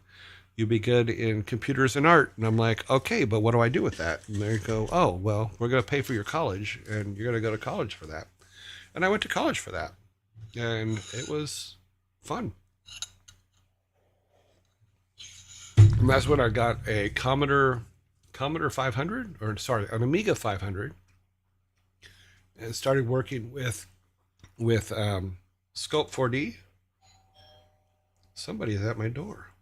"You'd be good in computers and art." And I'm like, "Okay, but what do I do with that?" And they go, "Oh, well, we're going to pay for your college, and you're going to go to college for that." And I went to college for that, and it was fun. And that's when I got a Commodore 500, an Amiga 500, and started working with Scope 4D. Somebody is at my door.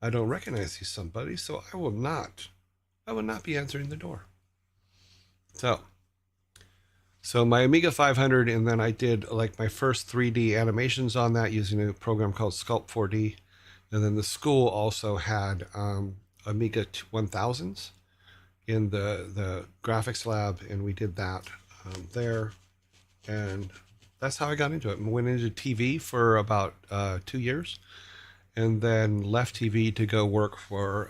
I don't recognize these somebody, so I will not be answering the door. So my Amiga 500, and then I did like my first 3D animations on that using a program called Sculpt 4D. And then the school also had Amiga 1000s in the graphics lab, and we did that there. And that's how I got into it. And went into TV for about 2 years, and then left TV to go work for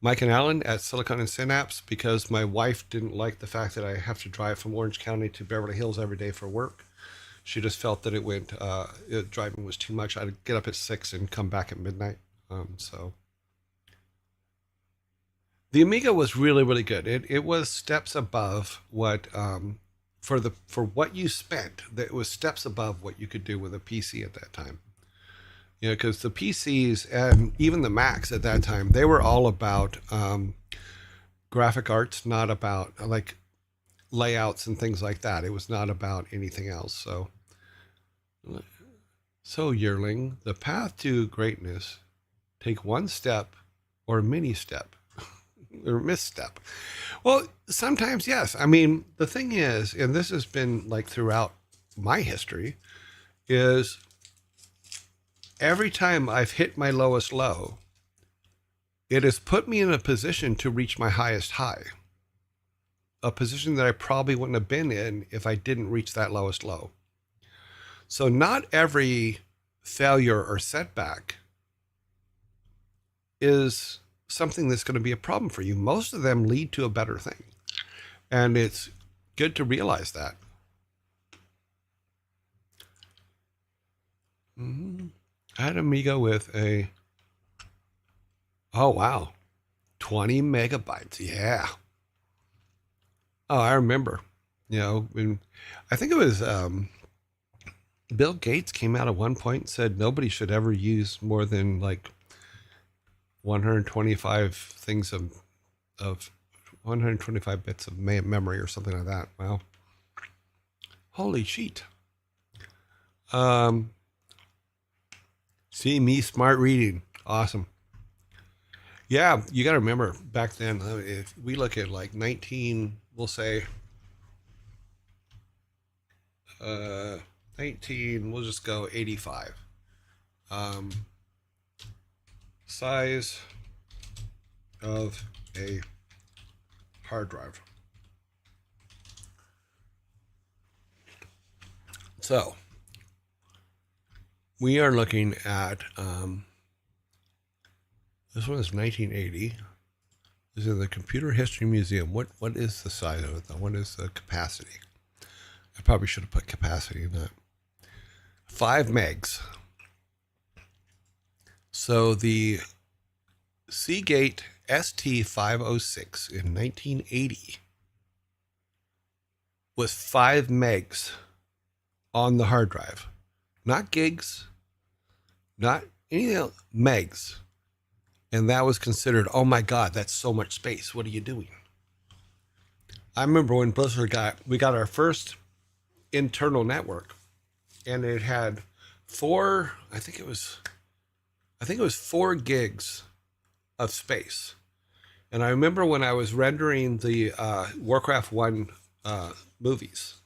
Mike and Alan at Silicon and Synapse, because my wife didn't like the fact that I have to drive from Orange County to Beverly Hills every day for work. She just felt that driving was too much. I'd get up at 6 and come back at midnight. So the Amiga was really, really good. It was steps above what for what you spent. It was steps above what you could do with a PC at that time. Because the PCs and even the Macs at that time, they were all about graphic arts, not about like layouts and things like that. It was not about anything else. So Yearling, the path to greatness, take one step or mini step or misstep. Well, sometimes, yes. I mean, the thing is, and this has been like throughout my history, is every time I've hit my lowest low, it has put me in a position to reach my highest high. A position that I probably wouldn't have been in if I didn't reach that lowest low. So not every failure or setback is something that's going to be a problem for you. Most of them lead to a better thing. And it's good to realize that. I had an Amiga with oh wow, 20 megabytes. Yeah. Oh, I remember, when I think it was Bill Gates came out at one point and said nobody should ever use more than like 125 things of 125 bits of memory or something like that. Well, holy shit. See me, smart reading. Awesome. Yeah, you got to remember back then, if we look at like we'll just go 85. Size of a hard drive. So we are looking at this one is 1980. This is the Computer History Museum. What is the size of it though? What is the capacity? I probably should have put capacity in that. 5 megs. So the Seagate ST506 in 1980 was 5 megs on the hard drive. Not gigs, not anything else, megs. And that was considered, oh my God, that's so much space. What are you doing? I remember when Blizzard we got our first internal network, and it had 4 gigs of space. And I remember when I was rendering the Warcraft 1 movies,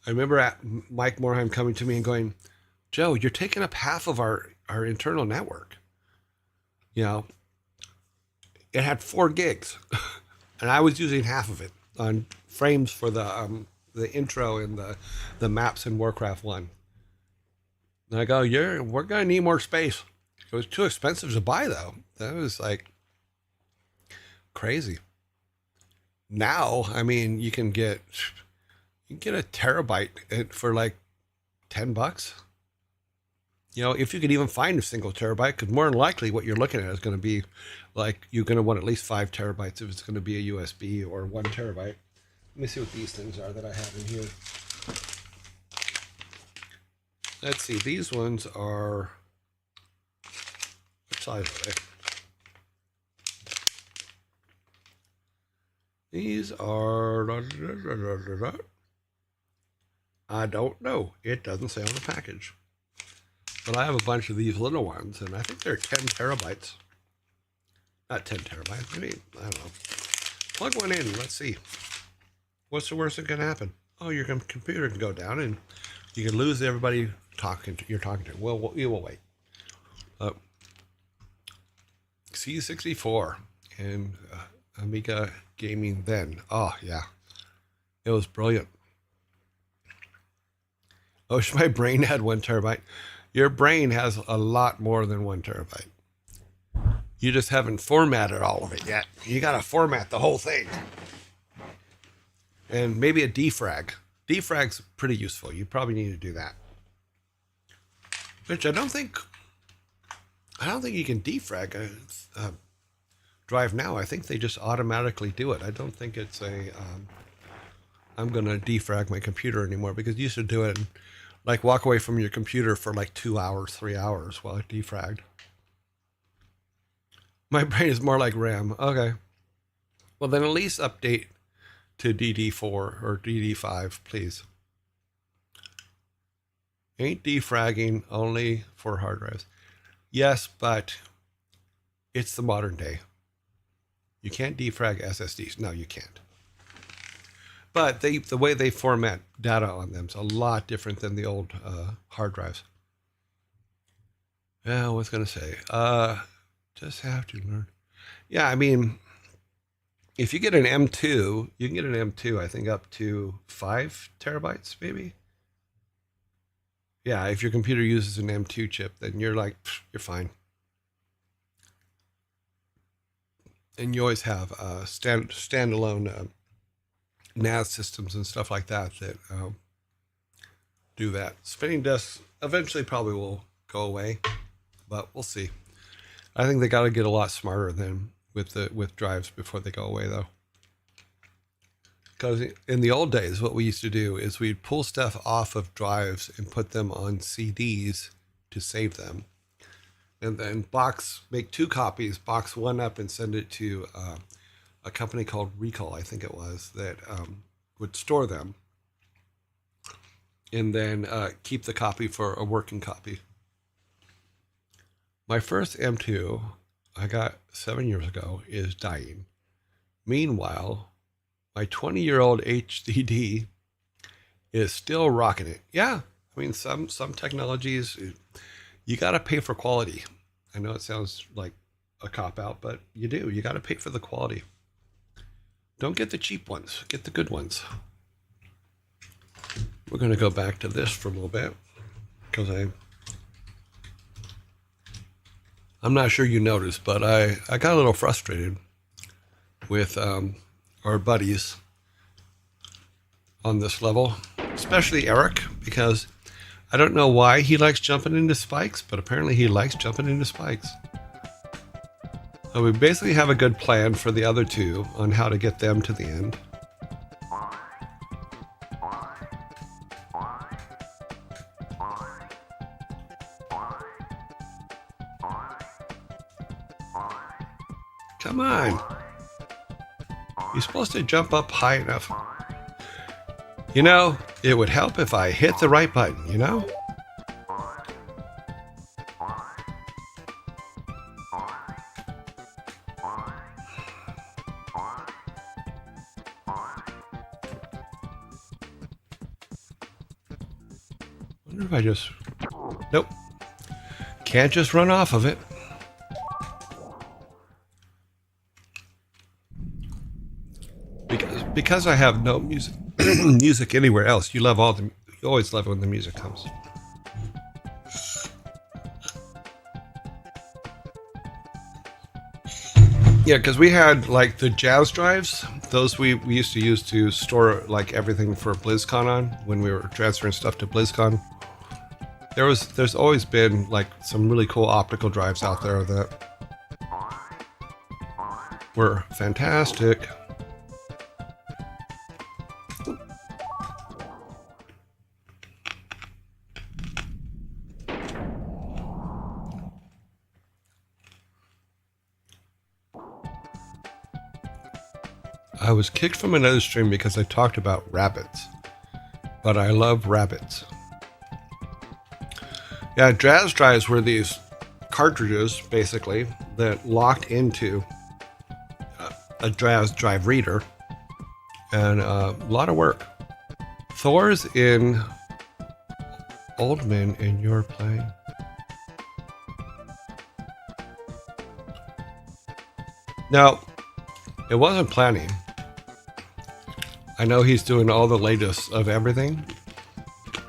I remember Mike Morheim coming to me and going, Joe, you're taking up half of our internal network. You know, it had 4 gigs, and I was using half of it on frames for the intro and the maps in Warcraft 1. And I go, we're going to need more space. It was too expensive to buy, though. That was like crazy. Now, I mean, you can get a terabyte for like $10. You know, if you could even find a single terabyte, because more than likely what you're looking at is going to be like, you're going to want at least 5 terabytes if it's going to be a USB, or 1 terabyte. Let me see what these things are that I have in here. Let's see, these ones are, what size are they? These are, I don't know. It doesn't say on the package. But I have a bunch of these little ones, and I think they're 10 terabytes. Not 10 terabytes, maybe, I don't know. Plug one in, let's see. What's the worst that can happen? Oh, your computer can go down, and you can lose everybody you're talking to. Well, we will wait. C64 and Amiga gaming then. Oh, yeah. It was brilliant. I wish my brain had 1 terabyte. Your brain has a lot more than 1 terabyte. You just haven't formatted all of it yet. You got to format the whole thing. And maybe a defrag. Defrag's pretty useful. You probably need to do that. Which I don't think you can defrag a drive now. I think they just automatically do it. I don't think it's I'm going to defrag my computer anymore, because you used to do it and like walk away from your computer for like 2 hours, 3 hours while it defragged. My brain is more like RAM. Okay. Well, then at least update to DD4 or DD5, please. Ain't defragging only for hard drives. Yes, but it's the modern day. You can't defrag SSDs. No, you can't. But the way they format data on them is a lot different than the old hard drives. Yeah, I was going to say, just have to learn. Yeah, I mean, if you get an M2, you can get an M2, I think, up to 5 terabytes, maybe. Yeah, if your computer uses an M2 chip, then you're like, you're fine. And you always have standalone NAS systems and stuff like that do that. Spinning disks eventually probably will go away, but we'll see. I think they got to get a lot smarter than with drives before they go away, though. Because in the old days, what we used to do is we'd pull stuff off of drives and put them on CDs to save them. And then make 2 copies, box one up and send it to a company called Recall, I think it was, that would store them. And then keep the copy for a working copy. My first M2 I got 7 years ago is dying. Meanwhile, my 20-year-old HDD is still rocking it. Yeah, I mean, some technologies, you got to pay for quality. I know it sounds like a cop-out, but you do. You got to pay for the quality. Don't get the cheap ones. Get the good ones. We're going to go back to this for a little bit, because I'm not sure you noticed, but I got a little frustrated with our buddies on this level, especially Eric, because I don't know why he likes jumping into spikes, but apparently he likes jumping into spikes. So we basically have a good plan for the other two on how to get them to the end. Come on. You're supposed to jump up high enough. You know, it would help if I hit the right button, you know? I wonder if I just... Nope. Can't just run off of it. Because I have no music music anywhere else. You always love it when the music comes. Yeah, because we had like the jazz drives. Those we used to use to store like everything for BlizzCon on when we were transferring stuff to BlizzCon. There's always been like some really cool optical drives out there that were fantastic. I was kicked from another stream because I talked about rabbits, but I love rabbits. Yeah, jazz drives were these cartridges, basically, that locked into a jazz drive reader, and a lot of work. Thor's in Oldman, and you're playing. Now, it wasn't planning. I know he's doing all the latest of everything.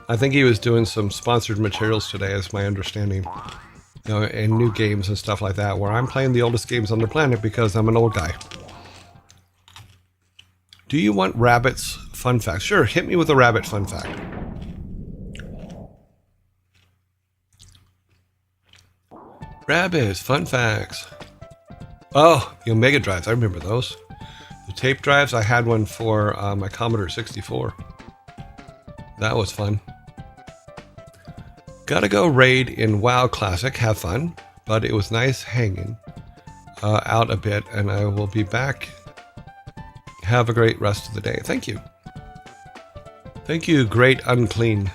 I think he was doing some sponsored materials today, is my understanding. You know, and new games and stuff like that, where I'm playing the oldest games on the planet because I'm an old guy. Do you want rabbits fun facts? Sure, hit me with a rabbit fun fact. Rabbits fun facts. Oh, the Omega drives, I remember those. The tape drives, I had one for my Commodore 64. That was fun. Gotta go raid in WoW Classic, have fun, but it was nice hanging out a bit, and I will be back. Have a great rest of the day. Thank you. Thank you, Great Unclean.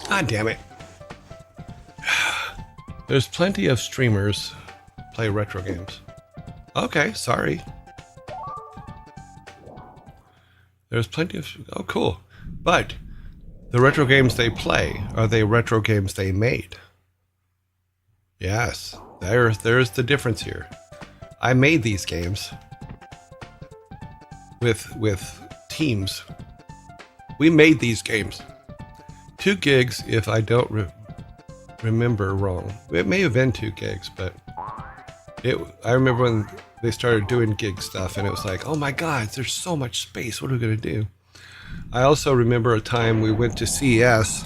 God damn it. There's plenty of streamers play retro games. Okay, sorry. There's plenty of... Oh, cool. But the retro games they play, are they retro games they made? Yes, there's the difference here. I made these games with teams. We made these games. 2 gigs, if I don't remember wrong. It may have been 2 gigs, but I remember when they started doing gig stuff, and it was like, oh my God, there's so much space. What are we going to do? I also remember a time we went to CES,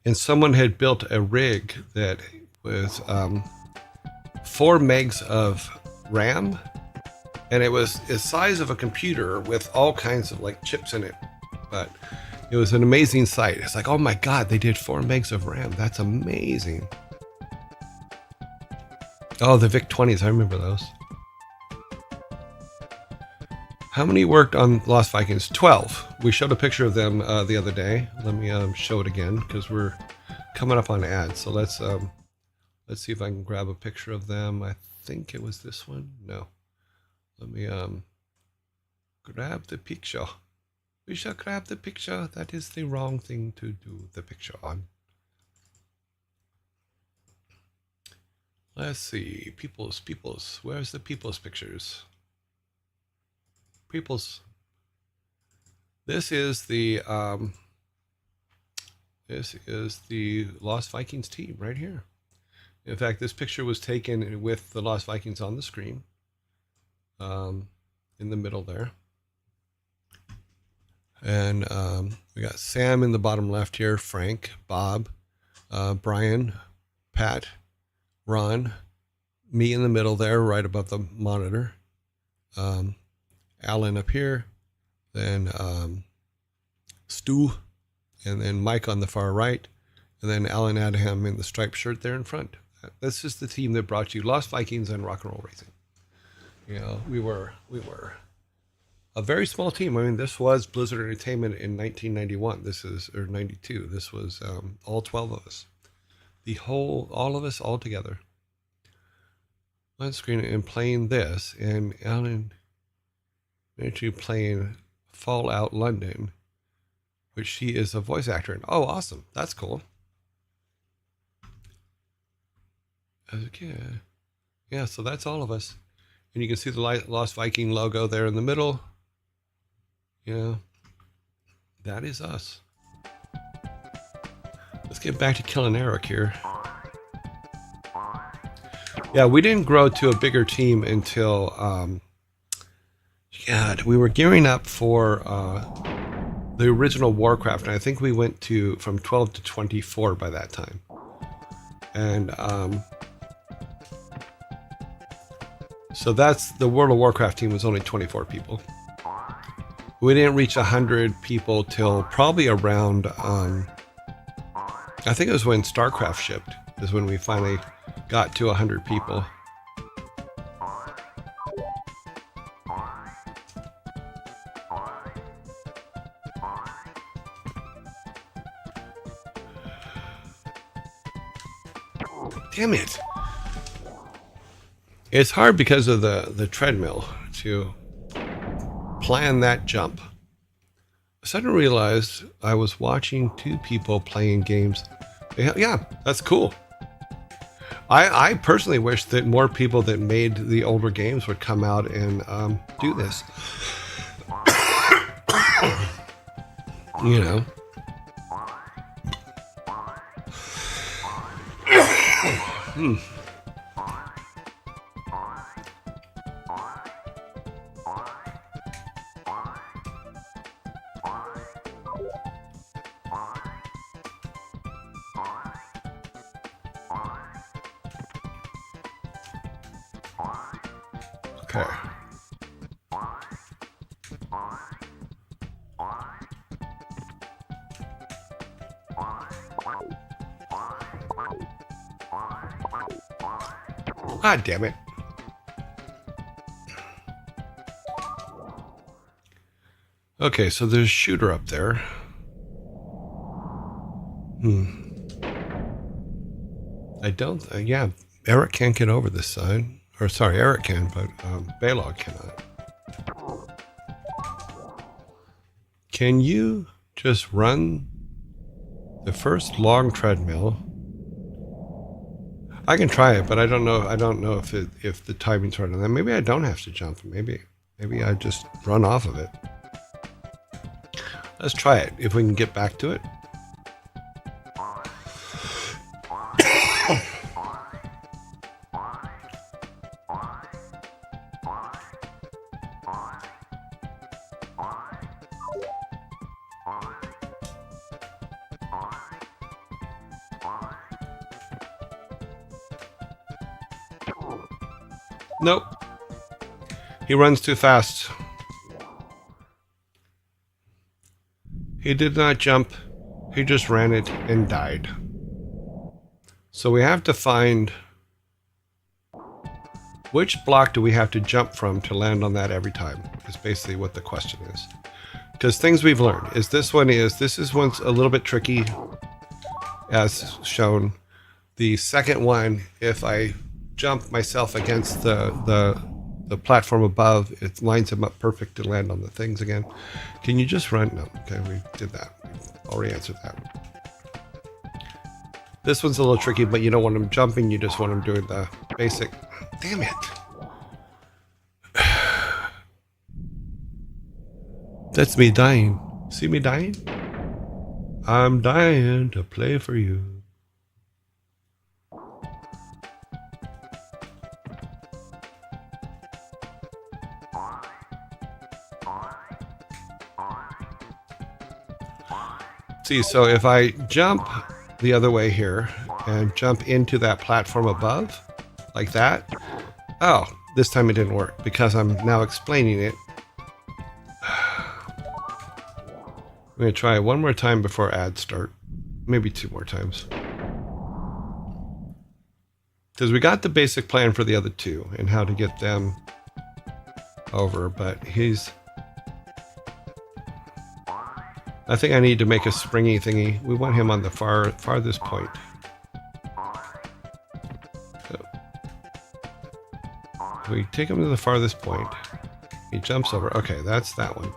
and someone had built a rig that was 4 megs of RAM, and it was the size of a computer with all kinds of like chips in it. But it was an amazing sight. It's like, oh my God, they did 4 megs of RAM. That's amazing. Oh, the VIC-20s, I remember those. How many worked on Lost Vikings? 12. We showed a picture of them the other day. Let me show it again because we're coming up on ads. So let's see if I can grab a picture of them. I think it was this one. No. Let me grab the picture. We shall grab the picture. That is the wrong thing to do the picture on. Let's see. People's. Where's the people's pictures? people's. This is the Lost Vikings team right here. In fact, this picture was taken with the Lost Vikings on the screen, in the middle there. And we got Sam in the bottom left here, Frank, Bob, Brian, Pat, Ron, me in the middle there, right above the monitor, Alan up here, then Stu, and then Mike on the far right, and then Alan Adham in the striped shirt there in front. This is the team that brought you Lost Vikings and Rock and Roll Racing. You know, we were a very small team. I mean, this was Blizzard Entertainment in 1991. This is, or 92. This was all 12 of us. All of us all together on screen and playing this, and Alan actually playing Fallout London, which she is a voice actor in. Oh, awesome. That's cool. Okay. Yeah, so that's all of us. And you can see the Lost Viking logo there in the middle. Yeah, that is us. Let's get back to killing Eric here. Yeah, we didn't grow to a bigger team until, we were gearing up for the original Warcraft, and I think we went from 12 to 24 by that time. And so that's the World of Warcraft team was only 24 people. We didn't reach 100 people till probably around, I think it was when StarCraft shipped, is when we finally got to 100 people. Damn it. It's hard because of the treadmill to plan that jump. I suddenly realized I was watching two people playing games. Yeah, that's cool. I personally wish that more people that made the older games would come out and do this. You know. Okay. God damn it. Okay, so there's a shooter up there. I don't, yeah, Eric can't get over this side. Or sorry, Eric can, but Balog cannot. Can you just run the first long treadmill? I can try it, but I don't know if the timing's right on that. Maybe I don't have to jump. Maybe I just run off of it. Let's try it, if we can get back to it. Nope. He runs too fast. He did not jump. He just ran it and died. So we have to find which block do we have to jump from to land on that every time, is basically what the question is. Because things we've learned is this is one's a little bit tricky, as shown. The second one, if I jump myself against the platform above, it lines him up perfect to land on the things again. Can you just run? No. Okay, we did that. We already answered that. This one's a little tricky, but you don't want him jumping. You just want him doing the basic. Damn it. That's me dying. See me dying? I'm dying to play for you. See, so if I jump the other way here and jump into that platform above, like that. Oh, this time it didn't work because I'm now explaining it. I'm going to try it one more time before ads start. Maybe 2 more times. Because we got the basic plan for the other 2 and how to get them over, but I think I need to make a springy thingy. We want him on the farthest point. So we take him to the farthest point. He jumps over. Okay, that's that one.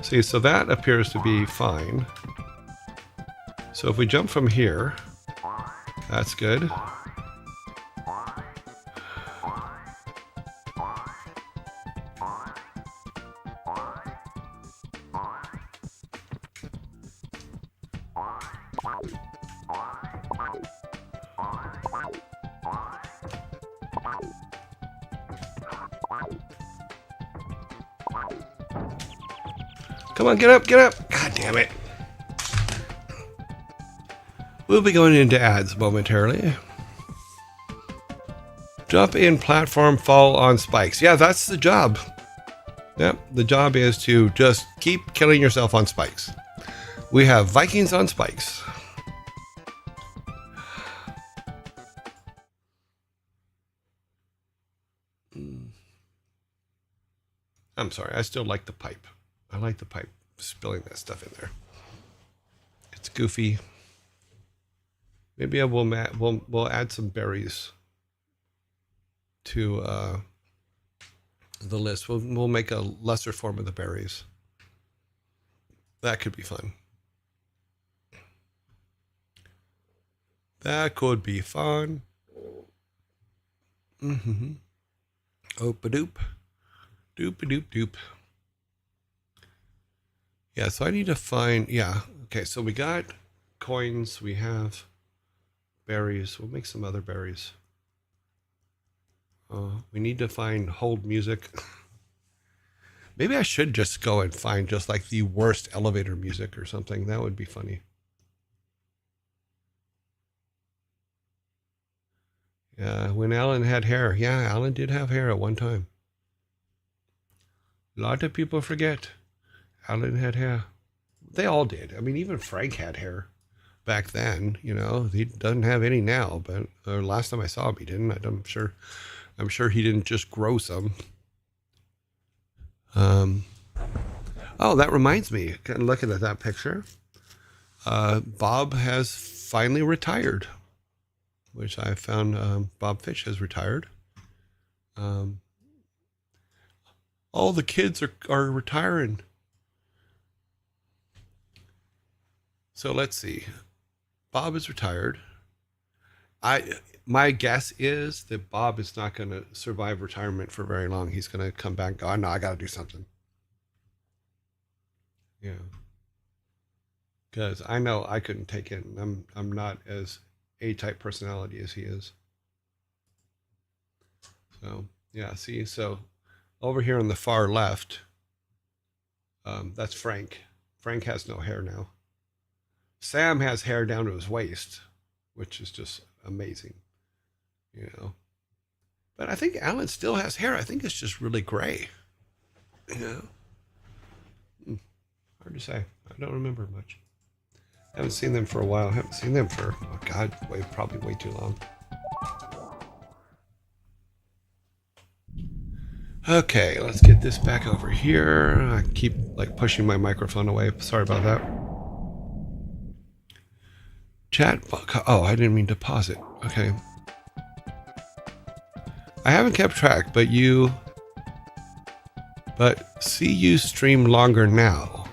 See, so that appears to be fine. So if we jump from here, that's good. Come on, get up, get up. God damn it. We'll be going into ads momentarily. Jump in platform, fall on spikes. Yeah, that's the job. Yep, the job is to just keep killing yourself on spikes. We have Vikings on spikes. I'm sorry, I still like the pipe. I like the pipe, spilling that stuff in there. It's goofy. Maybe we'll add some berries to the list. We'll make a lesser form of the berries. That could be fun. That could be fun. Mm-hmm. Oop-a-doop. Doop-a-doop-doop. Yeah, so I need to find, yeah. Okay, so we got coins. We have berries. We'll make some other berries. We need to find hold music. Maybe I should just go and find just like the worst elevator music or something. That would be funny. Yeah, when Alan had hair. Yeah, Alan did have hair at one time. A lot of people forget. Alan had hair. They all did. I mean, even Frank had hair back then. You know, he doesn't have any now. But last time I saw him, he didn't. I'm sure he didn't just grow some. Oh, that reminds me. Looking at that picture, Bob has finally retired, which I found. Bob Fish has retired. All the kids are retiring. So let's see. Bob is retired. My guess is that Bob is not going to survive retirement for very long. He's going to come back and go, oh, no, I got to do something. Yeah. Because I know I couldn't take it. I'm not as A-type personality as he is. So, yeah, see, so over here on the far left, that's Frank. Frank has no hair now. Sam has hair down to his waist, which is just amazing, you know. But I think Alan still has hair. I think it's just really gray, you know. Hard to say. I don't remember much. I haven't seen them for a while. I haven't seen them for, oh God, probably way too long. Okay, let's get this back over here. I keep like pushing my microphone away. Sorry about that. Chat. Oh, I didn't mean to pause it. Okay. I haven't kept track, but see you stream longer now.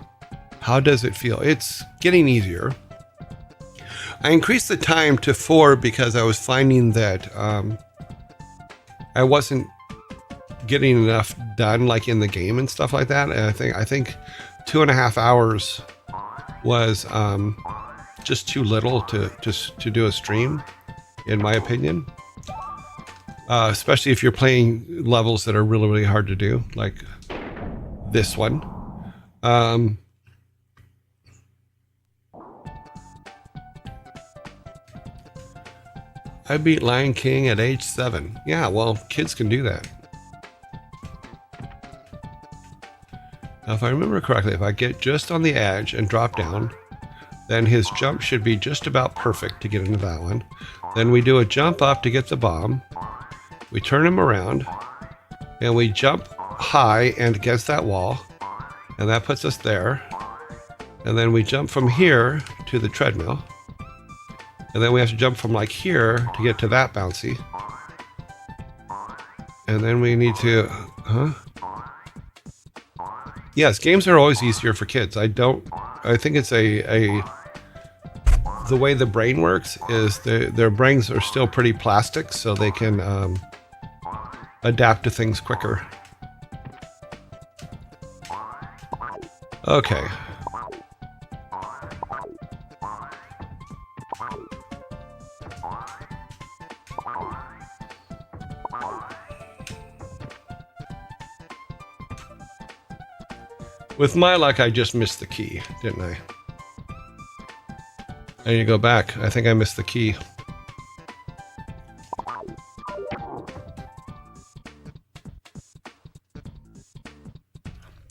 How does it feel? It's getting easier. I increased the time to 4 because I was finding that I wasn't getting enough done, like in the game and stuff like that. And I think 2.5 hours was just too little to do a stream, in my opinion. Especially if you're playing levels that are really, really hard to do, like this one. I beat Lion King at age 7. Yeah, well, kids can do that. Now, if I remember correctly, if I get just on the edge and drop down, then his jump should be just about perfect to get into that one. Then we do a jump up to get the bomb. We turn him around, and we jump high and against that wall, and that puts us there. And then we jump from here to the treadmill. And then we have to jump from like here to get to that bouncy. And then we need to, Yes, games are always easier for kids. I think it's the way the brain works is their brains are still pretty plastic, so they can adapt to things quicker. Okay. With my luck, I just missed the key, didn't I? I need to go back. I think I missed the key.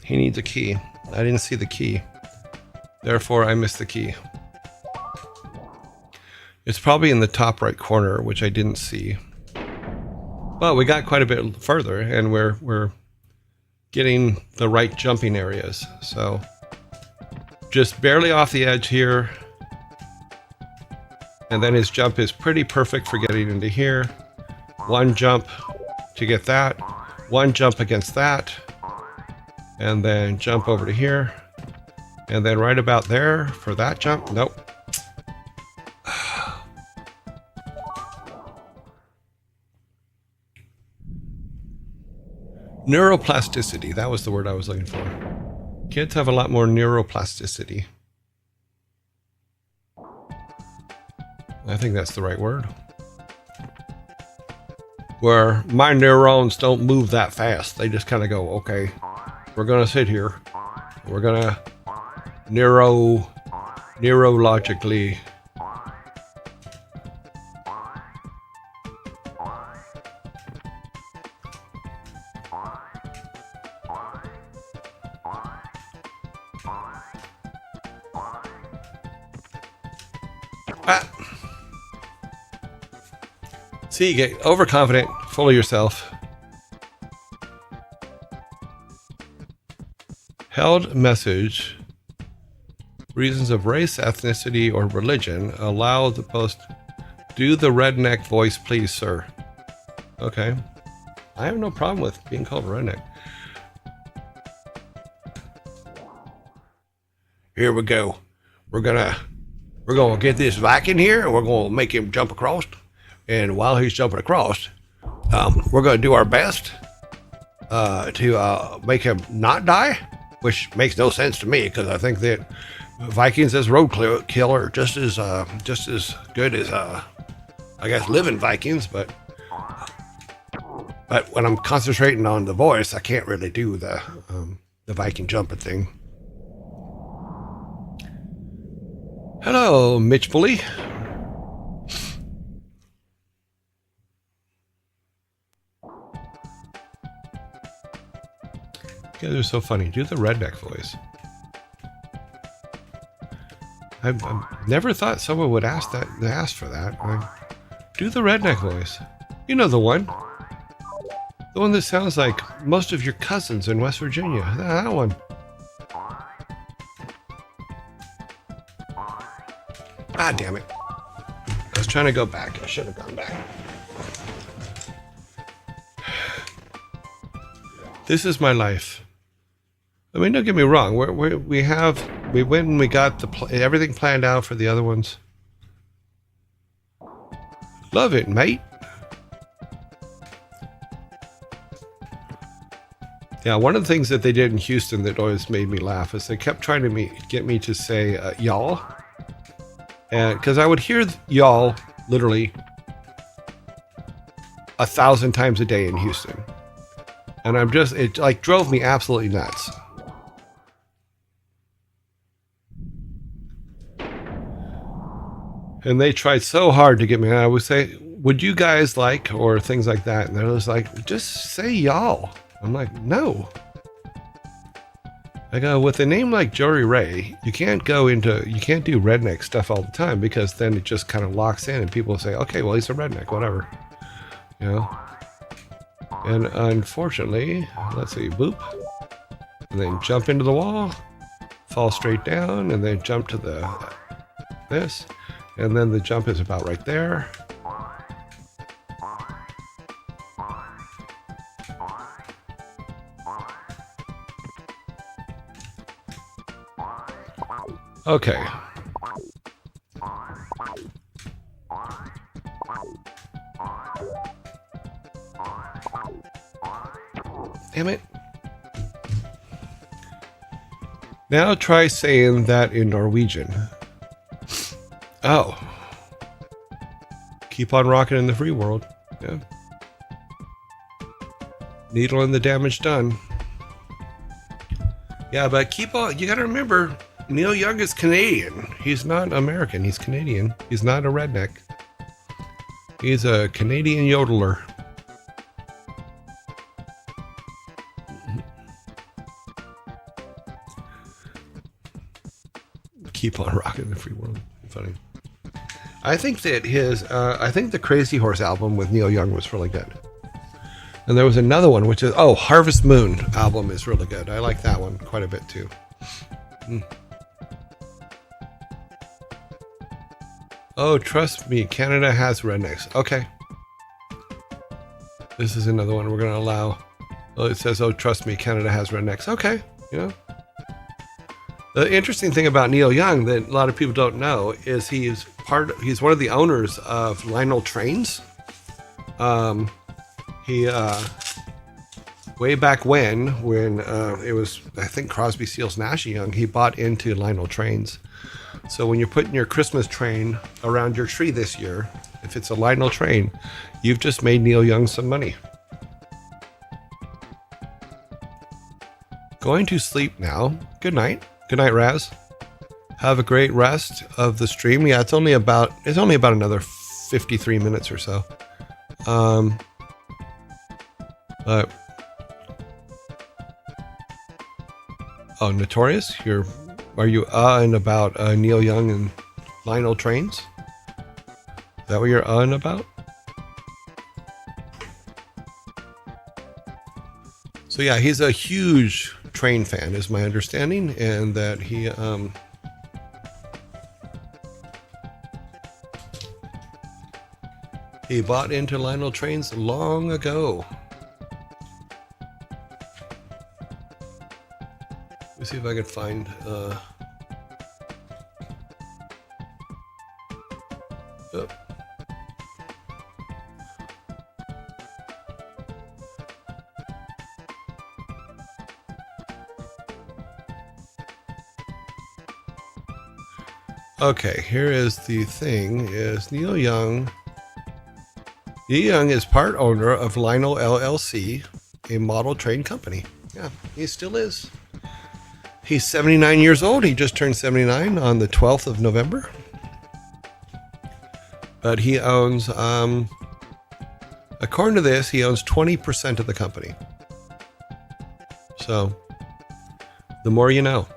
He needs a key. I didn't see the key. Therefore, I missed the key. It's probably in the top right corner, which I didn't see. Well, we got quite a bit further, and we're getting the right jumping areas. So just barely off the edge here. And then his jump is pretty perfect for getting into here. One jump to get that. One jump against that. And then jump over to here. And then right about there for that jump. Nope. Neuroplasticity, that was the word I was looking for. Kids have a lot more neuroplasticity. I think that's the right word. Where my neurons don't move that fast. They just kind of go, okay, we're going to sit here. We're going to neurologically. See, you get overconfident, full of yourself. Held message. Reasons of race, ethnicity, or religion. Allow the post. Do the redneck voice, please, sir. Okay. I have no problem with being called redneck. Here we go. We're gonna get this Viking here, and we're gonna make him jump across. And while he's jumping across, we're going to do our best to make him not die, which makes no sense to me because I think that Vikings as road killer are just as good as I guess living Vikings. But when I'm concentrating on the voice, I can't really do the Viking jumping thing. Hello, Mitch Bully. You guys are so funny. Do the redneck voice. I've never thought someone would ask for that. Do the redneck voice. You know the one. The one that sounds like most of your cousins in West Virginia. That one. Ah, damn it. I was trying to go back. I should have gone back. This is my life. I mean, don't get me wrong. We went and we got everything planned out for the other ones. Love it, mate. Yeah, one of the things that they did in Houston that always made me laugh is they kept trying to get me to say y'all. And because I would hear y'all literally 1,000 times a day in Houston. And it like drove me absolutely nuts. And they tried so hard to get me. I would say, would you guys like, or things like that. And they're just like, just say y'all. I'm like, no. I go, with a name like Jory Ray, you can't do redneck stuff all the time, because then it just kind of locks in and people say, okay, well, he's a redneck, whatever. You know? And unfortunately, let's see, boop. And then jump into the wall, fall straight down, and then jump to this. And then the jump is about right there. Okay. Damn it. Now try saying that in Norwegian. Oh. Keep on rocking in the free world. Yeah. Needle in the damage done. Yeah, but you gotta remember, Neil Young is Canadian. He's not American. He's Canadian. He's not a redneck. He's a Canadian yodeler. Keep on rocking the free world. Funny. I think that the Crazy Horse album with Neil Young was really good. And there was another one, which is, Harvest Moon album is really good. I like that one quite a bit too. Oh, trust me, Canada has rednecks. Okay. This is another one we're going to allow. Oh, it says, oh, trust me, Canada has rednecks. Okay. You know. The interesting thing about Neil Young that a lot of people don't know is he's one of the owners of Lionel Trains. Way back when it was, I think, Crosby, Stills, Nash & Young, he bought into Lionel Trains. So when you're putting your Christmas train around your tree this year, if it's a Lionel train, you've just made Neil Young some money. Going to sleep now. Good night. Good night, Raz. Have a great rest of the stream. Yeah, it's only about another 53 minutes or so. Notorious, are you and about Neil Young and Lionel Trains? Is that what you're about? So yeah, he's a huge train fan, is my understanding, and that he bought into Lionel Trains long ago. Let me see if I can find Okay, here is the thing, is Neil Young is part owner of Lionel LLC, a model train company. Yeah, he still is. He's 79 years old. He just turned 79 on the 12th of November. But he owns, according to this, he owns 20% of the company. So, the more you know.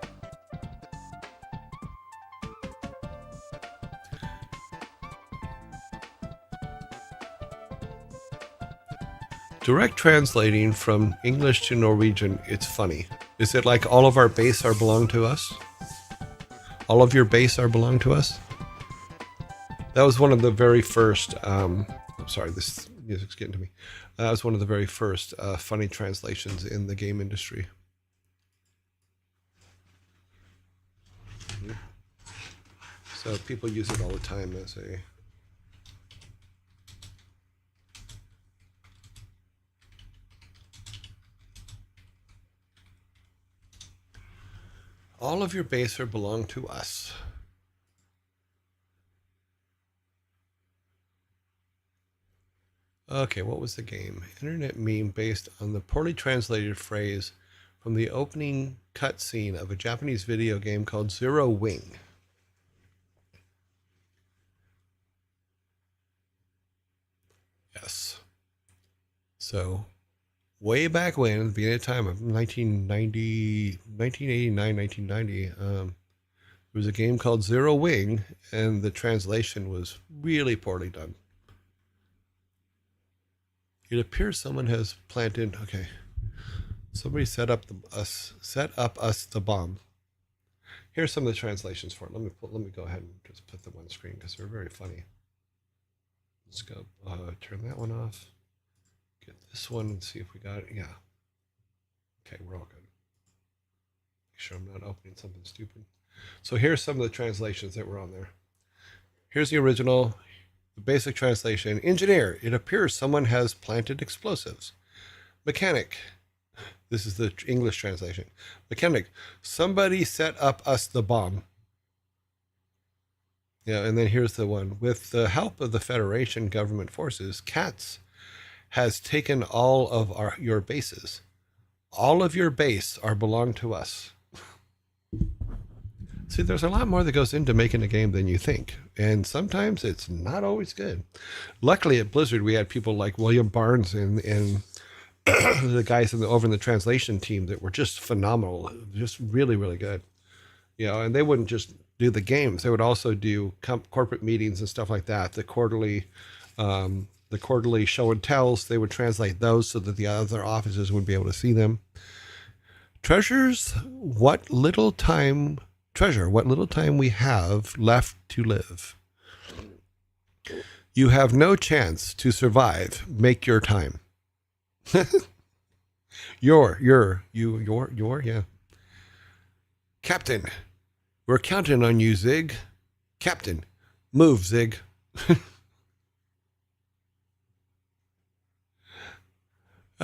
Direct translating from English to Norwegian, it's funny. Is it like all of our base are belong to us? All of your base are belong to us? That was one of the very first, I'm sorry, this music's getting to me. That was one of the very first funny translations in the game industry. So people use it all the time as a... All of your base are belong to us. Okay, what was the game? Internet meme based on the poorly translated phrase from the opening cutscene of a Japanese video game called Zero Wing. Yes. So, way back when, at the beginning of time of 1990, 1989, 1990, there was a game called Zero Wing, and the translation was really poorly done. It appears someone has planted. Okay, somebody set up us the bomb. Here's some of the translations for it. Let me go ahead and just put them on screen because they're very funny. Let's go turn that one off. Get this one and see if we got it. Yeah. Okay, we're all good. Make sure I'm not opening something stupid. So here's some of the translations that were on there. Here's the original, the basic translation. Engineer, it appears someone has planted explosives. Mechanic, this is the English translation. Mechanic, somebody set up us the bomb. Yeah, and then here's the one. With the help of the Federation government forces, CATS has taken all of your bases. All of your base are belong to us. See, there's a lot more that goes into making a game than you think. And sometimes it's not always good. Luckily at Blizzard, we had people like William Barnes and the guys over in the translation team that were just phenomenal. Just really, really good. You know, and they wouldn't just do the games. They would also do corporate meetings and stuff like that. The quarterly show and tells, they would translate those so that the other offices would be able to see them. Treasure what little time we have left to live. You have no chance to survive. Make your time. Yeah. Captain, we're counting on you, Zig. Captain, move, Zig.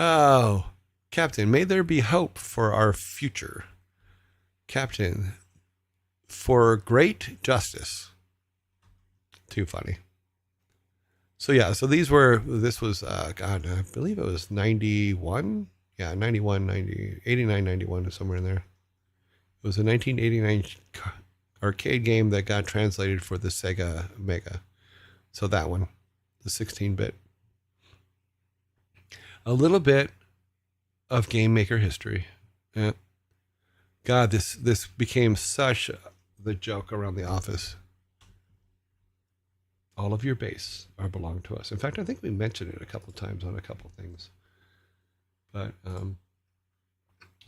Oh, Captain, may there be hope for our future. Captain, for great justice. Too funny. So yeah, so this was, God, I believe it was 91. Yeah, 91, 90, 89, 91, somewhere in there. It was a 1989 arcade game that got translated for the Sega Mega. So that one, the 16-bit. A little bit of game maker history. Yeah. God, this became such the joke around the office. All of your base belong to us. In fact, I think we mentioned it a couple of times on a couple of things. But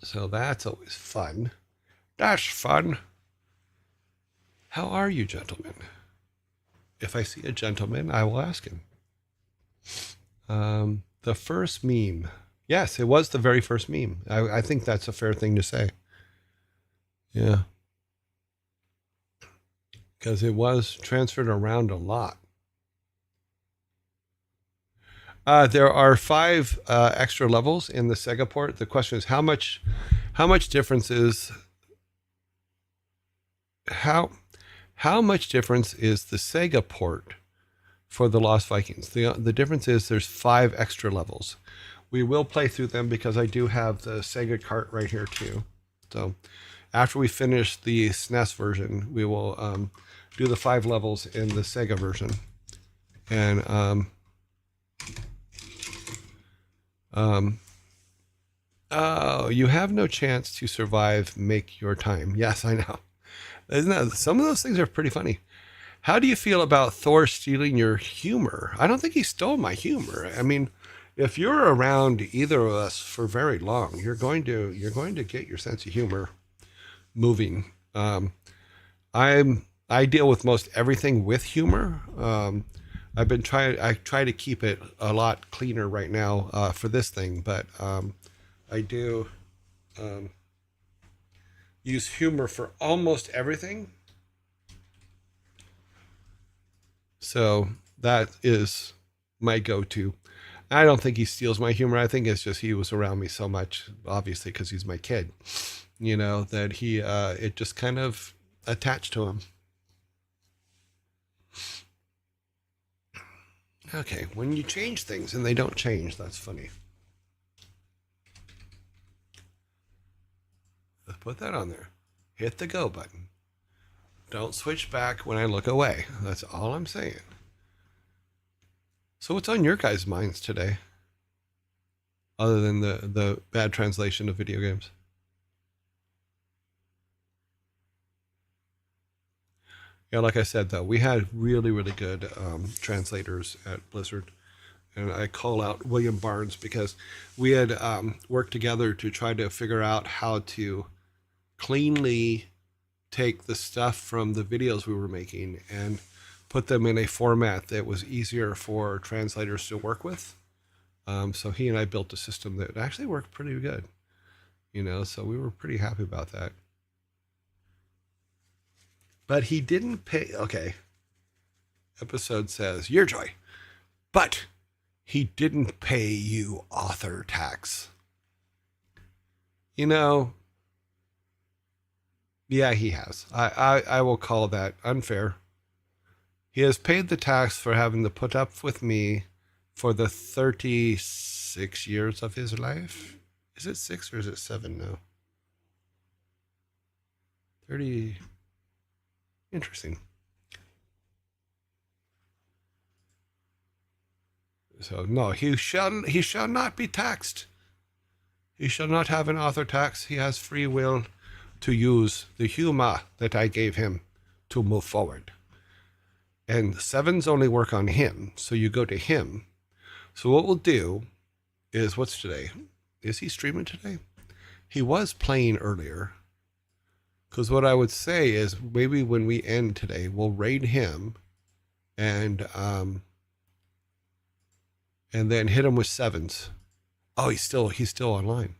so that's always fun. That's fun. How are you, gentlemen? If I see a gentleman, I will ask him. The first meme. Yes, it was the very first meme. I think that's a fair thing to say. Yeah. Because it was transferred around a lot. There are 5 extra levels in the Sega port. The question is how much difference is how much difference is the Sega port for the Lost Vikings? The difference is there's 5 extra levels. We will play through them because I do have the Sega cart right here too. So after we finish the SNES version, we will do the 5 levels in the Sega version. And oh, you have no chance to survive. Make your time. Yes, I know. Isn't that, some of those things are pretty funny. How do you feel about Thor stealing your humor? I don't think he stole my humor. I mean, if you're around either of us for very long, you're going to get your sense of humor moving. I deal with most everything with humor. I try to keep it a lot cleaner right now for this thing, but I do use humor for almost everything. So that is my go-to. I don't think he steals my humor. I think it's just he was around me so much, obviously, because he's my kid. that he, it just kind of attached to him. Okay, when you change things and they don't change, that's funny. Let's put that on there. Hit the go button. Don't switch back when I look away. That's all I'm saying. So what's on your guys' minds today? Other than the bad translation of video games? Yeah, like I said, though, we had really, really good translators at Blizzard. And I call out William Barnes because we had worked together to try to figure out how to cleanly take the stuff from the videos we were making and put them in a format that was easier for translators to work with. So he and I built a system that actually worked pretty good, so we were pretty happy about that. But he didn't pay. Okay. Episode says, Year Joy. But he didn't pay you author tax. Yeah, he has. I will call that unfair. He has paid the tax for having to put up with me for the 36 years of his life. Is it 6 or is it 7 now? 30. Interesting. So no, he shall not be taxed. He shall not have an author tax. He has free will to use the humor that I gave him to move forward. And 7s only work on him, so you go to him. So what we'll do is, what's today? Is he streaming today? He was playing earlier. Because what I would say is maybe when we end today, we'll raid him and then hit him with 7s. Oh, he's still online.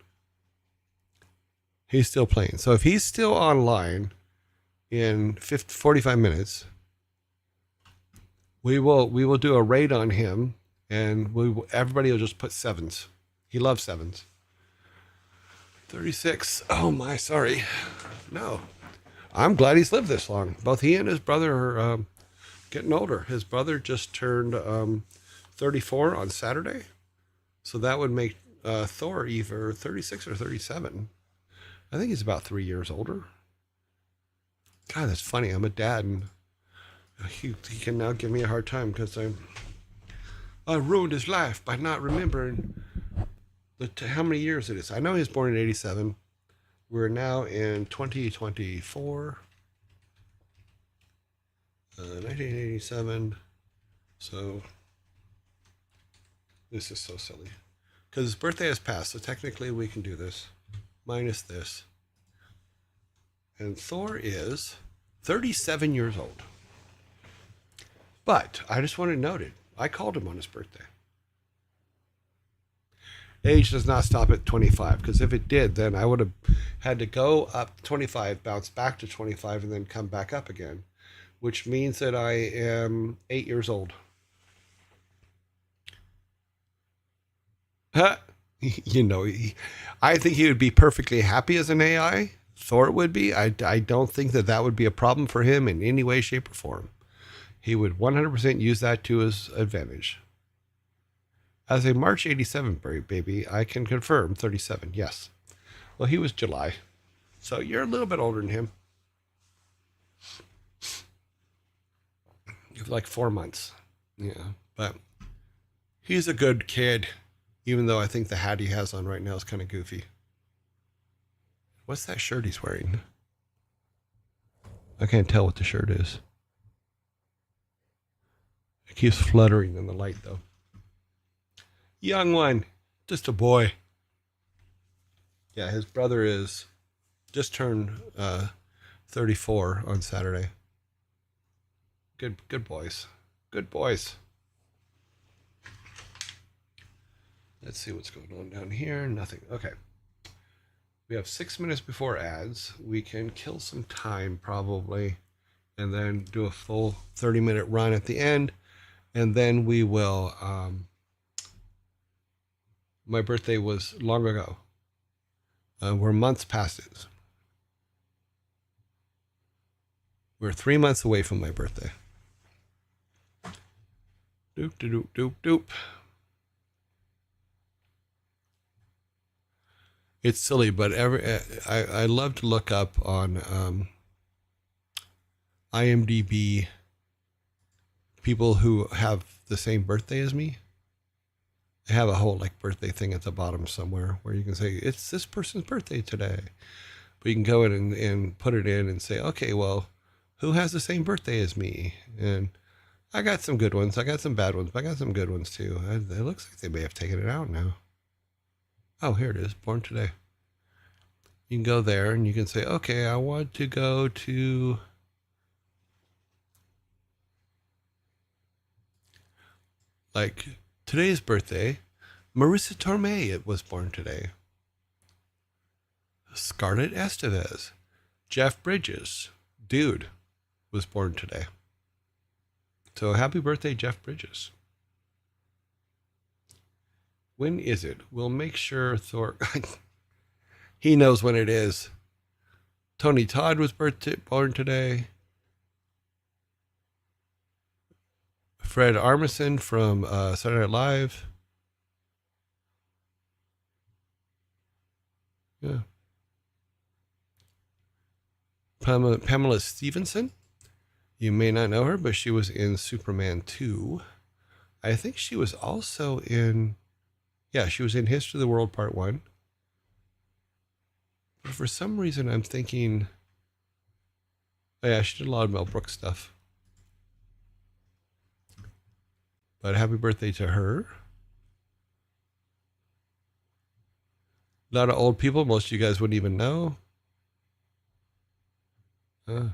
He's still playing. So if he's still online in 45 minutes, we will do a raid on him, and everybody will just put 7s. He loves 7s. 36. Oh my, sorry. No. I'm glad he's lived this long. Both he and his brother are getting older. His brother just turned 34 on Saturday. So that would make Thor either 36 or 37. I think he's about 3 years older. God, that's funny. I'm a dad, and he can now give me a hard time because I ruined his life by not remembering how many years it is. I know he was born in 87. We're now in 2024. 1987. So this is so silly. Because his birthday has passed, so technically we can do this. Minus this. And Thor is 37 years old. But I just want to note it. I called him on his birthday. Age does not stop at 25, because if it did, then I would have had to go up 25, bounce back to 25, and then come back up again, which means that I am 8 years old. I think he would be perfectly happy as an AI. Thor would be. I don't think that would be a problem for him in any way, shape, or form. He would 100% use that to his advantage. As a March 87 baby, I can confirm 37, yes. Well, he was July. So you're a little bit older than him. Like 4 months. Yeah, but he's a good kid, even though I think the hat he has on right now is kind of goofy. What's that shirt he's wearing? I can't tell what the shirt is. It keeps fluttering in the light, though. Young one, just a boy. Yeah, his brother is just turned 34 on Saturday. Good boys. Good boys. Let's see what's going on down here. Nothing. Okay. We have 6 minutes before ads. We can kill some time probably, and then do a full 30-minute run at the end, and then we will. My birthday was long ago. We're months past it. We're 3 months away from my birthday. Doop, doop, doop, doop. It's silly, but I love to look up on IMDb people who have the same birthday as me. They have a whole like birthday thing at the bottom somewhere where you can say it's this person's birthday today. But you can go in and put it in and say, okay, well, who has the same birthday as me? And I got some good ones. I got some bad ones, but I got some good ones too. It looks like they may have taken it out now. Oh, here it is. Born today. You can go there and you can say, okay, I want to go to like today's birthday. Marissa Tomei was born today. Scarlett Estevez. Jeff Bridges. Dude was born today. So happy birthday, Jeff Bridges. When is it? We'll make sure Thor... he knows when it is. Tony Todd was born today. Fred Armisen from Saturday Night Live. Yeah. Pamela Stevenson. You may not know her, but she was in Superman 2. I think she was also in... Yeah, she was in History of the World Part 1. But for some reason, I'm thinking... Oh, yeah, she did a lot of Mel Brooks stuff. But happy birthday to her. A lot of old people. Most of you guys wouldn't even know. Huh.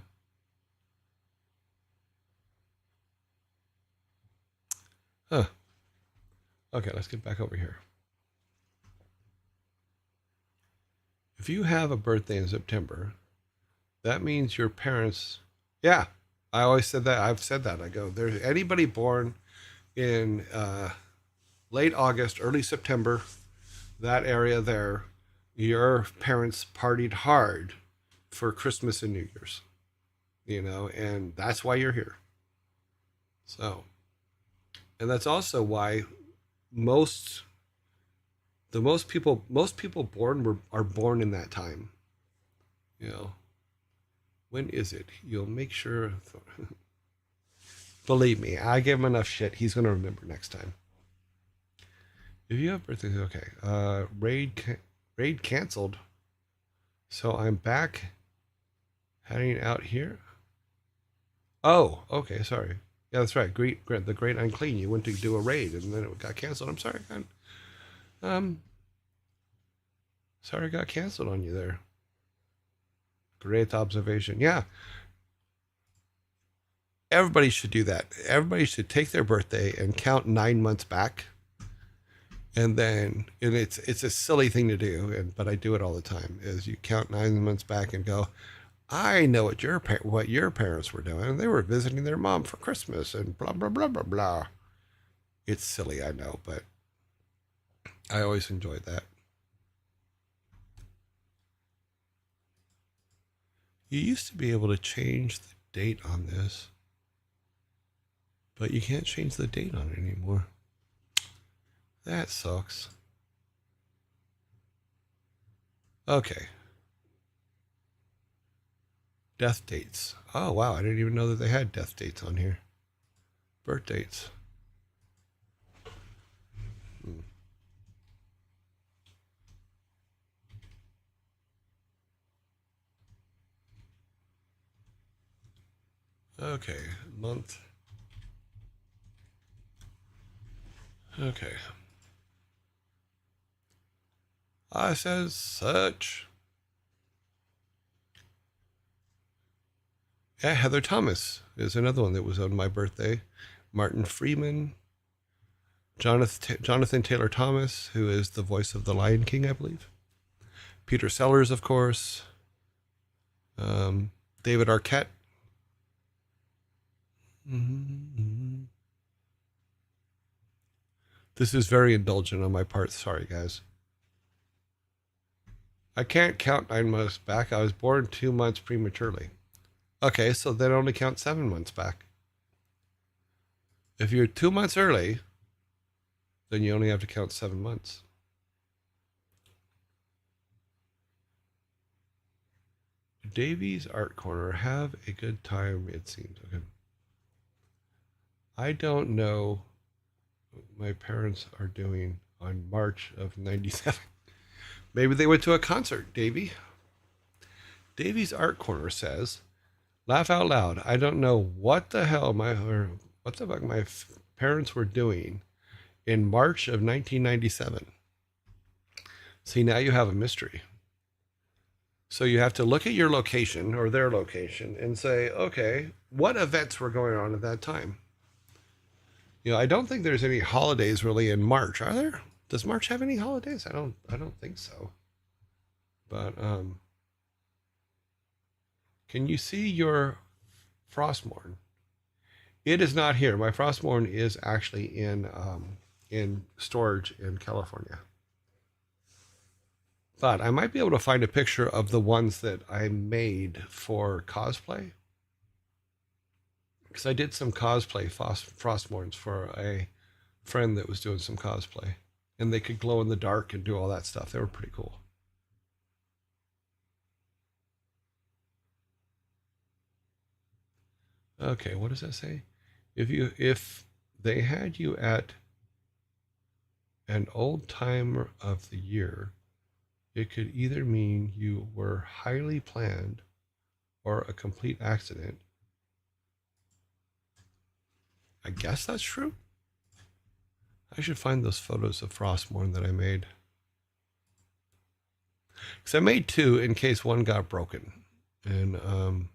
Okay, let's get back over here. If you have a birthday in September, that means your parents... Yeah, I always said that. I've said that. I go, there's anybody born in late August, early September, that area there, your parents partied hard for Christmas and New Year's, you know, and that's why you're here. So, and that's also why most people born are born in that time. You know, when is it? You'll make sure. Believe me, I give him enough shit. He's gonna remember next time. If you have birthdays, okay. Raid canceled, so I'm back. Heading out here. Oh, okay. Sorry. Yeah, that's right. The Great Unclean. You went to do a raid and then it got canceled. I'm sorry, man. Sorry, I got canceled on you there. Great observation. Yeah. Everybody should do that. Everybody should take their birthday and count 9 months back. And it's a silly thing to do, but I do it all the time, is you count 9 months back and go, I know what your parents were doing. They were visiting their mom for Christmas and blah, blah, blah, blah, blah. It's silly, I know, but I always enjoyed that. You used to be able to change the date on this, but you can't change the date on it anymore. That sucks. Okay. Death dates. Oh, wow. I didn't even know that they had death dates on here. Birth dates. Okay. Month. Okay. I says such. Yeah, Heather Thomas is another one that was on my birthday. Martin Freeman. Jonathan Taylor Thomas, who is the voice of the Lion King, I believe. Peter Sellers, of course. David Arquette. This is very indulgent on my part. Sorry, guys. I can't count 9 months back. I was born 2 months prematurely. Okay, so then only count 7 months back. If you're 2 months early, then you only have to count 7 months. Davy's Art Corner. Have a good time, it seems. Okay. I don't know what my parents are doing on March of 97. Maybe they went to a concert, Davy. Davy's Art Corner says, laugh out loud. I don't know what the hell what the fuck my parents were doing in March of 1997. See, now you have a mystery. So you have to look at your location or their location and say, okay, what events were going on at that time? You know, I don't think there's any holidays really in March, are there? Does March have any holidays? I don't think so. But can you see your Frostmourne? It is not here. My Frostmourne is actually in storage in California. But I might be able to find a picture of the ones that I made for cosplay. Because I did some cosplay Frostmournes for a friend that was doing some cosplay. And they could glow in the dark and do all that stuff. They were pretty cool. Okay, what does that say? If they had you at an old time of the year, it could either mean you were highly planned or a complete accident. I guess that's true. I should find those photos of Frostmourne that I made. Because I made 2 in case one got broken. And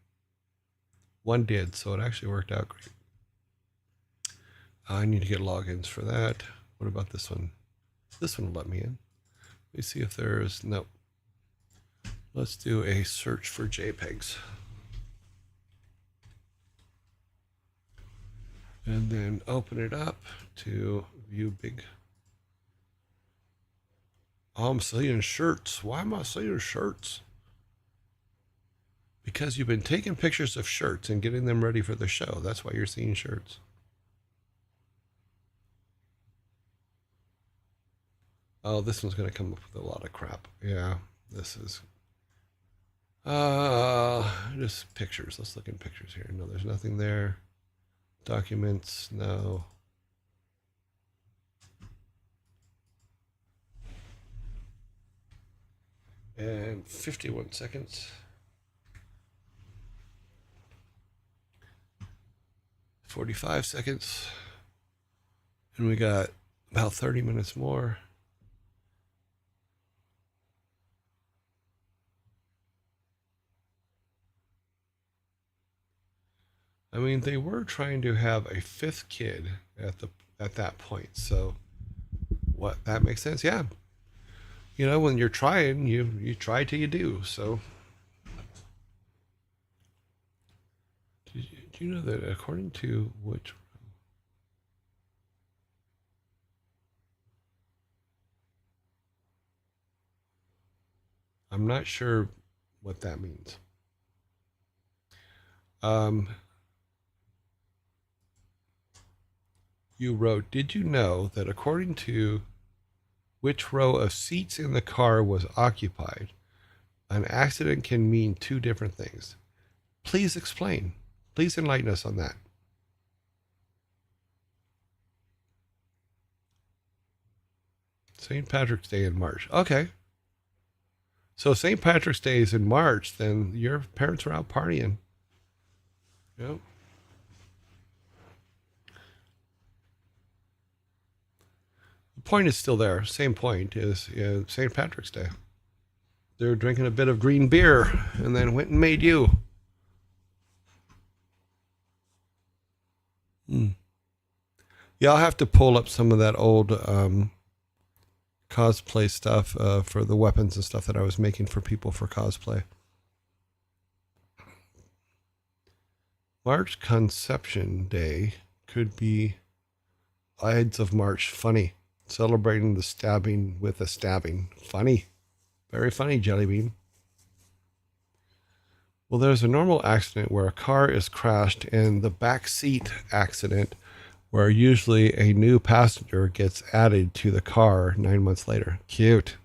one did, so it actually worked out great. I need to get logins for that. What about this one? This one will let me in. Let me see if there's, no. Let's do a search for JPEGs. And then open it up to view big. Oh, I'm seeing shirts. Why am I seeing shirts? Because you've been taking pictures of shirts and getting them ready for the show. That's why you're seeing shirts. Oh, this one's going to come up with a lot of crap. Yeah, this is... just pictures. Let's look in pictures here. No, there's nothing there. Documents, no. And 51 seconds. 45 seconds. And we got about 30 minutes more. I mean, they were trying to have a 5th kid at that point. So what, that makes sense? Yeah. You know, when you're trying, you try till you do. So do you know that according to which I'm not sure what that means. You wrote, did you know that according to which row of seats in the car was occupied, an accident can mean 2 different things? Please explain. Please enlighten us on that. St. Patrick's Day in March. Okay. So St. Patrick's Day is in March, then your parents were out partying. Yep. The point is still there. Same point is St. Patrick's Day. They were drinking a bit of green beer and then went and made you. Yeah, I'll have to pull up some of that old cosplay stuff for the weapons and stuff that I was making for people for cosplay. March Conception Day could be Ides of March. Funny. Celebrating the stabbing with a stabbing. Funny. Very funny, Jellybean. Well, there's a normal accident where a car is crashed, and the back seat accident where usually a new passenger gets added to the car 9 months later. Cute.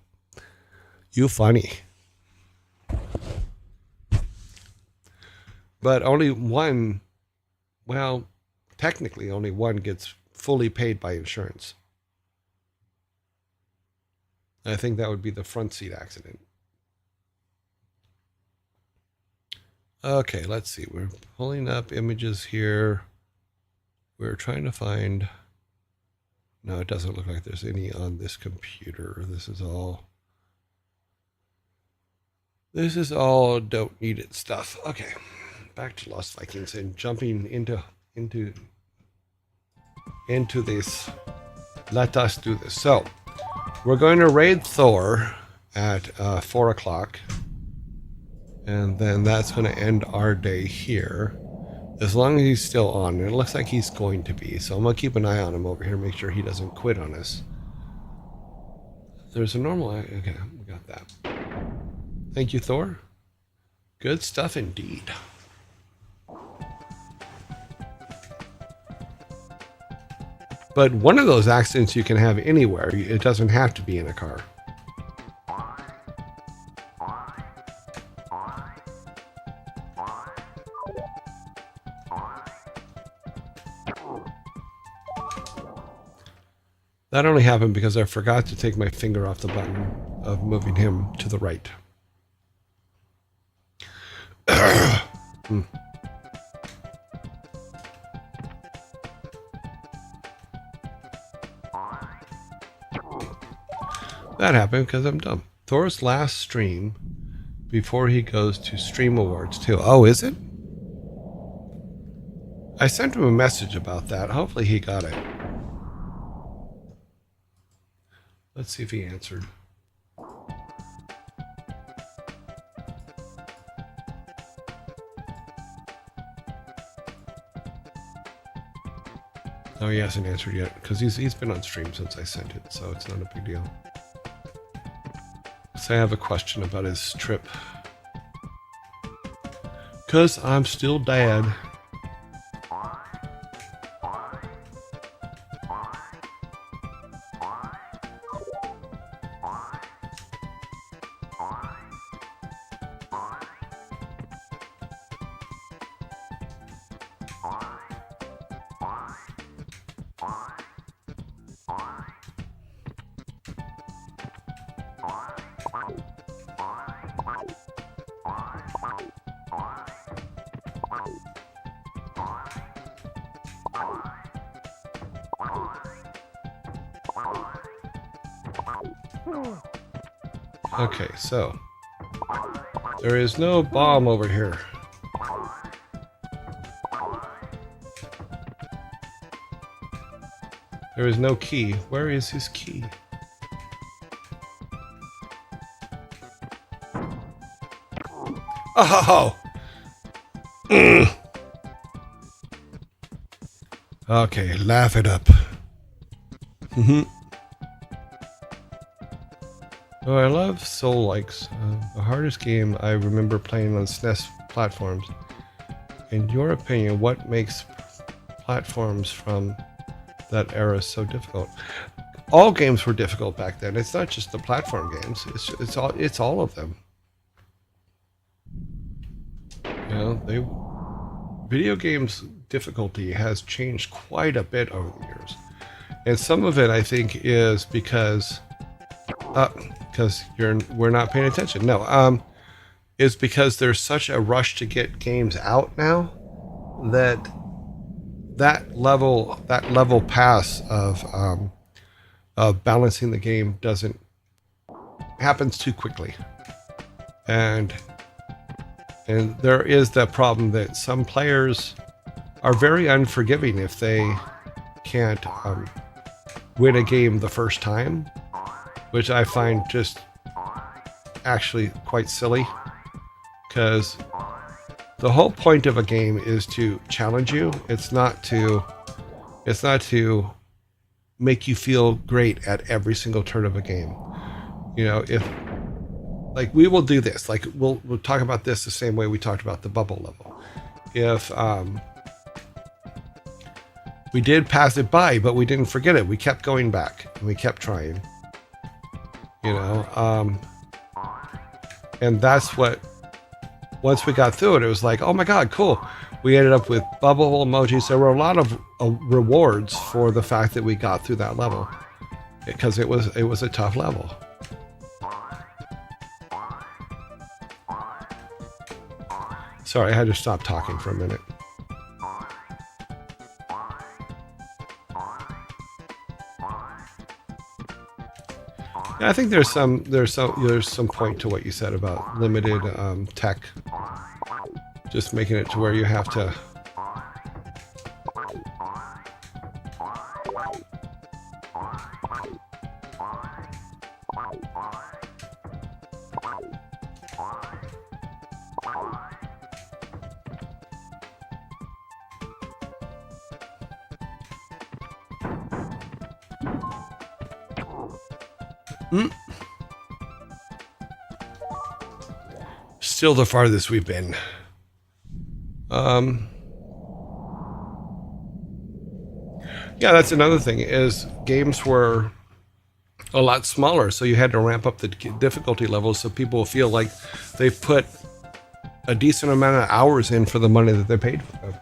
You funny. But only one, well, technically only one gets fully paid by insurance. I think that would be the front seat accident. Okay, let's see. We're pulling up images here. We're trying to find... No, it doesn't look like there's any on this computer. This is all don't need it stuff. Okay, back to Lost Vikings and jumping into this. Let us do this. So we're going to raid Thor at 4 o'clock. And then that's going to end our day here. As long as he's still on. It looks like he's going to be. So I'm going to keep an eye on him over here. Make sure he doesn't quit on us. There's a normal... Okay, we got that. Thank you, Thor. Good stuff indeed. But one of those accidents you can have anywhere. It doesn't have to be in a car. That only happened because I forgot to take my finger off the button of moving him to the right. That happened because I'm dumb. Thor's last stream before he goes to Stream Awards too. Oh, is it? I sent him a message about that. Hopefully he got it. Let's see if he answered. Oh, he hasn't answered yet because he's been on stream since I sent it, so it's not a big deal. So I have a question about his trip. Because I'm still dad. Okay, so there is no bomb over here. There is no key. Where is his key? Oh! Okay, laugh it up. Oh, I love Soul-likes. The hardest game I remember playing on SNES platforms. In your opinion, what makes platforms from that era so difficult? All games were difficult back then. It's not just the platform games. It's all of them. You know, video games difficulty has changed quite a bit over the years, and some of it I think is because we're not paying attention. No, is because there's such a rush to get games out now that level pass of balancing the game happens too quickly, and there is that problem that some players are very unforgiving if they can't win a game the first time, which I find just actually quite silly, because the whole point of a game is to challenge you. It's not to make you feel great at every single turn of a game. You know, if like we will do this. Like we'll talk about this the same way we talked about the bubble level. If we did pass it by, but we didn't forget it. We kept going back and we kept trying. You know, and that's what. Once we got through it, it was like, oh my God, cool. We ended up with bubble emojis. There were a lot of rewards for the fact that we got through that level, because it was a tough level. Sorry, I had to stop talking for a minute. Yeah, I think there's some point to what you said about limited tech. Just making it to where you have to. Still the farthest we've been. Yeah, that's another thing, is games were a lot smaller, so you had to ramp up the difficulty levels so people feel like they've put a decent amount of hours in for the money that they paid for them.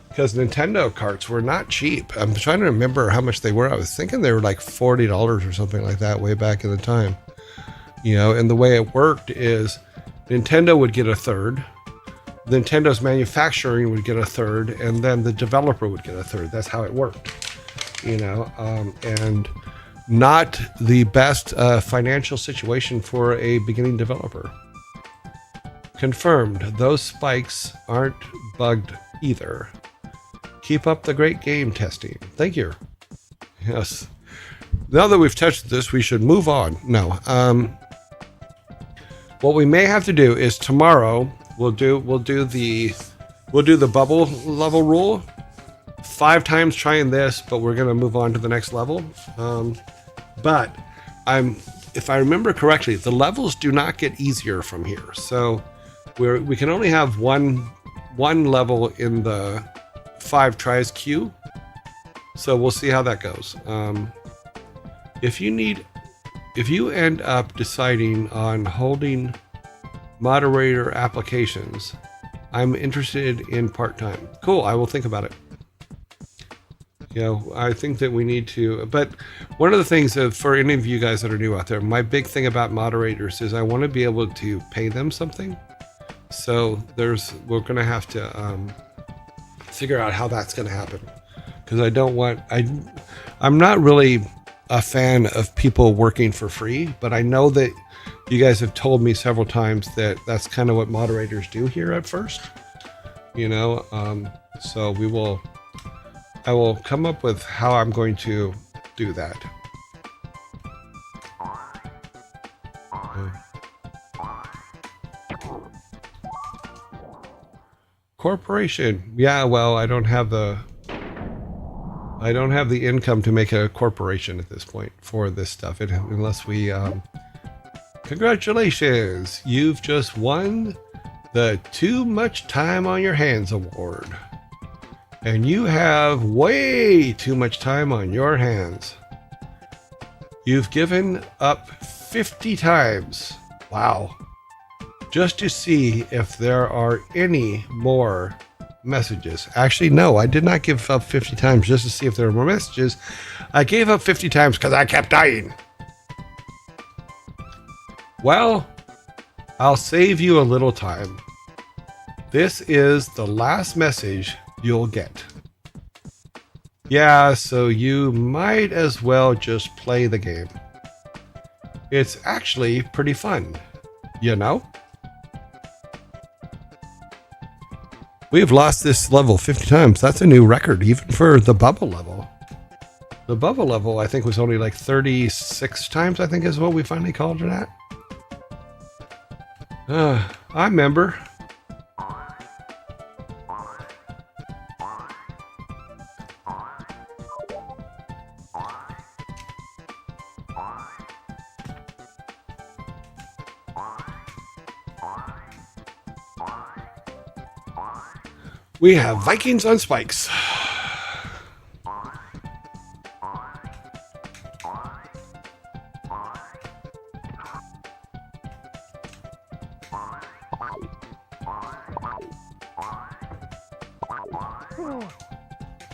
Because Nintendo carts were not cheap. I'm trying to remember how much they were. I was thinking they were like $40 or something like that way back in the time. You know, and the way it worked is Nintendo would get a third, Nintendo's manufacturing would get a third, and then the developer would get a third. That's how it worked, you know, and not the best financial situation for a beginning developer. Confirmed, those spikes aren't bugged either. Keep up the great game testing. Thank you. Yes. Now that we've touched this, we should move on. No. What we may have to do is tomorrow we'll do the bubble level rule. 5 times trying this, but we're gonna move on to the next level. But if I remember correctly, the levels do not get easier from here. So we can only have one level in the 5 tries queue. So we'll see how that goes. If you end up deciding on holding moderator applications, I'm interested in part-time. Cool, I will think about it. You know, I think that we need to, but one of the things for any of you guys that are new out there, my big thing about moderators is I want to be able to pay them something. So we're going to have to figure out how that's going to happen. Because I'm not really a fan of people working for free, but I know that you guys have told me several times that that's kind of what moderators do here at first, you know. So I will come up with how I'm going to do that. Corporation. Yeah, well, I don't have the income to make a corporation at this point for this stuff, unless we congratulations, you've just won the Too Much Time on Your Hands award. And you have way too much time on your hands. You've given up 50 times. Wow. Just to see if there are any more messages. Actually, no, I did not give up 50 times just to see if there were more messages. I gave up 50 times because I kept dying. Well, I'll save you a little time. This is the last message you'll get. Yeah, so you might as well just play the game. It's actually pretty fun, you know? We've lost this level 50 times. That's a new record, even for the bubble level. The bubble level, I think, was only like 36 times, I think is what we finally called it at. I remember. We have Vikings on spikes.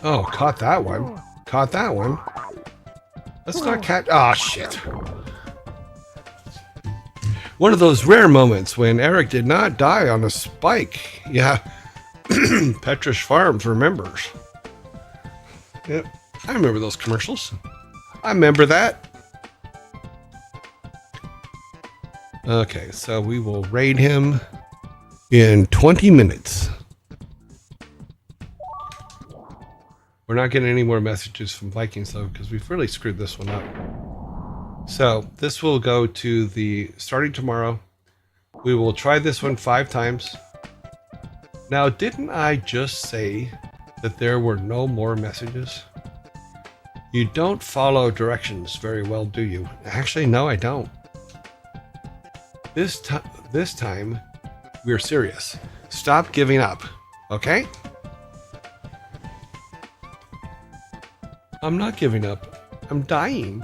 Oh, caught that one. Caught that one. Let's not catch... Oh, shit. One of those rare moments when Eric did not die on a spike. Yeah. Petrish Farms remembers. Yep. I remember those commercials. I remember that. Okay, so we will raid him in 20 minutes. We're not getting any more messages from Vikings, though, because we've really screwed this one up. So this will go to the starting tomorrow. We will try this one 5 times. Now, didn't I just say that there were no more messages? You don't follow directions very well, do you? Actually, no, I don't. This time, we're serious. Stop giving up, okay? I'm not giving up. I'm dying.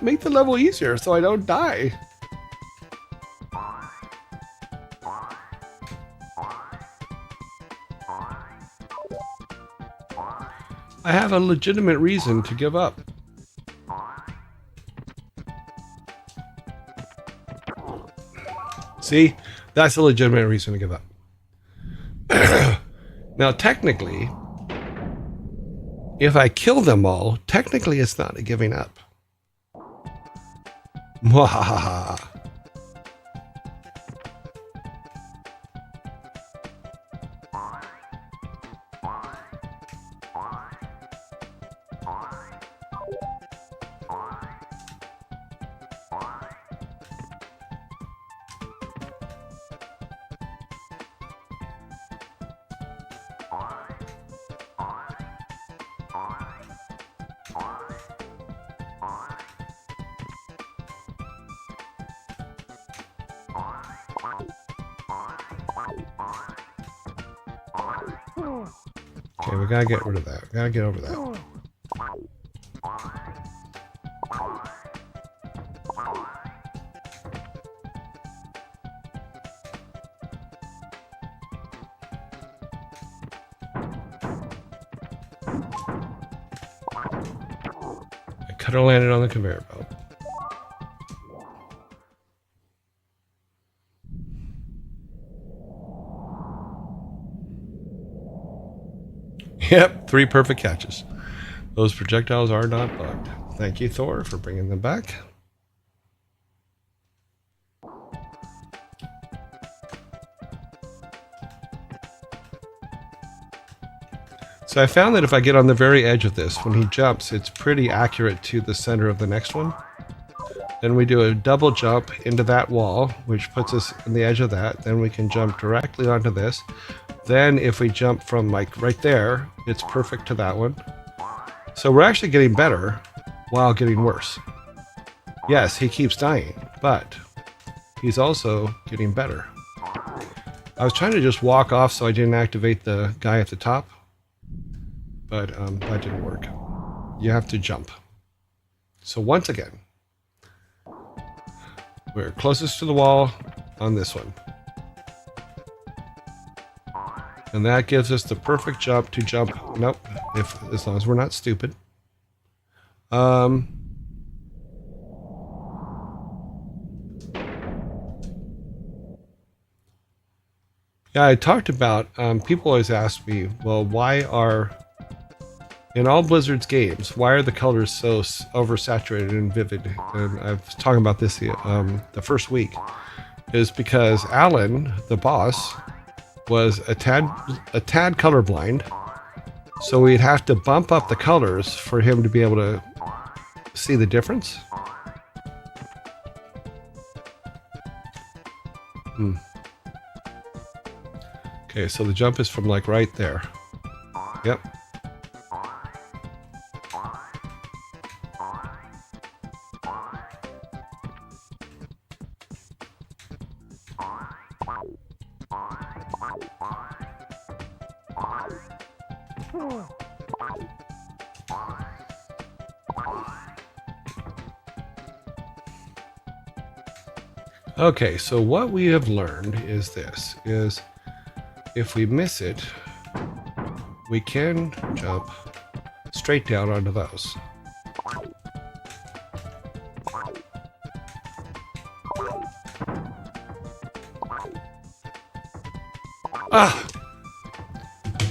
Make the level easier so I don't die. I have a legitimate reason to give up. See? That's a legitimate reason to give up. Now, technically, if I kill them all, technically it's not a giving up. Mwahaha. Okay, we gotta get rid of that. We gotta get over that. I could have landed on the conveyor belt. Yep, 3 perfect catches. Those projectiles are not bugged. Thank you, Thor, for bringing them back. So I found that if I get on the very edge of this, when he jumps, it's pretty accurate to the center of the next one. Then we do a double jump into that wall, which puts us on the edge of that. Then we can jump directly onto this. Then if we jump from like right there, it's perfect to that one. So we're actually getting better while getting worse. Yes, he keeps dying, but he's also getting better. I was trying to just walk off so I didn't activate the guy at the top, but that didn't work. You have to jump. So once again, we're closest to the wall on this one. And that gives us the perfect jump to jump. Nope, as long as we're not stupid. Yeah, I talked about, people always ask me, well, why are, in all Blizzard's games, why are the colors so oversaturated and vivid? And I was talking about this the first week. Is because Alan, the boss, was a tad colorblind, so we'd have to bump up the colors for him to be able to see the difference. Okay, so the jump is from like right there. Yep. Okay, so what we have learned is this, is if we miss it, we can jump straight down onto those. Ah!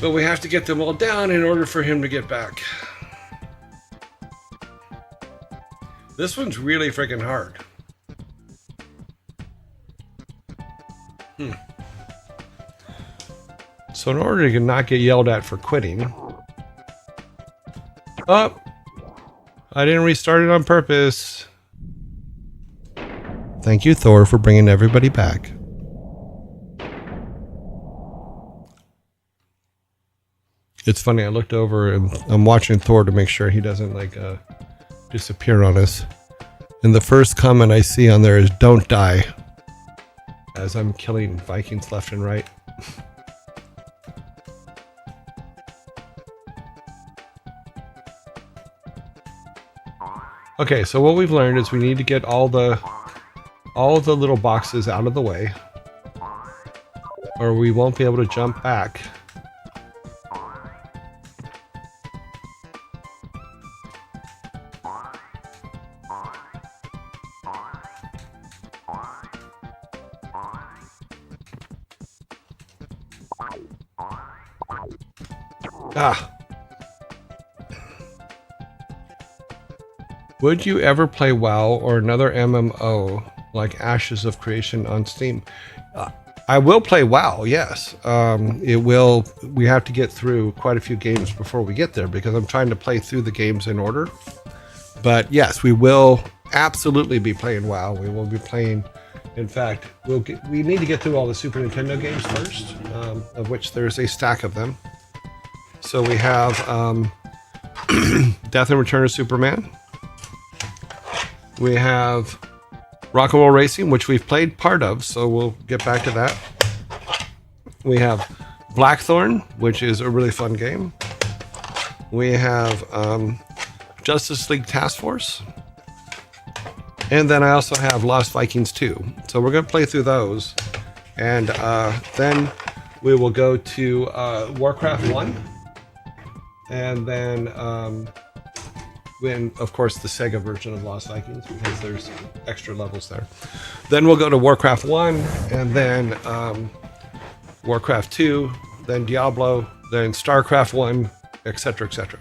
But we have to get them all down in order for him to get back. This one's really freaking hard. So in order to not get yelled at for quitting... Oh! I didn't restart it on purpose. Thank you, Thor, for bringing everybody back. It's funny, I looked over and I'm watching Thor to make sure he doesn't like disappear on us. And the first comment I see on there is "Don't die," as I'm killing Vikings left and right. Okay, so what we've learned is we need to get all the little boxes out of the way, or we won't be able to jump back. Ah. Would you ever play WoW or another MMO like Ashes of Creation on Steam? I will play WoW, yes. We have to get through quite a few games before we get there because I'm trying to play through the games in order. But yes, we will absolutely be playing WoW. We will be playing, in fact, we need to get through all the Super Nintendo games first, of which there's a stack of them. So we have Death and Return of Superman. We have Rock and Roll Racing, which we've played part of, so we'll get back to that. We have Blackthorn, which is a really fun game. We have Justice League Task Force. And then I also have Lost Vikings 2. So we're going to play through those. And then we will go to Warcraft 1. And then, of course, the Sega version of Lost Vikings, because there's extra levels there. Then we'll go to Warcraft 1, and then Warcraft 2, then Diablo, then StarCraft 1, etc., etc.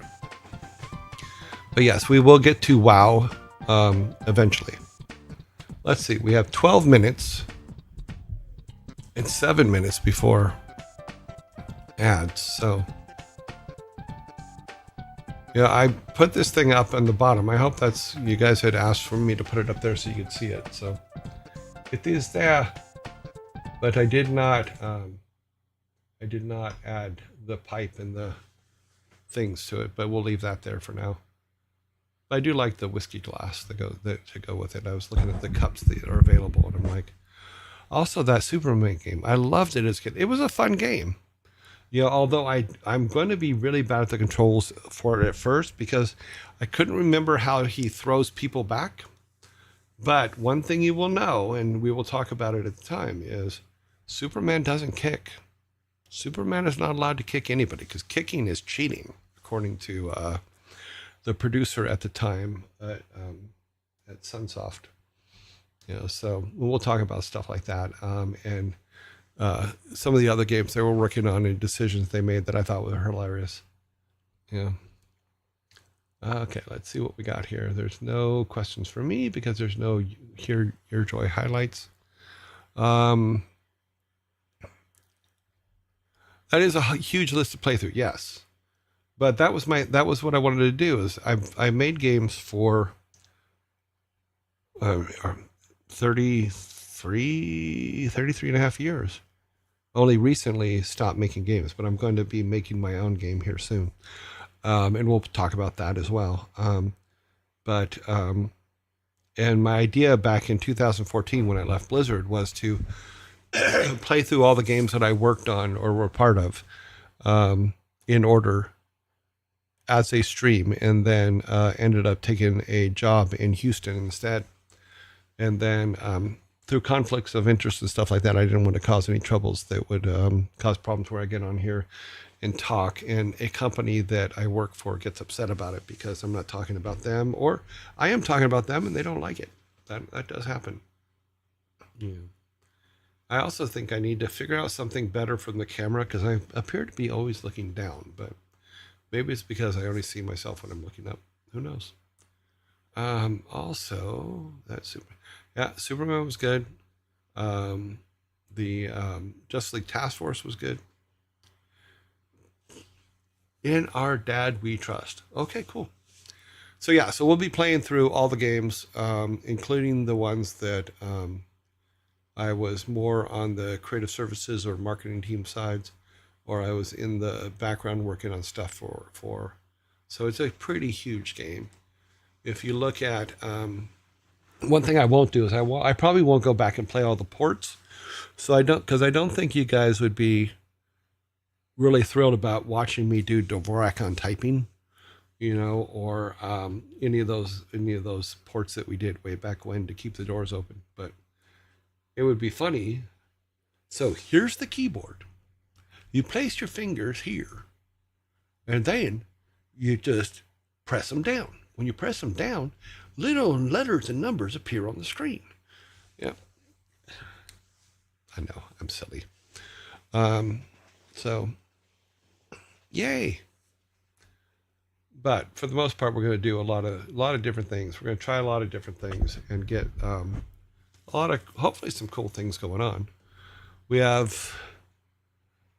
But yes, we will get to WoW eventually. Let's see, we have 12 minutes and 7 minutes before ads, so... Yeah, I put this thing up on the bottom. I hope that's, you guys had asked for me to put it up there so you could see it. So it is there, but I did not add the pipe and the things to it, but we'll leave that there for now. I do like the whiskey glass to go with it. I was looking at the cups that are available, and I'm like, also that Superman game. I loved it as a kid. It was a fun game. You know, although I'm going to be really bad at the controls for it at first because I couldn't remember how he throws people back. But one thing you will know, and we will talk about it at the time, is Superman doesn't kick. Superman is not allowed to kick anybody because kicking is cheating, according to the producer at the time at Sunsoft. You know, so we'll talk about stuff like that. And some of the other games they were working on and decisions they made that I thought were hilarious. Yeah. Okay, let's see what we got here. There's no questions for me because there's no Hear Your Joy highlights. That is a huge list to play through, yes. But that was what I wanted to do. Is I made games for 33 and a half years. Only recently stopped making games, but I'm going to be making my own game here soon. And we'll talk about that as well. And my idea back in 2014 when I left Blizzard was to play through all the games that I worked on or were part of in order as a stream, and then ended up taking a job in Houston instead. And then through conflicts of interest and stuff like that, I didn't want to cause any troubles that would cause problems where I get on here and talk, and a company that I work for gets upset about it because I'm not talking about them, or I am talking about them and they don't like it. That does happen. Yeah. I also think I need to figure out something better from the camera because I appear to be always looking down, but maybe it's because I only see myself when I'm looking up. Who knows? Also, Superman was good. The Justice League Task Force was good. In our dad we trust. Okay, cool. So yeah, so we'll be playing through all the games, including the ones that I was more on the creative services or marketing team sides, or I was in the background working on stuff for. So it's a pretty huge game. If you look at one thing I won't do is I probably won't go back and play all the ports. So I don't think you guys would be really thrilled about watching me do Dvorak on typing, or any of those ports that we did way back when to keep the doors open. But it would be funny. So here's the keyboard. You place your fingers here, and then you just press them down. When you press them down, little letters and numbers appear on the screen. Yeah. I know, I'm silly. So, yay. But for the most part, we're going to do a lot of different things. We're going to try a lot of different things and get a lot of, hopefully, some cool things going on. We have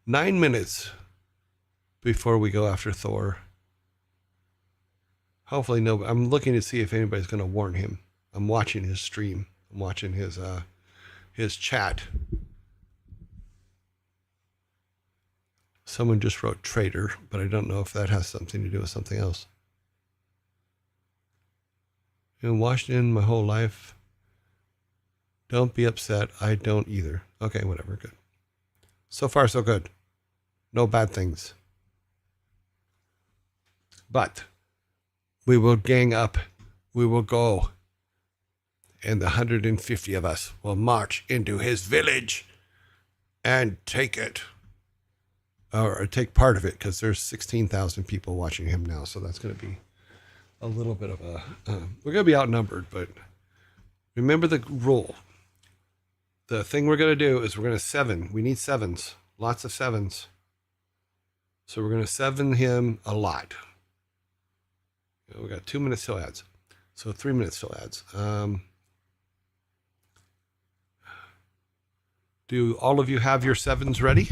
9 minutes before we go after Thor. Hopefully, no. I'm looking to see if anybody's going to warn him. I'm watching his stream. I'm watching his chat. Someone just wrote traitor, but I don't know if that has something to do with something else. In Washington my whole life. Don't be upset. I don't either. Okay, whatever. Good. So far, so good. No bad things. But we will gang up. We will go. And the 150 of us will march into his village and take it. Or take part of it, because there's 16,000 people watching him now. So that's going to be a little bit of a... we're going to be outnumbered, but remember the rule. The thing we're going to do is we're going to 7. We need 7s. Lots of 7s. So we're going to 7 him a lot. We got 2 minutes till ads. So 3 minutes till ads. Do all of you have your 7s ready?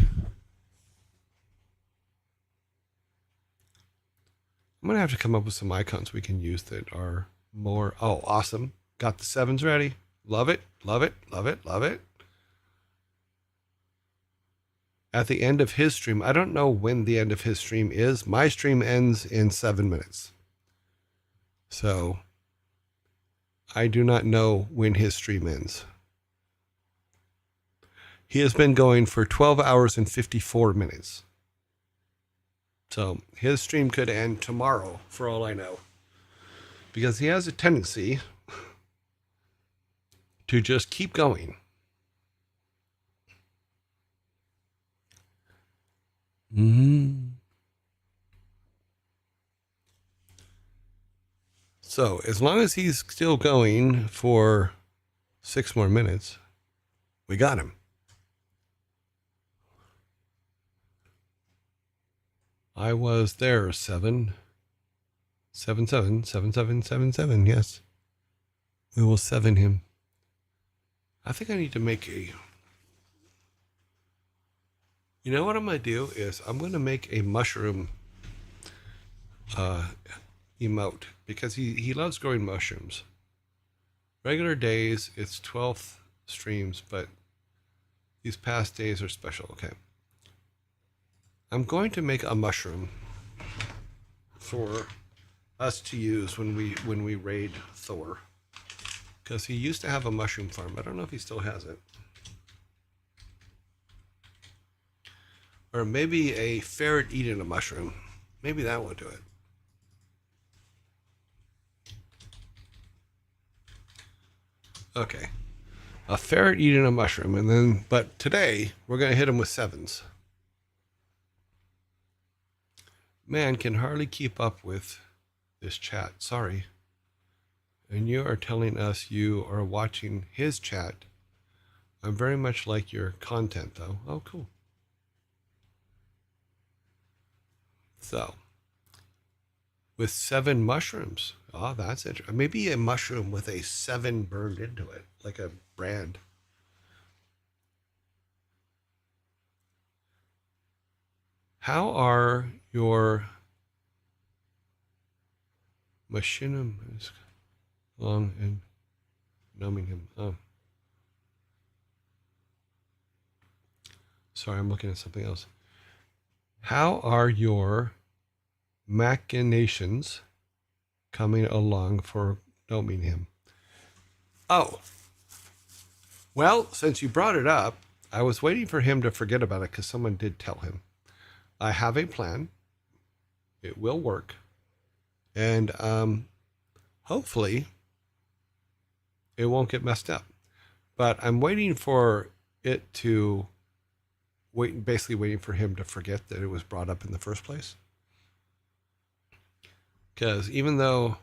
I'm going to have to come up with some icons we can use that are more... Oh, awesome. Got the 7s ready. Love it, love it, love it, love it. At the end of his stream, I don't know when the end of his stream is. My stream ends in 7 minutes. So I do not know when his stream ends. He has been going for 12 hours and 54 minutes. So his stream could end tomorrow, for all I know. Because he has a tendency to just keep going. So as long as he's still going for 6 more minutes, we got him. I was there 7, 7, 7, 7, 7, 7, 7. Yes, we will 7 him. I think I need to make a... You know what I'm going to do is I'm going to make a mushroom emote, because he loves growing mushrooms. Regular days, it's 12th streams, but these past days are special. Okay. I'm going to make a mushroom for us to use when we raid Thor, because he used to have a mushroom farm. I don't know if he still has it. Or maybe a ferret eating a mushroom. Maybe that will do it. Okay. A ferret eating a mushroom. And then, but today, we're going to hit him with 7s. Man can hardly keep up with this chat. Sorry. And you are telling us you are watching his chat. I very much like your content, though. Oh, cool. So, with 7 mushrooms. Oh, that's interesting. Maybe a mushroom with a 7 burned into it, like a brand. How are your machinum long and numbing him? Oh. Sorry, I'm looking at something else. How are your machinations coming along for numbing him? Oh. Well, since you brought it up, I was waiting for him to forget about it because someone did tell him. I have a plan. It will work. And hopefully it won't get messed up. But I'm waiting for it to basically waiting for him to forget that it was brought up in the first place. Because even though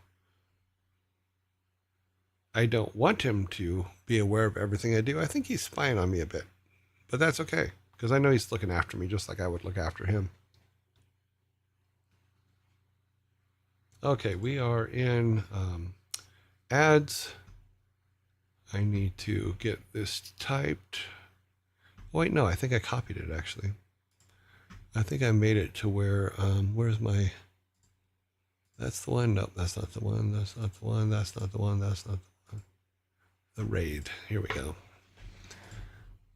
I don't want him to be aware of everything I do, I think he's spying on me a bit. But that's okay, because I know he's looking after me just like I would look after him. Okay, we are in ads. I need to get this typed. Wait, no, I think I copied it actually. I think I made it to where, where's my, that's the one. Nope, that's not the one. That's not the one. That's not the one. That's not the one. The raid. Here we go.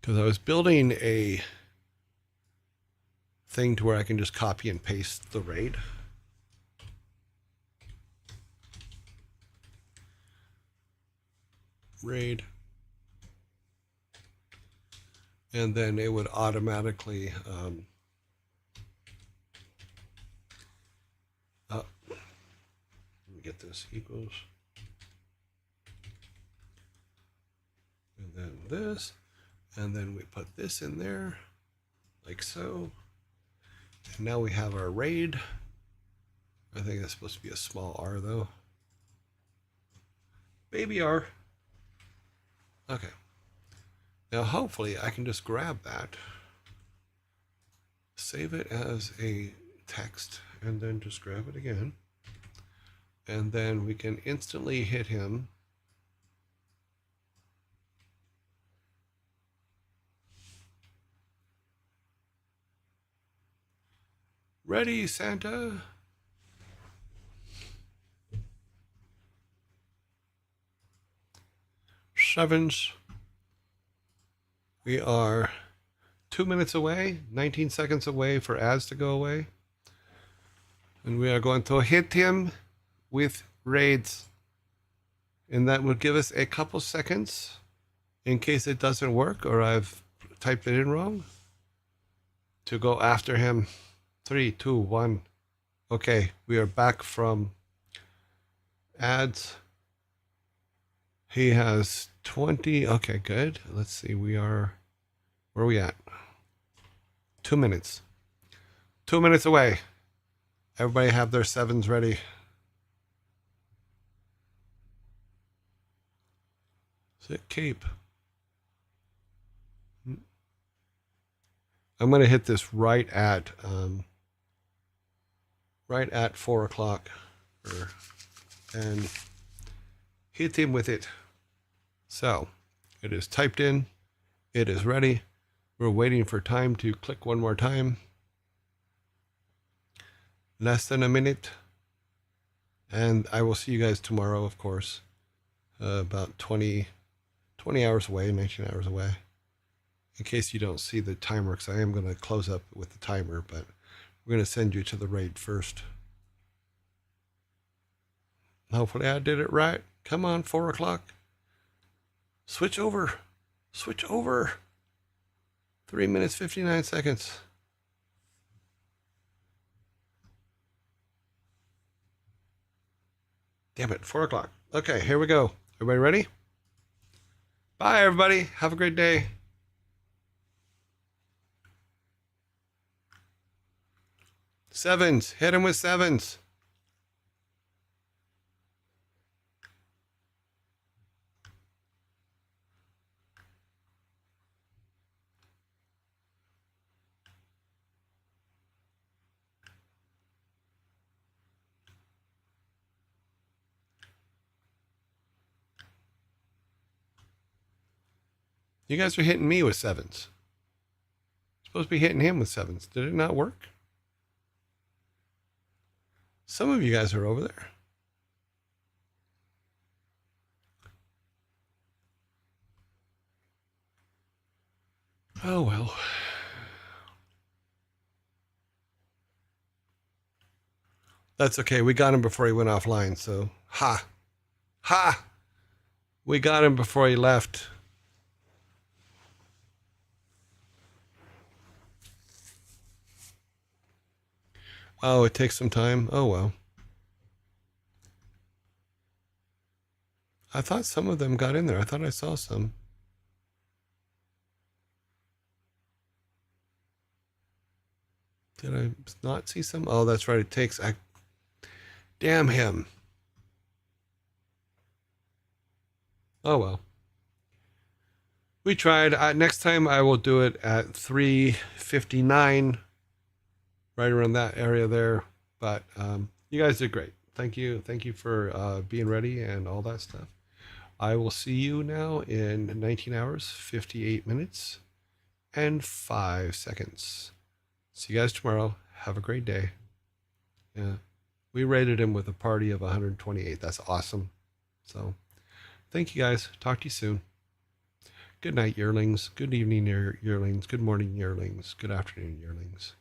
Because I was building a thing to where I can just copy and paste the raid. Raid. And then it would automatically let me get this equals, and then this, and then we put this in there like so, and now we have our raid. I think that's supposed to be a small r though. Baby r. Okay. Now, hopefully, I can just grab that, save it as a text, and then just grab it again. And then we can instantly hit him. Ready, Santa? Sevens. We are 2 minutes away, 19 seconds away for ads to go away. And we are going to hit him with raids. And that will give us a couple seconds in case it doesn't work or I've typed it in wrong to go after him. 3, 2, 1. Okay, we are back from ads. He has 20. Okay, good. Let's see. We are, where are we at? 2 minutes. 2 minutes away. Everybody have their 7s ready. Sit cape. I'm going to hit this right at 4 o'clock and hit him with it. So it is typed in. It is ready. We're waiting for time to click one more time. Less than a minute. And I will see you guys tomorrow, of course. About 20 hours away, 19 hours away. In case you don't see the timer, because I am going to close up with the timer, but we're going to send you to the raid first. Hopefully I did it right. Come on, 4 o'clock. Switch over. Switch over. 3 minutes, 59 seconds. Damn it, 4 o'clock. Okay, here we go. Everybody ready? Bye, everybody. Have a great day. Sevens. Hit him with sevens. You guys are hitting me with sevens. Supposed to be hitting him with sevens. Did it not work? Some of you guys are over there. Oh, well. That's okay. We got him before he went offline, so ha. Ha! We got him before he left. Oh, it takes some time? Oh, well. I thought some of them got in there. I thought I saw some. Did I not see some? Oh, that's right. It takes... Damn him. Oh, well. We tried. Next time I will do it at 3:59, right around that area there. But you guys did great. Thank you. Thank you for being ready and all that stuff. I will see you now in 19 hours, 58 minutes, and 5 seconds. See you guys tomorrow. Have a great day. Yeah. We rated him with a party of 128. That's awesome. So thank you guys. Talk to you soon. Good night, yearlings. Good evening, yearlings. Good morning, yearlings. Good afternoon, yearlings.